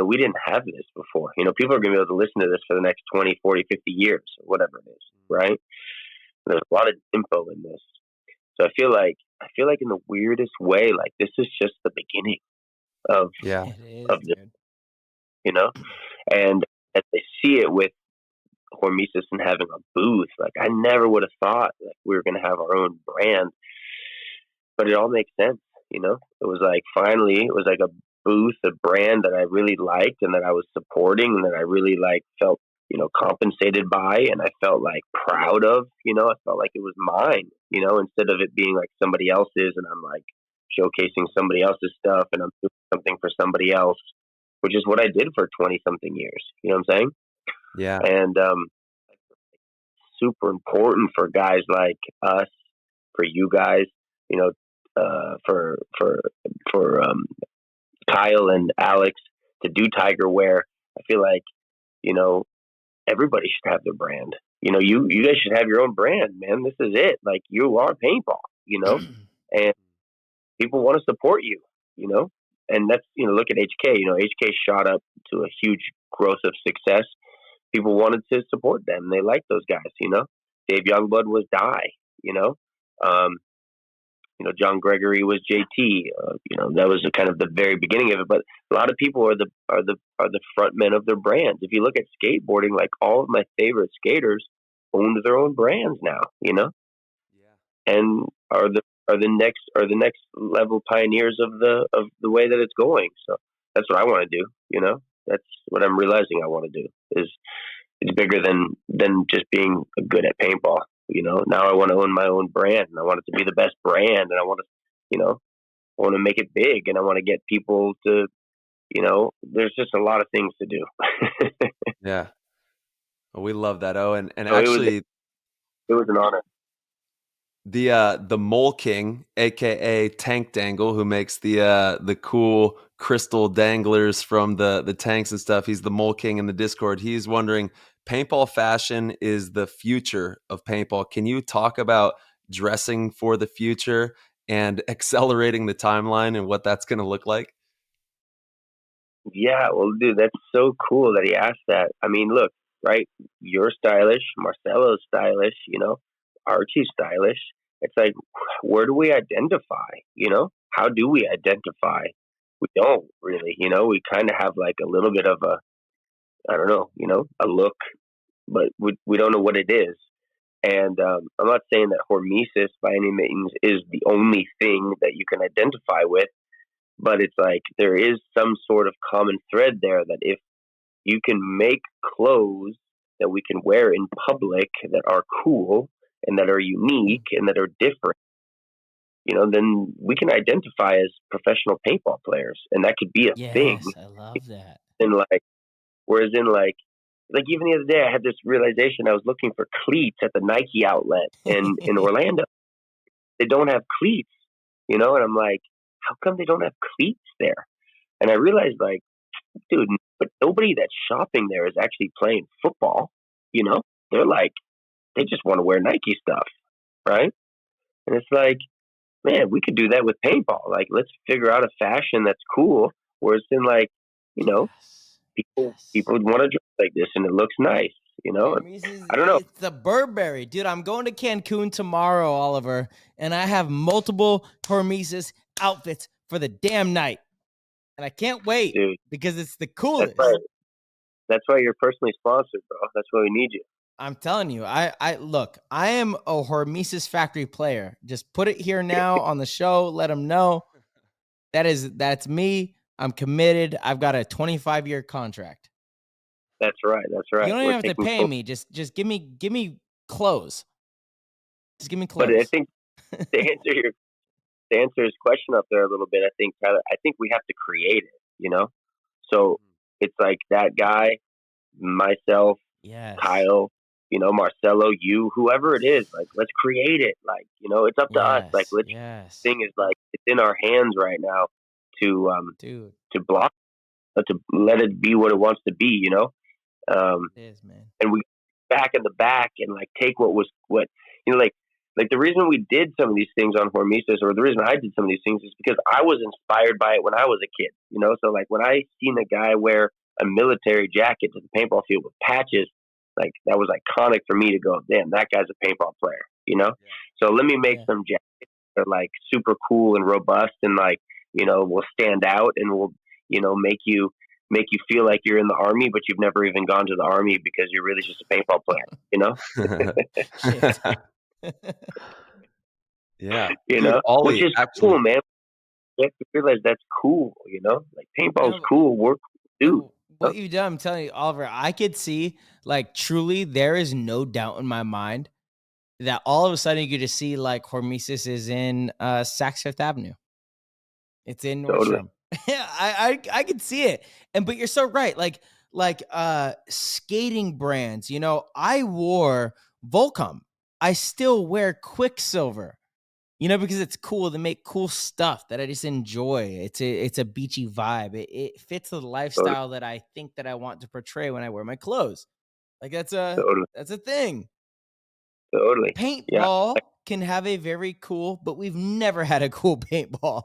we didn't have this before. People are going to be able to listen to this for the next 20, 40, 50 years, or whatever it is, right? There's a lot of info in this. So I feel like in the weirdest way, like this is just the beginning of this, and as I see it with Hormesis and having a booth, like I never would have thought that we were going to have our own brand, but it all makes sense. It was like, finally, it was like a booth, a brand that I really liked and that I was supporting and that I really felt, compensated by, and I felt like proud of, I felt like it was mine, instead of it being like somebody else's and I'm like showcasing somebody else's stuff and I'm doing something for somebody else, which is what I did for 20 something years. You know what I'm saying? Yeah. And, super important for guys like us, for you guys, for Kyle and Alex to do Tiger Wear. I feel like, everybody should have their brand. You guys should have your own brand, man. This is it. Like, you are paintball, and people want to support you, and that's, look at HK, HK shot up to a huge growth of success. People wanted to support them. They liked those guys, Dave Youngblood was Die, John Gregory was JT. That was kind of the very beginning of it. But a lot of people are the front men of their brands. If you look at skateboarding, like all of my favorite skaters owned their own brands now, and are the next level pioneers of the way that it's going. So that's what I want to do. That's what I'm realizing I want to do. It's bigger than just being good at paintball. Now I want to own my own brand, and I want it to be the best brand, and I want to, I want to make it big, and I want to get people to, there's just a lot of things to do. Yeah. Well, we love that. Oh, and So actually, it was an honor. The Mole King, aka Tank Dangle, who makes the cool crystal danglers from the tanks and stuff. He's the Mole King in the Discord. He's wondering, paintball fashion is the future of paintball. Can you talk about dressing for the future and accelerating the timeline and what that's going to look like? Yeah, well, dude, that's so cool that he asked that. I mean, look, right? You're stylish, Marcelo's stylish, Archie's stylish. It's like, where do we identify? How do we identify? We don't really, we kind of have like a little bit of I don't know, a look, but we don't know what it is. And I'm not saying that Hormesis by any means is the only thing that you can identify with, but it's like there is some sort of common thread there that if you can make clothes that we can wear in public that are cool and that are unique and that are different, then we can identify as professional paintball players, and that could be a thing. Yes, I love that. And whereas in even the other day, I had this realization. I was looking for cleats at the Nike outlet in Orlando. They don't have cleats, and I'm like, how come they don't have cleats there? And I realized, like, dude, but nobody that's shopping there is actually playing football. They're like, they just want to wear Nike stuff, right? And it's like, man, we could do that with paintball. Like, let's figure out a fashion that's cool, where it's in like, people would want to dress like this, and it looks nice. I don't know. It's the Burberry, dude. I'm going to Cancun tomorrow, Oliver, and I have multiple Hormesis outfits for the damn night, and I can't wait, dude, because it's the coolest. That's why you're personally sponsored, bro. That's why we need you. I'm telling you, I look, I am a Hormesis factory player. Just put it here now on the show. Let them know that's me. I'm committed. I've got a 25-year contract. That's right. That's right. You don't even have to pay me. Just give me clothes. Just give me clothes. But I think to answer his question up there a little bit, I think we have to create it. So it's like that guy, myself, yes, Kyle, Marcelo, you, whoever it is, like, let's create it. Like, it's up to us. Like, Yes. thing is, like, it's in our hands right now to Dude, to block, to let it be what it wants to be. it is, man. And we back in the back and like take like the reason we did some of these things on Hormesis, or the reason I did some of these things, is because I was inspired by it when I was a kid. So like when I seen a guy wear a military jacket to the paintball field with patches, like that was iconic for me to go, damn, that guy's a paintball player. So let me make some jackets that are like super cool and robust and like will stand out and will make you feel like you're in the army, but you've never even gone to the army because you're really just a paintball player. Shit. Yeah. Dude, Ollie, which is actually, cool, man. You have to realize that's cool. Like paintball's No, cool. We're cool, dude. what you've done, I'm telling you, Oliver, I could see, like, truly, there is no doubt in my mind that all of a sudden you could just see, like, Hormesis is in Saks Fifth Avenue. It's in Totally. Nordstrom. I could see it. But you're so right. Like skating brands, I wore Volcom. I still wear Quicksilver. Because it's cool to make cool stuff that I just enjoy. It's a beachy vibe. It fits the lifestyle that I think that I want to portray when I wear my clothes. Like that's a thing. Totally. Paintball can have a very cool, but we've never had a cool paintball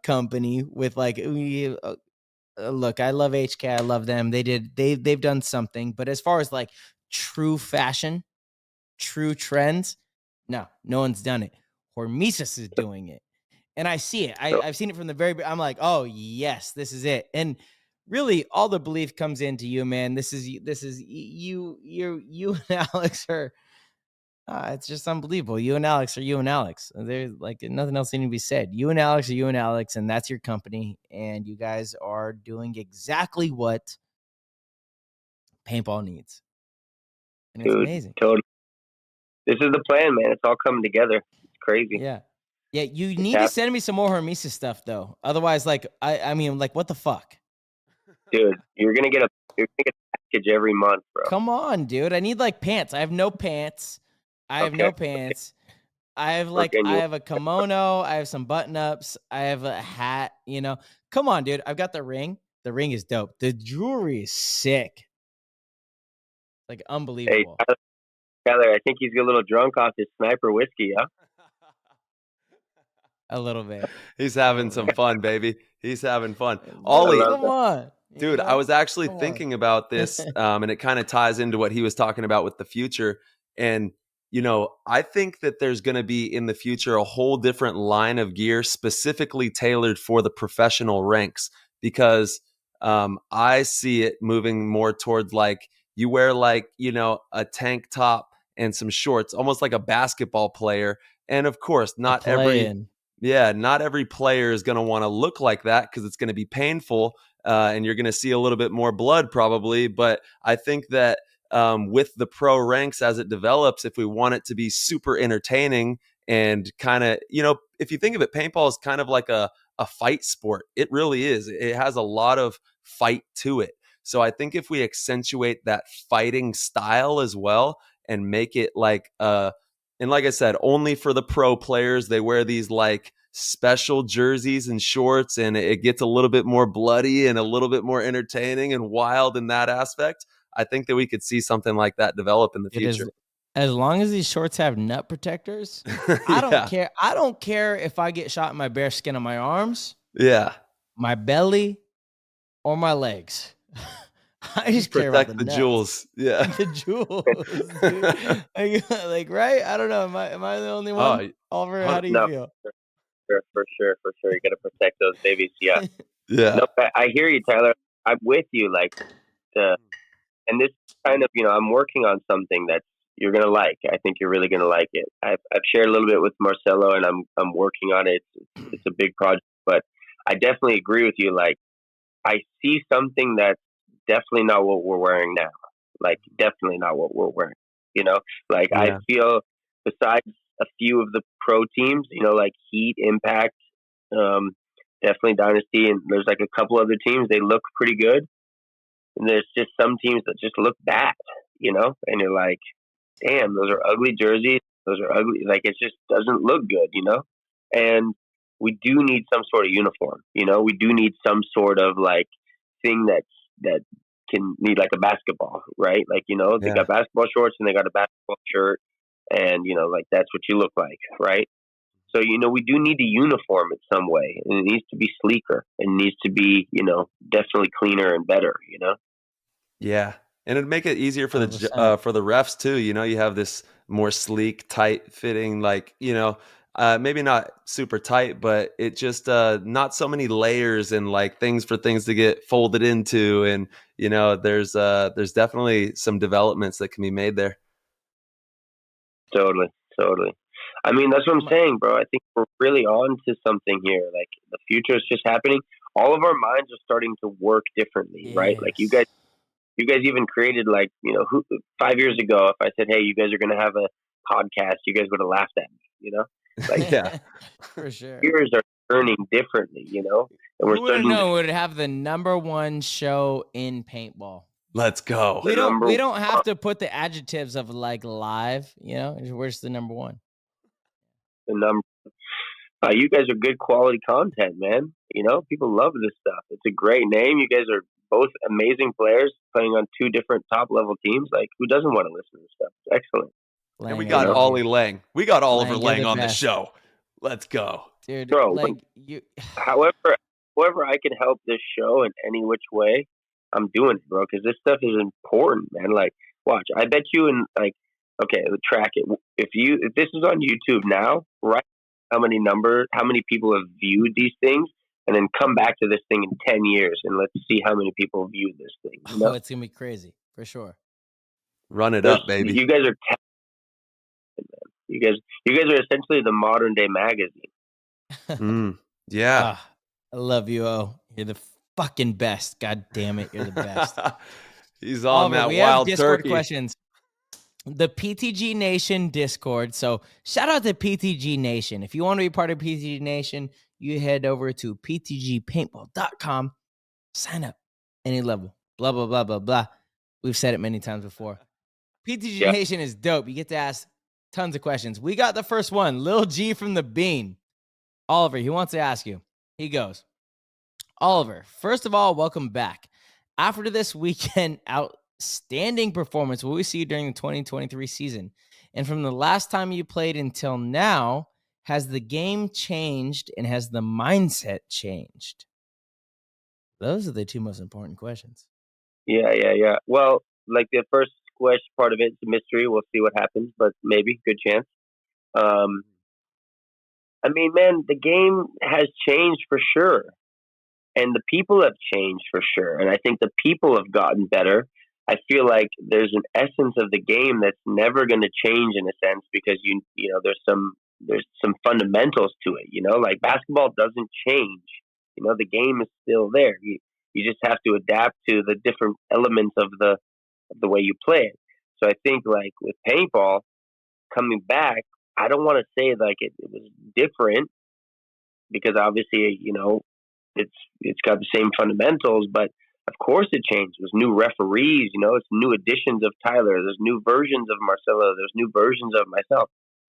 company with like look, I love HK, I love them. They've done something, but as far as like true fashion, true trends, no one's done it. Hormesis is doing it. And I see it. I've seen it from the very I'm like, oh yes, this is it. And really all the belief comes into you, man. This is you and Alex are it's just unbelievable. You and Alex are you and Alex. There's like nothing else needs to be said. You and Alex are you and Alex, and that's your company. And you guys are doing exactly what paintball needs. And it's amazing. Totally. This is the plan, man. It's all coming together. It's crazy. Yeah. Yeah, you need to send me some more Hormesis stuff though. Otherwise, like I mean, like what the fuck? Dude, you're gonna get a package every month, bro. Come on, dude. I need like pants. I have no pants. I have no pants. I have I have a kimono. I have some button ups. I have a hat. Come on, dude. I've got the ring. The ring is dope. The jewelry is sick. Like unbelievable. Hey, Tyler, I think he's a little drunk off his sniper whiskey, huh? A little bit. He's having some fun, baby. He's having fun. Ollie, come on. Dude, I was actually thinking about this, and it kind of ties into what he was talking about with the future. And, I think that there's going to be in the future a whole different line of gear specifically tailored for the professional ranks, because I see it moving more towards like you wear like, a tank top and some shorts, almost like a basketball player. And of course, not every player is going to want to look like that because it's going to be painful. And you're going to see a little bit more blood probably. But I think that with the pro ranks as it develops, if we want it to be super entertaining and kind of, if you think of it, paintball is kind of like a fight sport. It really is. It has a lot of fight to it. So I think if we accentuate that fighting style as well and make it like, and like I said, only for the pro players, they wear these like special jerseys and shorts, and it gets a little bit more bloody and a little bit more entertaining and wild in that aspect. I think that we could see something like that develop in the future. As long as these shorts have nut protectors, I don't care. I don't care if I get shot in my bare skin on my arms, my belly, or my legs. I just care about the jewels. Yeah. The jewels, dude. Like, right? I don't know. Am I the only one? Oliver, how do you feel? For sure. You got to protect those babies. Yeah. Yeah. No, I hear you, Tyler. I'm with you. Like, and this kind of, I'm working on something that you're gonna like. I think you're really gonna like it. I've shared a little bit with Marcelo, and I'm working on it. It's a big project, but I definitely agree with you. Like, I see something that's definitely not what we're wearing now. Like, definitely not what we're wearing. I feel besides a few of the pro teams, like Heat, Impact, definitely Dynasty, and there's like a couple other teams, they look pretty good. And there's just some teams that just look bad, you know, and you're like, damn, those are ugly jerseys. Those are ugly. Like, it just doesn't look good, you know? And we do need some sort of uniform, you know? We do need some sort of like thing that can need like a basketball, right? Like, you know, they Yeah. got basketball shorts and they got a basketball shirt, and, you know, like that's what you look like, right? So, you know, we do need a uniform in some way, and it needs to be sleeker and needs to be, you know, definitely cleaner and better, you know? Yeah, and it'd make it easier for 100%. for the refs too. You know, you have this more sleek, tight fitting, like, you know, maybe not super tight, but it just not so many layers and like things for things to get folded into, and you know, there's definitely some developments that can be made there. Totally, totally. I mean, that's what I'm saying, bro. I think we're really on to something here. Like, the future is just happening. All of our minds are starting to work differently, right? Like, Yes. you guys even created, like, you know, 5 years ago, if I said, hey, you guys are going to have a podcast, you guys would have laughed at me, you know? Like, Yeah, For sure. years are turning differently, you know? And we're Who would have starting to known would have the #1 show in paintball? let's go. the number We don't have to put the adjectives of like live, you know. We're just the #1. the number. You guys are good quality content, man. You know, people love this stuff. It's a great name. You guys are both amazing players playing on two different top level teams. Like, who doesn't want to listen to this stuff? It's excellent. And we Lang, I got love Ollie you. Lang. We got Oliver Lang, you're Lang the on the best, show. Let's go. dude. Bro, Like you. however I can help this show in any which way, I'm doing it, bro, because this stuff is important, man. Like, watch, I bet you in, like, okay, track it. If this is on YouTube now, right? How many people have viewed these things, and then come back to this thing in 10 years, and let's see how many people view this thing. You Oh, know, it's gonna be crazy for sure. Run it up, baby. you guys are you guys you guys are essentially the modern day magazine. Yeah. Ah, I love you, oh. You're the fucking best. God damn it, you're the best. He's on Oliver, that we have wild Discord turkey. questions. The PTG Nation Discord. So shout out to PTG Nation. If you want to be part of PTG Nation, you head over to ptgpaintball.com. Sign up. Any level. Blah, blah, blah, blah, blah. We've said it many times before. PTG Yeah. Nation is dope. You get to ask tons of questions. We got the first one. Lil G from the Bean. Oliver, he wants to ask you. He goes, Oliver, first of all, welcome back. After this weekend outstanding performance, will we see you during the 2023 season? And from the last time you played until now, has the game changed and has the mindset changed? Those are the two most important questions. Yeah. Well, like, the first question part of it is a mystery. We'll see what happens, but maybe good chance. I mean, man, the game has changed for sure, and the people have changed for sure, and I think the people have gotten better. I feel like there's an essence of the game that's never going to change in a sense, because you know there's some fundamentals to it. You know, like, basketball doesn't change. You know, the game is still there. You just have to adapt to the different elements of the way you play it. So I think, like, with paintball coming back, I don't want to say like it was different, because obviously, you know, it's got the same fundamentals, but of course it changed. There's new referees, you know, it's new additions of Tyler. There's new versions of Marcelo. There's new versions of myself.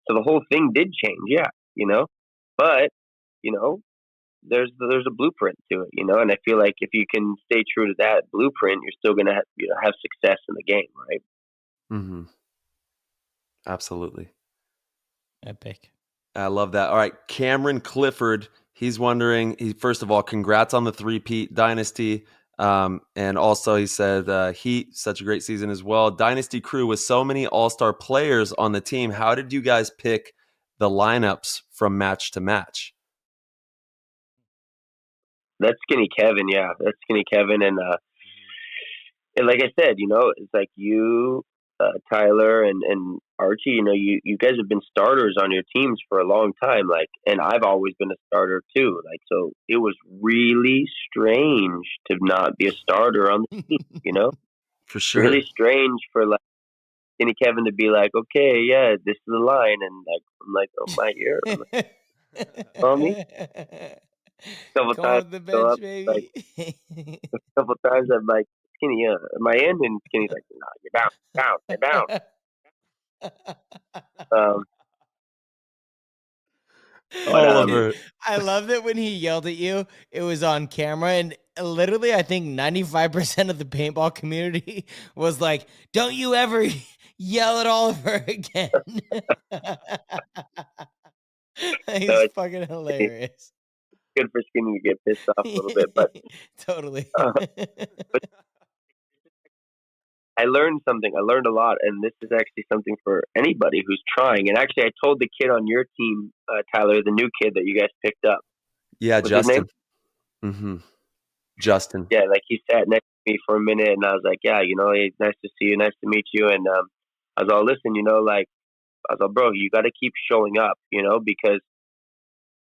So the whole thing did change, yeah, you know. But, you know, there's a blueprint to it, you know, and I feel like if you can stay true to that blueprint, you're still gonna have success in the game, right? Mm-hmm. Absolutely. Epic. I love that. All right, Cameron Clifford. He's wondering. First of all, congrats on the three-peat dynasty. And also, he said, Heat, such a great season as well. Dynasty crew with so many all-star players on the team. How did you guys pick the lineups from match to match? That's Skinny Kevin, yeah. That's Skinny Kevin, and like I said, you know, it's like you, Tyler, and Archie. You know, you guys have been starters on your teams for a long time. Like, and I've always been a starter too. Like, so it was really strange to not be a starter on the team. You know, For sure. really strange for, like, Skinny Kevin to be like, okay, yeah, this is the line, and, like, I'm like, oh my ear, I'm like, call me. Couple Come times, on the go bench, up, like, baby. a couple times I'm like, Skinny, am I in? And Skinny's like, nah, you're bound. Um, but Oliver. I love that when he yelled at you, it was on camera, and literally, I think 95% of the paintball community was like, "Don't you ever yell at Oliver again." He's it's fucking hilarious. good for Skinny to get pissed off a little bit. But Totally. but I learned something. I learned a lot, and this is actually something for anybody who's trying. And actually, I told the kid on your team, Tyler, the new kid that you guys picked up. Yeah, What's his name? Justin. Justin. Yeah, like he sat next to me for a minute, and I was like, yeah, hey, nice to see you, nice to meet you. And I was all, listen, like, I was all, bro, you got to keep showing up, because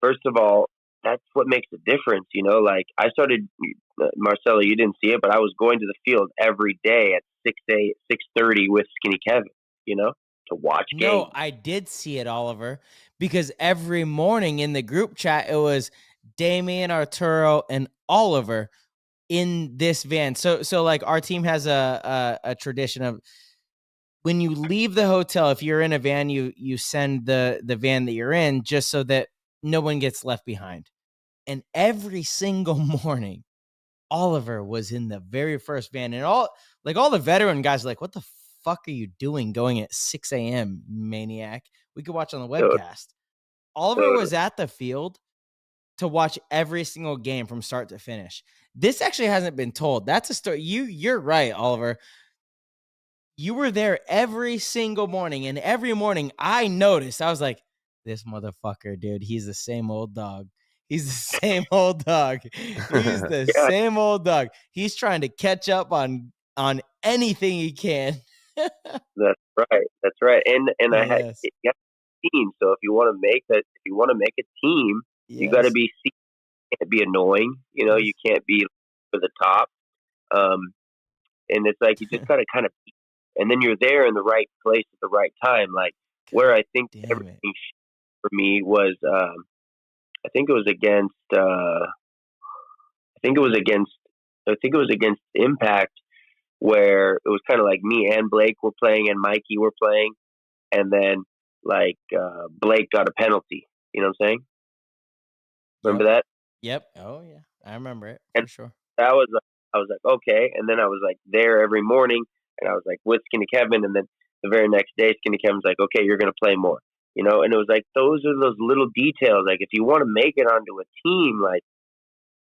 first of all, that's what makes a difference, like I started, Marcelo, you didn't see it, but I was going to the field every day at 6:30 with Skinny Kevin, to watch games. No, I did see it, Oliver, because every morning in the group chat, it was Damien, Arturo, and Oliver in this van. So like our team has a tradition of when you leave the hotel, if you're in a van, you send the van that you're in just so that no one gets left behind. And every single morning, Oliver was in the very first van, and all the veteran guys are like, what the fuck are you doing going at 6 a.m., maniac? We could watch on the webcast. Oliver was at the field to watch every single game from start to finish. This actually hasn't been told. That's a story. You're right, Oliver. You were there every single morning, and every morning I noticed, I was like, this motherfucker, dude, he's the same old dog. He's the same old dog. He's the same old dog. He's trying to catch up on anything he can. That's right. And I had a team. So if you want to make a team, you got to be seen. You can't be annoying. You can't be for the top. And it's like you just got to kind of, and then you're there in the right place at the right time. Like where I think everything for me was, I think it was against Impact, where it was kind of like me and Blake were playing and Mikey were playing, and then like Blake got a penalty. You know what I'm saying? Remember that? Yep. Oh yeah, I remember it for sure. That was I was like, okay, and then I was like there every morning, and I was like with Skinny Kevin, and then the very next day, Skinny Kevin's like, okay, you're gonna play more. And it was like those are those little details. Like if you want to make it onto a team, like,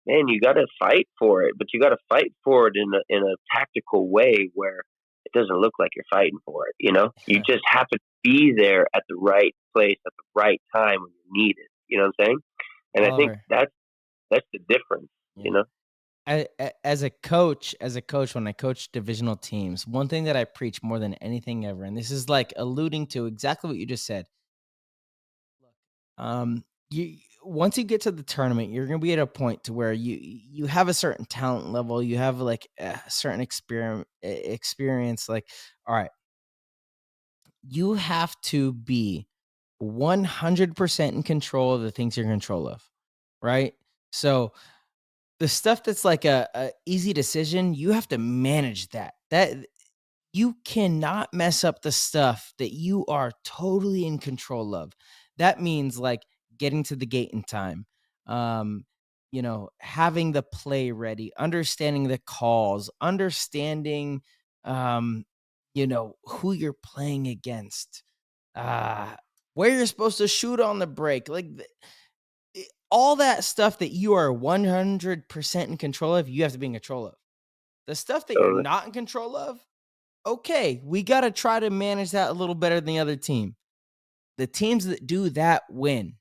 man, you got to fight for it, but you got to fight for it in a tactical way where it doesn't look like you're fighting for it. You just happen to be there at the right place at the right time when you need it. You know what I'm saying? And Oliver, I think that's the difference. As a coach, when I coach divisional teams, one thing that I preach more than anything ever, and this is like alluding to exactly what you just said. Once you get to the tournament, you're going to be at a point to where you have a certain talent level, you have like a certain experience. Like, all right, you have to be 100% in control of the things you're in control of, right? So the stuff that's like a easy decision, you have to manage that. You cannot mess up the stuff that you are totally in control of. That means like getting to the gate in time, having the play ready, understanding the calls, understanding, who you're playing against, where you're supposed to shoot on the break, like all that stuff that you are 100% in control of, you have to be in control of. The stuff that you're not in control of, okay, we got to try to manage that a little better than the other team. The teams that do that win.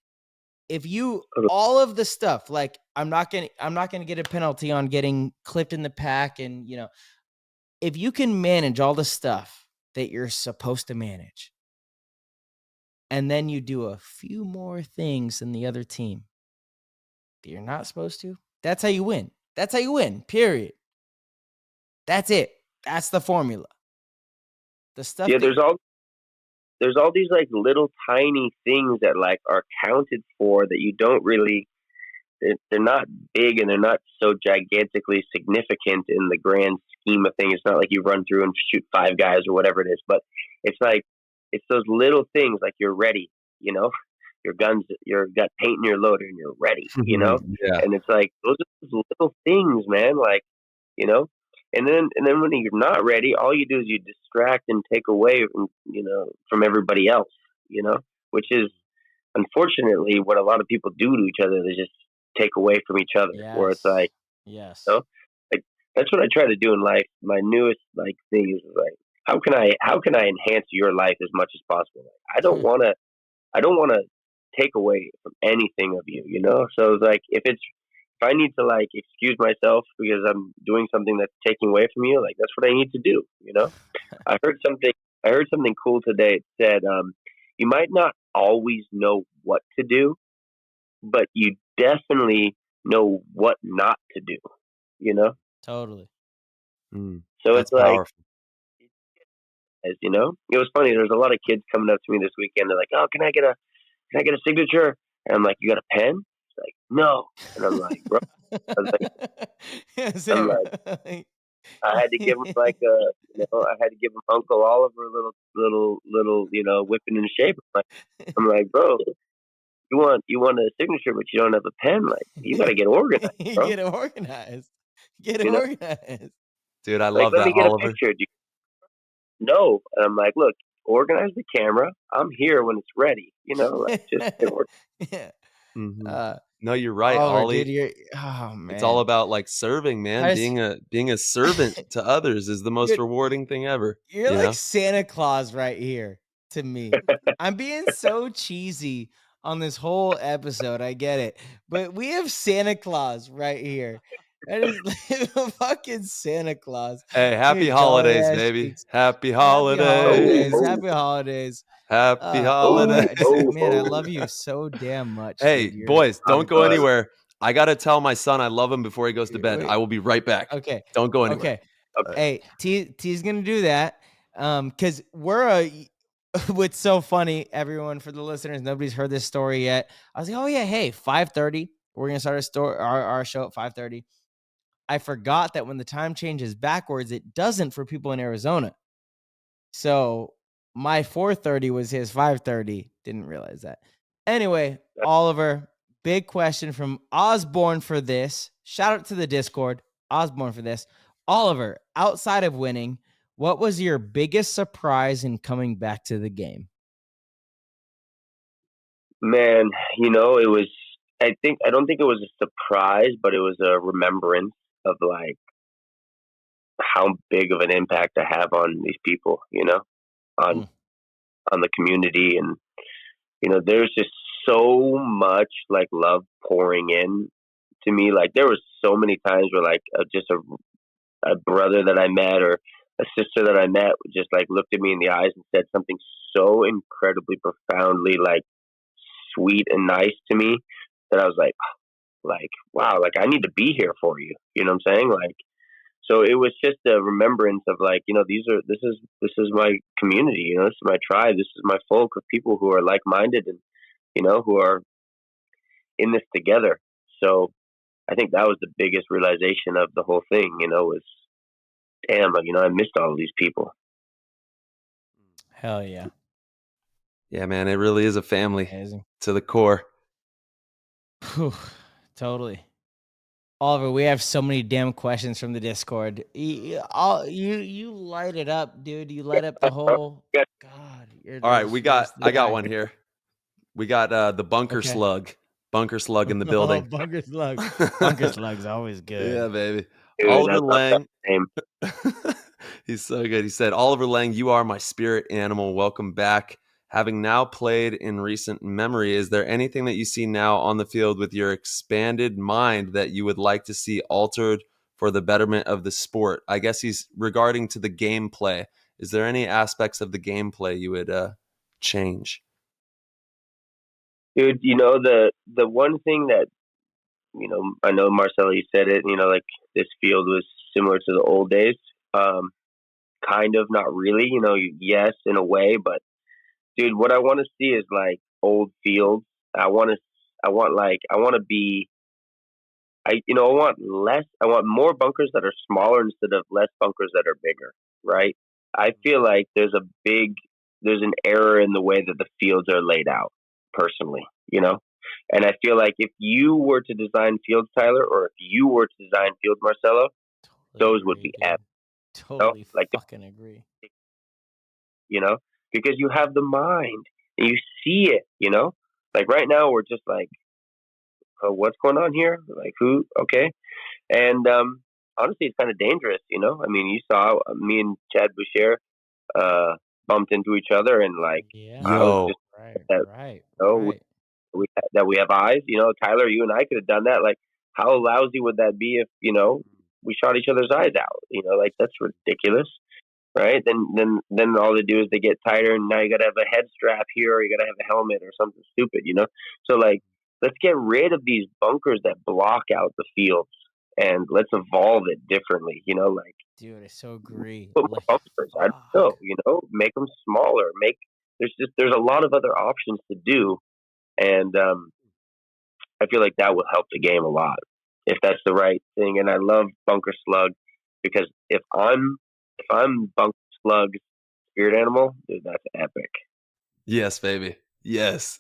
If you all of the stuff, like I'm not gonna get a penalty on getting clipped in the pack, and if you can manage all the stuff that you're supposed to manage, and then you do a few more things than the other team that you're not supposed to, that's how you win. That's how you win. Period. That's it. That's the formula. The stuff. Yeah, there's all these like little tiny things that like are counted for that you don't really they're not big and they're not so gigantically significant in the grand scheme of things. It's not like you run through and shoot 5 guys or whatever it is, but it's like it's those little things like you're ready, you know, your guns, you've got paint in your loader and you're ready, you know, Yeah. and it's like those are those little things, man. Like, you know, and then when you're not ready, all you do is you distract and take away from, you know, from everybody else, you know, which is unfortunately what a lot of people do to each other. They just take away from each other. Where it's Yes. like, Yes. you know, like that's what I try to do in life. My newest like thing is like, how can I enhance your life as much as possible? Like, I don't want to take away from anything of you, you know. So it's like if I need to like excuse myself because I'm doing something that's taking away from you, like that's what I need to do, you know. I heard something. I heard something cool today. It said, "You might not always know what to do, but you definitely know what not to do." You know. Totally. So That's it's like, powerful. as you know, it was funny. There's a lot of kids coming up to me this weekend. They're like, "Oh, can I get a signature?" And I'm like, "You got a pen?" It's like, "No." And I'm like, "Bro," I was like, I'm like, I had to give him like I had to give him Uncle Oliver a little, whipping in shape. I'm like, bro, you want a signature, but you don't have a pen. Like, you got to get organized, bro. Get it organized. Get it You know, organized. Dude, I like love let that, me get a Oliver. picture. No, and I'm like, look, organize the camera. I'm here when it's ready. You know, like just get Yeah. hmm Uh, No, you're right, Oliver, dude, Ollie. you're oh It's all man. about like serving, man. I just, Being a servant to others is the most dude, rewarding thing ever. you're You like know? Santa Claus right here to me. I'm being so cheesy on this whole episode. I get it. But we have Santa Claus right here. That is a fucking Santa Claus. Hey, Your happy jolly holidays, ass baby. cheeks. Happy Happy holidays. holidays. oh, Happy holidays. Happy oh, holidays. I just, oh, man, I oh. love you so damn much, Hey, dude. boys, don't go Done. anywhere. I got to tell my son I love him before he goes to bed. Wait, I will be right back. okay. Don't go anywhere. Okay. Okay. Hey, T's gonna do that. Because we're a what's so funny, everyone, for the listeners, nobody's heard this story yet. I was like, oh yeah, hey, 5:30. We're gonna start our show at 5:30. I forgot that when the time changes backwards, it doesn't for people in Arizona. So my 4:30 was his 5:30. Didn't realize that. Anyway, Oliver, big question from Osborne for this. Shout out to the Discord, Osborne for this. Oliver, outside of winning, what was your biggest surprise in coming back to the game? Man, it was. I don't think it was a surprise, but it was a remembrance of like how big of an impact I have on these people. On Mm. on the community, and there's just so much like love pouring in to me. Like there was so many times where like just a brother that I met or a sister that I met just like looked at me in the eyes and said something so incredibly profoundly like sweet and nice to me that I was like wow, like I need to be here for you. You know what I'm saying? Like so it was just a remembrance of like, this is my community, this is my tribe, this is my folk of people who are like minded and who are in this together. So I think that was the biggest realization of the whole thing, was damn, like, I missed all of these people. Hell yeah. Yeah, man, it really is a family Amazing. to the core. Whew, totally. Oliver, we have so many damn questions from the Discord. You light it up, dude. You light up the whole. Yeah. God, you're All right, the I got guy. one here. We got the bunker Okay. slug. Bunker slug in the Oh, building. bunker slug. Bunker slug's always good. Yeah, baby. Dude, Oliver that's Lang. the name. He's so good. He said, Oliver Lang, you are my spirit animal. Welcome back. Having now played in recent memory, is there anything that you see now on the field with your expanded mind that you would like to see altered for the betterment of the sport? I guess he's regarding to the gameplay. Is there any aspects of the gameplay you would change? Dude, the one thing that, I know Marcelo, you said it, like this field was similar to the old days. Kind of, not really, yes, in a way, but dude, what I want to see is like old fields. I want to be I want more bunkers that are smaller instead of less bunkers that are bigger, right? I feel like there's an error in the way that the fields are laid out, personally, and I feel like if you were to design fields, Tyler, or if you were to design fields, Marcelo, those would be epic. Totally Like, fucking agree. Because you have the mind and you see it, like right now we're just like, oh, what's going on here? Like, who? Okay. And honestly, it's kind of dangerous, I mean, you saw me and Chad Boucher bumped into each other, and like, Yeah. I was Yo, just Right. that we have eyes, Tyler, you and I could have done that. Like, how lousy would that be if, we shot each other's eyes out? Like, that's ridiculous. Right? Then all they do is they get tighter, and now you got to have a head strap here, or you got to have a helmet or something stupid, So like, let's get rid of these bunkers that block out the fields, and let's evolve it differently. Like, Dude, I so agree. put more bunkers. I don't know. Make them smaller. There's a lot of other options to do, and I feel like that will help the game a lot if that's the right thing. And I love bunker slug, because if I'm bunker slug's spirit animal, dude, that's epic. yes, baby. Yes.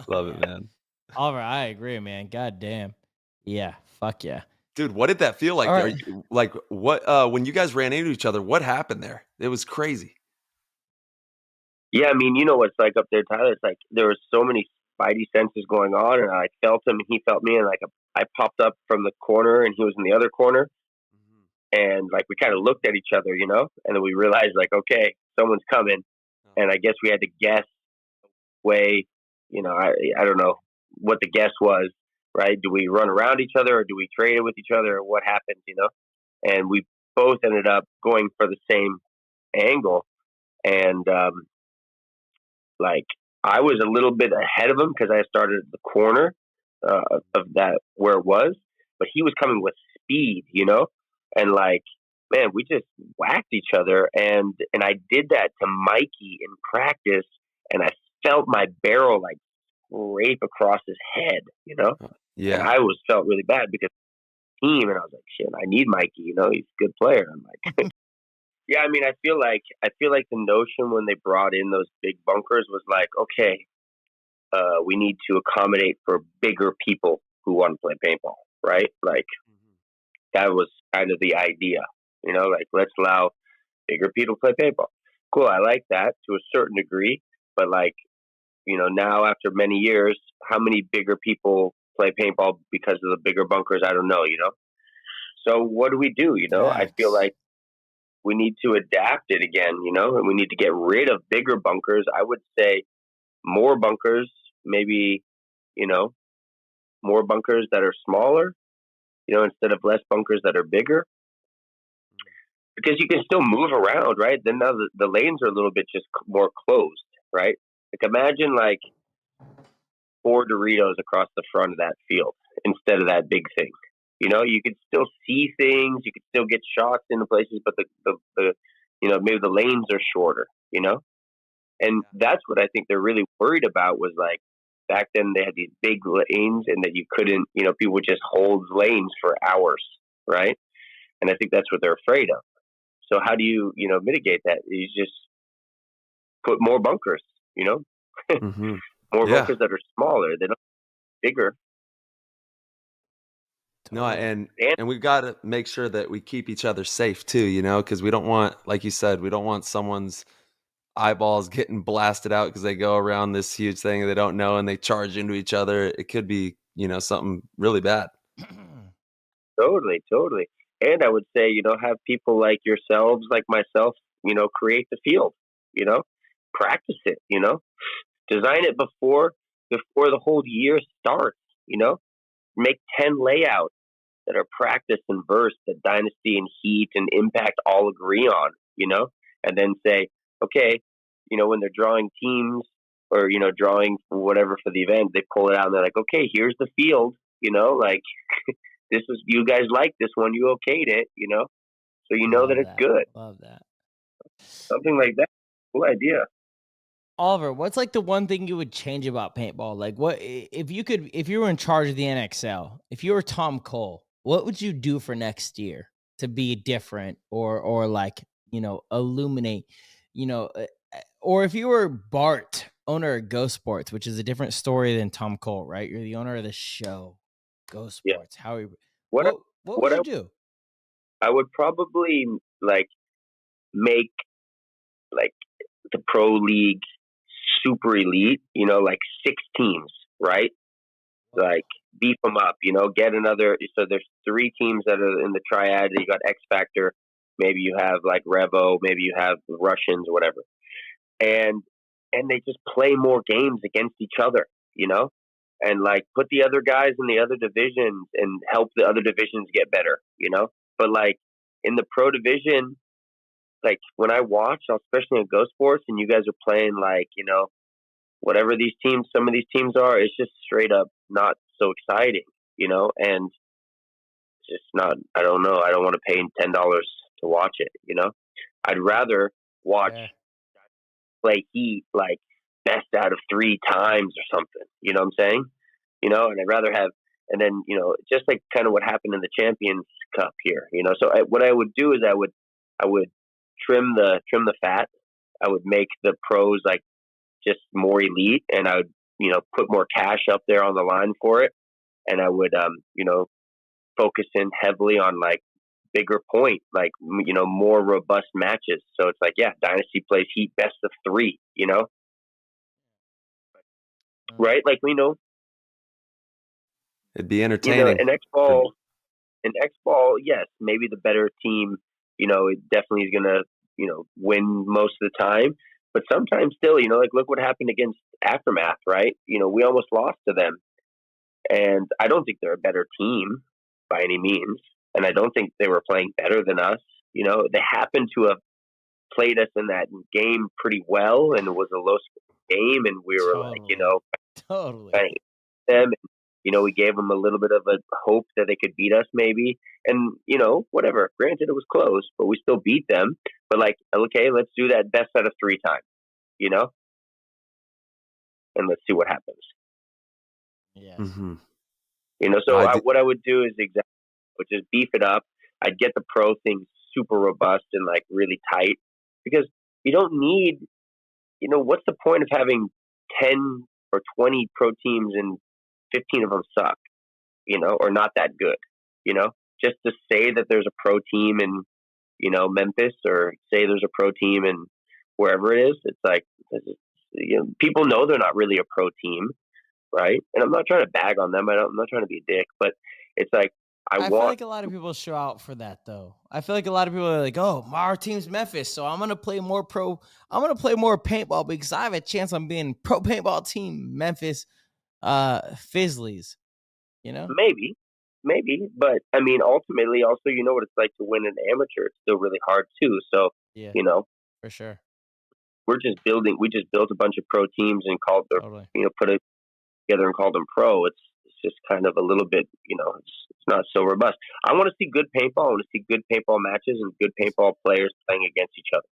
Love it, man. All right, I agree, man. God damn. Yeah, fuck yeah. Dude, what did that feel like? All right. Like, what, when you guys ran into each other, what happened there? It was crazy. Yeah, I mean, you know what it's like up there, Tyler. It's like there was so many spidey senses going on, and I felt him, and he felt me, and like I popped up from the corner, and he was in the other corner, and like we kind of looked at each other, and then we realized, like, okay, someone's coming, and I guess we had to guess way, I don't know what the guess was, right? Do we run around each other, or do we trade it with each other, or what happened, And we both ended up going for the same angle, and like, I was a little bit ahead of him because I started at the corner of that where it was, but he was coming with speed, and like, man, we just whacked each other, and I did that to Mikey in practice, and I felt my barrel like scrape across his head, Yeah. and I felt really bad because team, and I was like, shit, I need Mikey, he's a good player. I'm like, yeah, I mean, I feel like the notion when they brought in those big bunkers was like, okay, we need to accommodate for bigger people who want to play paintball, right? Like, that was kind of the idea, like, let's allow bigger people to play paintball. Cool, I like that to a certain degree, but like, now after many years, how many bigger people play paintball because of the bigger bunkers? I don't know, So what do we do? I feel like we need to adapt it again, and we need to get rid of bigger bunkers. I would say more bunkers, maybe, more bunkers that are smaller, instead of less bunkers that are bigger. Because you can still move around, right? Then now the lanes are a little bit just more closed, right? Like, imagine like 4 Doritos across the front of that field instead of that big thing. You could still see things, you could still get shots into places, but the maybe the lanes are shorter, And that's what I think they're really worried about, was like, back then they had these big lanes, and that you couldn't, people would just hold lanes for hours, right? And I think that's what they're afraid of. So how do you, mitigate that? You just put more bunkers, Mm-hmm. more Yeah. bunkers that are smaller. They don't bigger. No, and we've got to make sure that we keep each other safe too, because we don't want, like you said, we don't want someone's eyeballs getting blasted out because they go around this huge thing they don't know and they charge into each other. It could be, something really bad. Totally. And I would say, have people like yourselves, like myself, create the field, practice it, design it before the whole year starts, make 10 layouts that are practice and verse that Dynasty and Heat and Impact all agree on, and then say, okay, when they're drawing teams or, drawing whatever for the event, they pull it out and they're like, okay, here's the field, like, this is, you guys like this one, you okayed it, so that it's good. Love that. Something like that. Cool idea. Oliver, what's like the one thing you would change about paintball? Like, what if you were in charge of the NXL, if you were Tom Cole, what would you do for next year to be different or like, illuminate, or if you were Bart, owner of Ghost Sports, which is a different story than Tom Cole, right? You're the owner of the show, Ghost Yeah. Sports. What I, What would what you do? I would probably like make like the pro league super elite, like 6 teams, right? Like beef them up, get another. So there's 3 teams that are in the triad. You got X Factor, maybe you have like Revo, maybe you have Russians, whatever, and they just play more games against each other, and like put the other guys in the other divisions and help the other divisions get better, But like in the pro division, like when I watch, especially in Ghost Sports, and you guys are playing like, whatever some of these teams are, it's just straight up not so exciting, and it's just not, I don't know. I don't want to pay $10 to watch it, I'd rather watch play Heat like best out of 3 times or something, you know what I'm saying? And I'd rather have, and then, just like kind of what happened in the Champions Cup here, so what I would do is I would trim the fat. I would make the pros like just more elite, and I would, put more cash up there on the line for it. And I would, focus in heavily on like bigger point, like, more robust matches. So it's like, yeah, Dynasty plays Heat best of 3, right? Like, It'd be entertaining. in X ball, yes, maybe the better team, it definitely is gonna, win most of the time. But sometimes still, like look what happened against Aftermath, right? We almost lost to them, and I don't think they're a better team by any means, and I don't think they were playing better than us. They happened to have played us in that game pretty well, and it was a low score game, and we were like, Totally. trying to hit them. We gave them a little bit of a hope that they could beat us maybe. And, whatever. Granted, it was close, but we still beat them. But like, okay, let's do that best out of 3 times, and let's see what happens. Yeah. Mm-hmm. So what I would do is just beef it up. I'd get the pro thing super robust and like really tight, because you don't need, what's the point of having 10 or 20 pro teams and 15 of them suck, or not that good, just to say that there's a pro team in, Memphis, or say there's a pro team in wherever it is. It's like, people know they're not really a pro team, right? And I'm not trying to bag on them. I'm not trying to be a dick, but it's like, I feel like a lot of people show out for that, though. I feel like a lot of people are like, "Oh, our team's Memphis, so I'm gonna play more pro. I'm gonna play more paintball because I have a chance on being pro paintball team Memphis, Fizzlies." Maybe, but I mean, ultimately, also, what it's like to win an amateur. It's still really hard too. So, yeah, for sure. We just built a bunch of pro teams and called them, Totally. put it together and called them pro. It's just kind of a little bit, it's not so robust. I want to see good paintball. I want to see good paintball matches and good paintball players playing against each other.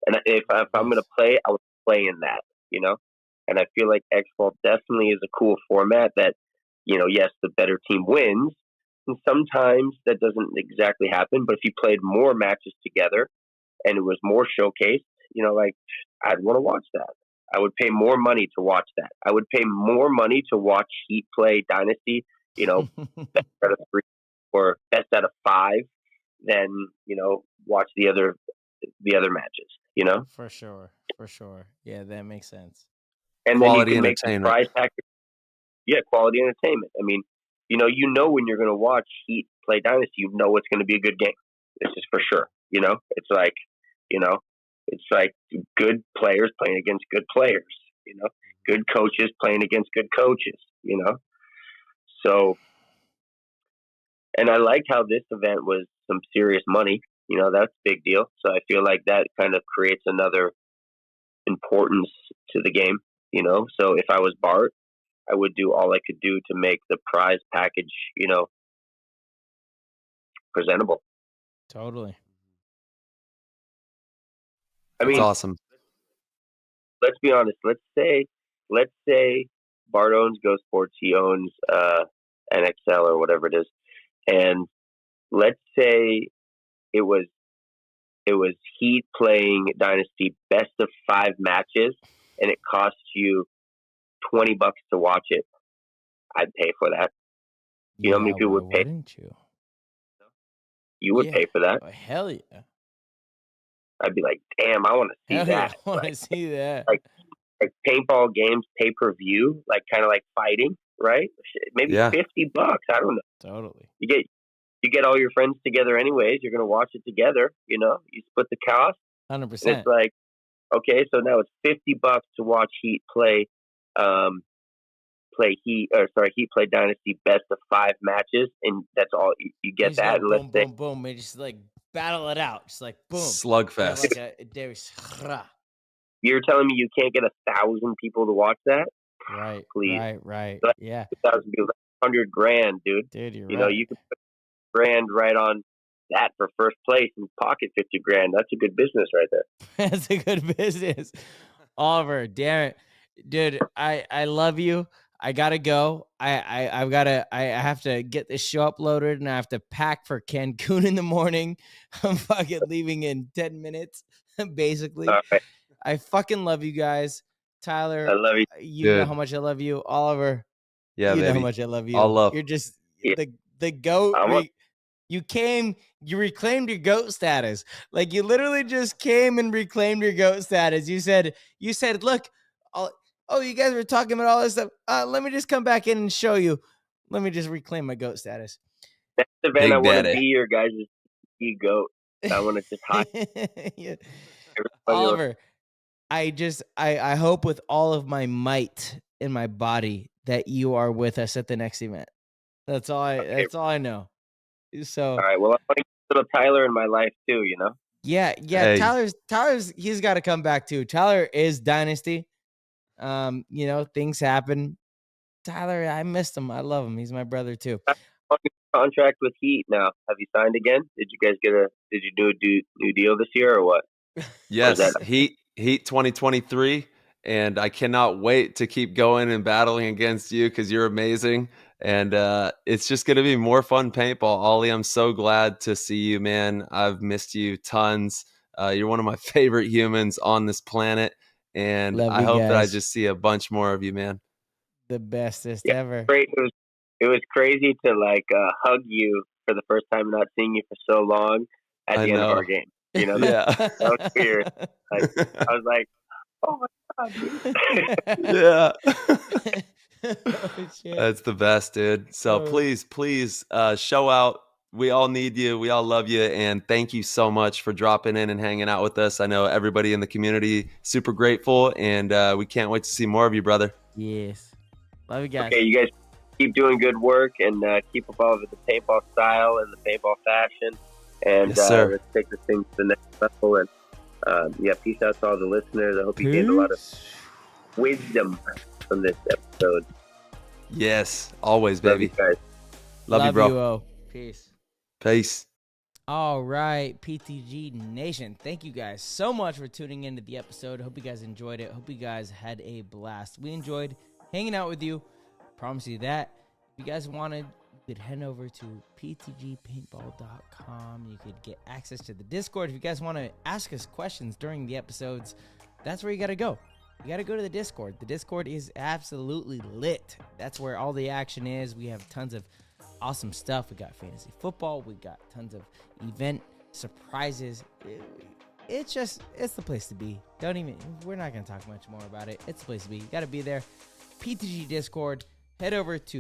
And if I'm going to play, I would play in that, And I feel like X Ball definitely is a cool format that, yes, the better team wins. And sometimes that doesn't exactly happen. But if you played more matches together and it was more showcased, like, I'd want to watch that. I would pay more money to watch that. I would pay more money to watch Heat play Dynasty, best out of 3 or best out of 5 than, watch the other matches, For sure. Yeah, that makes sense. And Quality then you can make the entertainment. prize package. Yeah, quality entertainment. I mean, when you're going to watch Heat play Dynasty, it's going to be a good game. This is for sure. It's like, it's like good players playing against good players, good coaches playing against good coaches, So, and I liked how this event was some serious money, that's a big deal. So I feel like that kind of creates another importance to the game, So if I was Bart, I would do all I could do to make the prize package, presentable. Totally. I mean, awesome. let's be honest. Let's say Bart owns Go Sports. He owns NXL or whatever it is, and let's say it was Heat playing Dynasty best of 5 matches, and it costs you $20 to watch it. I'd pay for that. You know how many people would pay? Wouldn't you? You would pay for that. Oh, hell yeah. I'd be like, damn, I want to see Hell that. Yeah, I want to see that. Like paintball games pay-per-view, like kind of like fighting, right? Maybe $50. I don't know. Totally. You get all your friends together anyways. You're going to watch it together, you know? You split the cost. 100%. And it's like, okay, so now it's $50 to watch Heat play Heat play Dynasty best of 5 matches, and that's all you get. That and boom, boom, boom, and just like battle it out, just like boom, slugfest. Like You're telling me you can't get 1,000 people to watch that? Right, please, right, so yeah. 1,000 people, $100,000, dude. Dude, you know, you can put $1,000 right on that for first place and pocket $50,000. That's a good business right there. That's a good business, Oliver. Damn it, dude. I love you. I gotta go. I have to get this show uploaded, and I have to pack for Cancun in the morning. I'm fucking leaving in 10 minutes, basically. All right. I fucking love you guys. Tyler, I love you. You know how much I love you. Oliver, yeah, you baby. know how much I love you. All love. You're just the GOAT. You reclaimed your GOAT status. Like, you literally just came and reclaimed your GOAT status. You said, look, you guys were talking about all this stuff. Let me just come back in and show you. Let me just reclaim my GOAT status. Next event, I want to be your guys' GOAT. I want to just hide. Yeah. Oliver, I hope with all of my might in my body that you are with us at the next event. That's all I know. So all right. Well, I want to get little Tyler in my life too, you know? Yeah. Hey. Tyler's he's got to come back too. Tyler is Dynasty. You know, things happen. Tyler, I missed him. I love him. He's my brother too. Contract with Heat now. Have you signed again? Did you do a new deal this year or what? Yes, Heat 2023, and I cannot wait to keep going and battling against you because you're amazing, and it's just going to be more fun paintball. Ollie, I'm so glad to see you, man. I've missed you tons. You're one of my favorite humans on this planet, and I hope that I just see a bunch more of you, man. The bestest ever. Great. It was crazy to like hug you for the first time, not seeing you for so long at the end of our game. You know, that was weird. Like, I was like, oh my God, dude. Yeah. Oh, shit. That's the best, dude. So please show out. We all need you. We all love you. And thank you so much for dropping in and hanging out with us. I know everybody in the community super grateful, and we can't wait to see more of you, brother. Yes. Love you guys. Okay, you guys keep doing good work and keep evolving the paintball style and the paintball fashion. And yes, let's take this thing to the next level. And peace out to all the listeners. I hope you gained a lot of wisdom from this episode. Yes, always, baby. Love you guys. Love you, bro. Peace. All right, PTG Nation. Thank you guys so much for tuning into the episode. Hope you guys enjoyed it. Hope you guys had a blast. We enjoyed hanging out with you. Promise you that. If you guys wanted, you could head over to ptgpaintball.com. You could get access to the Discord. If you guys want to ask us questions during the episodes, that's where you got to go. You got to go to the Discord. The Discord is absolutely lit. That's where all the action is. We have tons of awesome stuff. We got fantasy football. We got tons of event surprises. It's the place to be. We're not going to talk much more about it. It's the place to be. You got to be there. PTG Discord. Head over to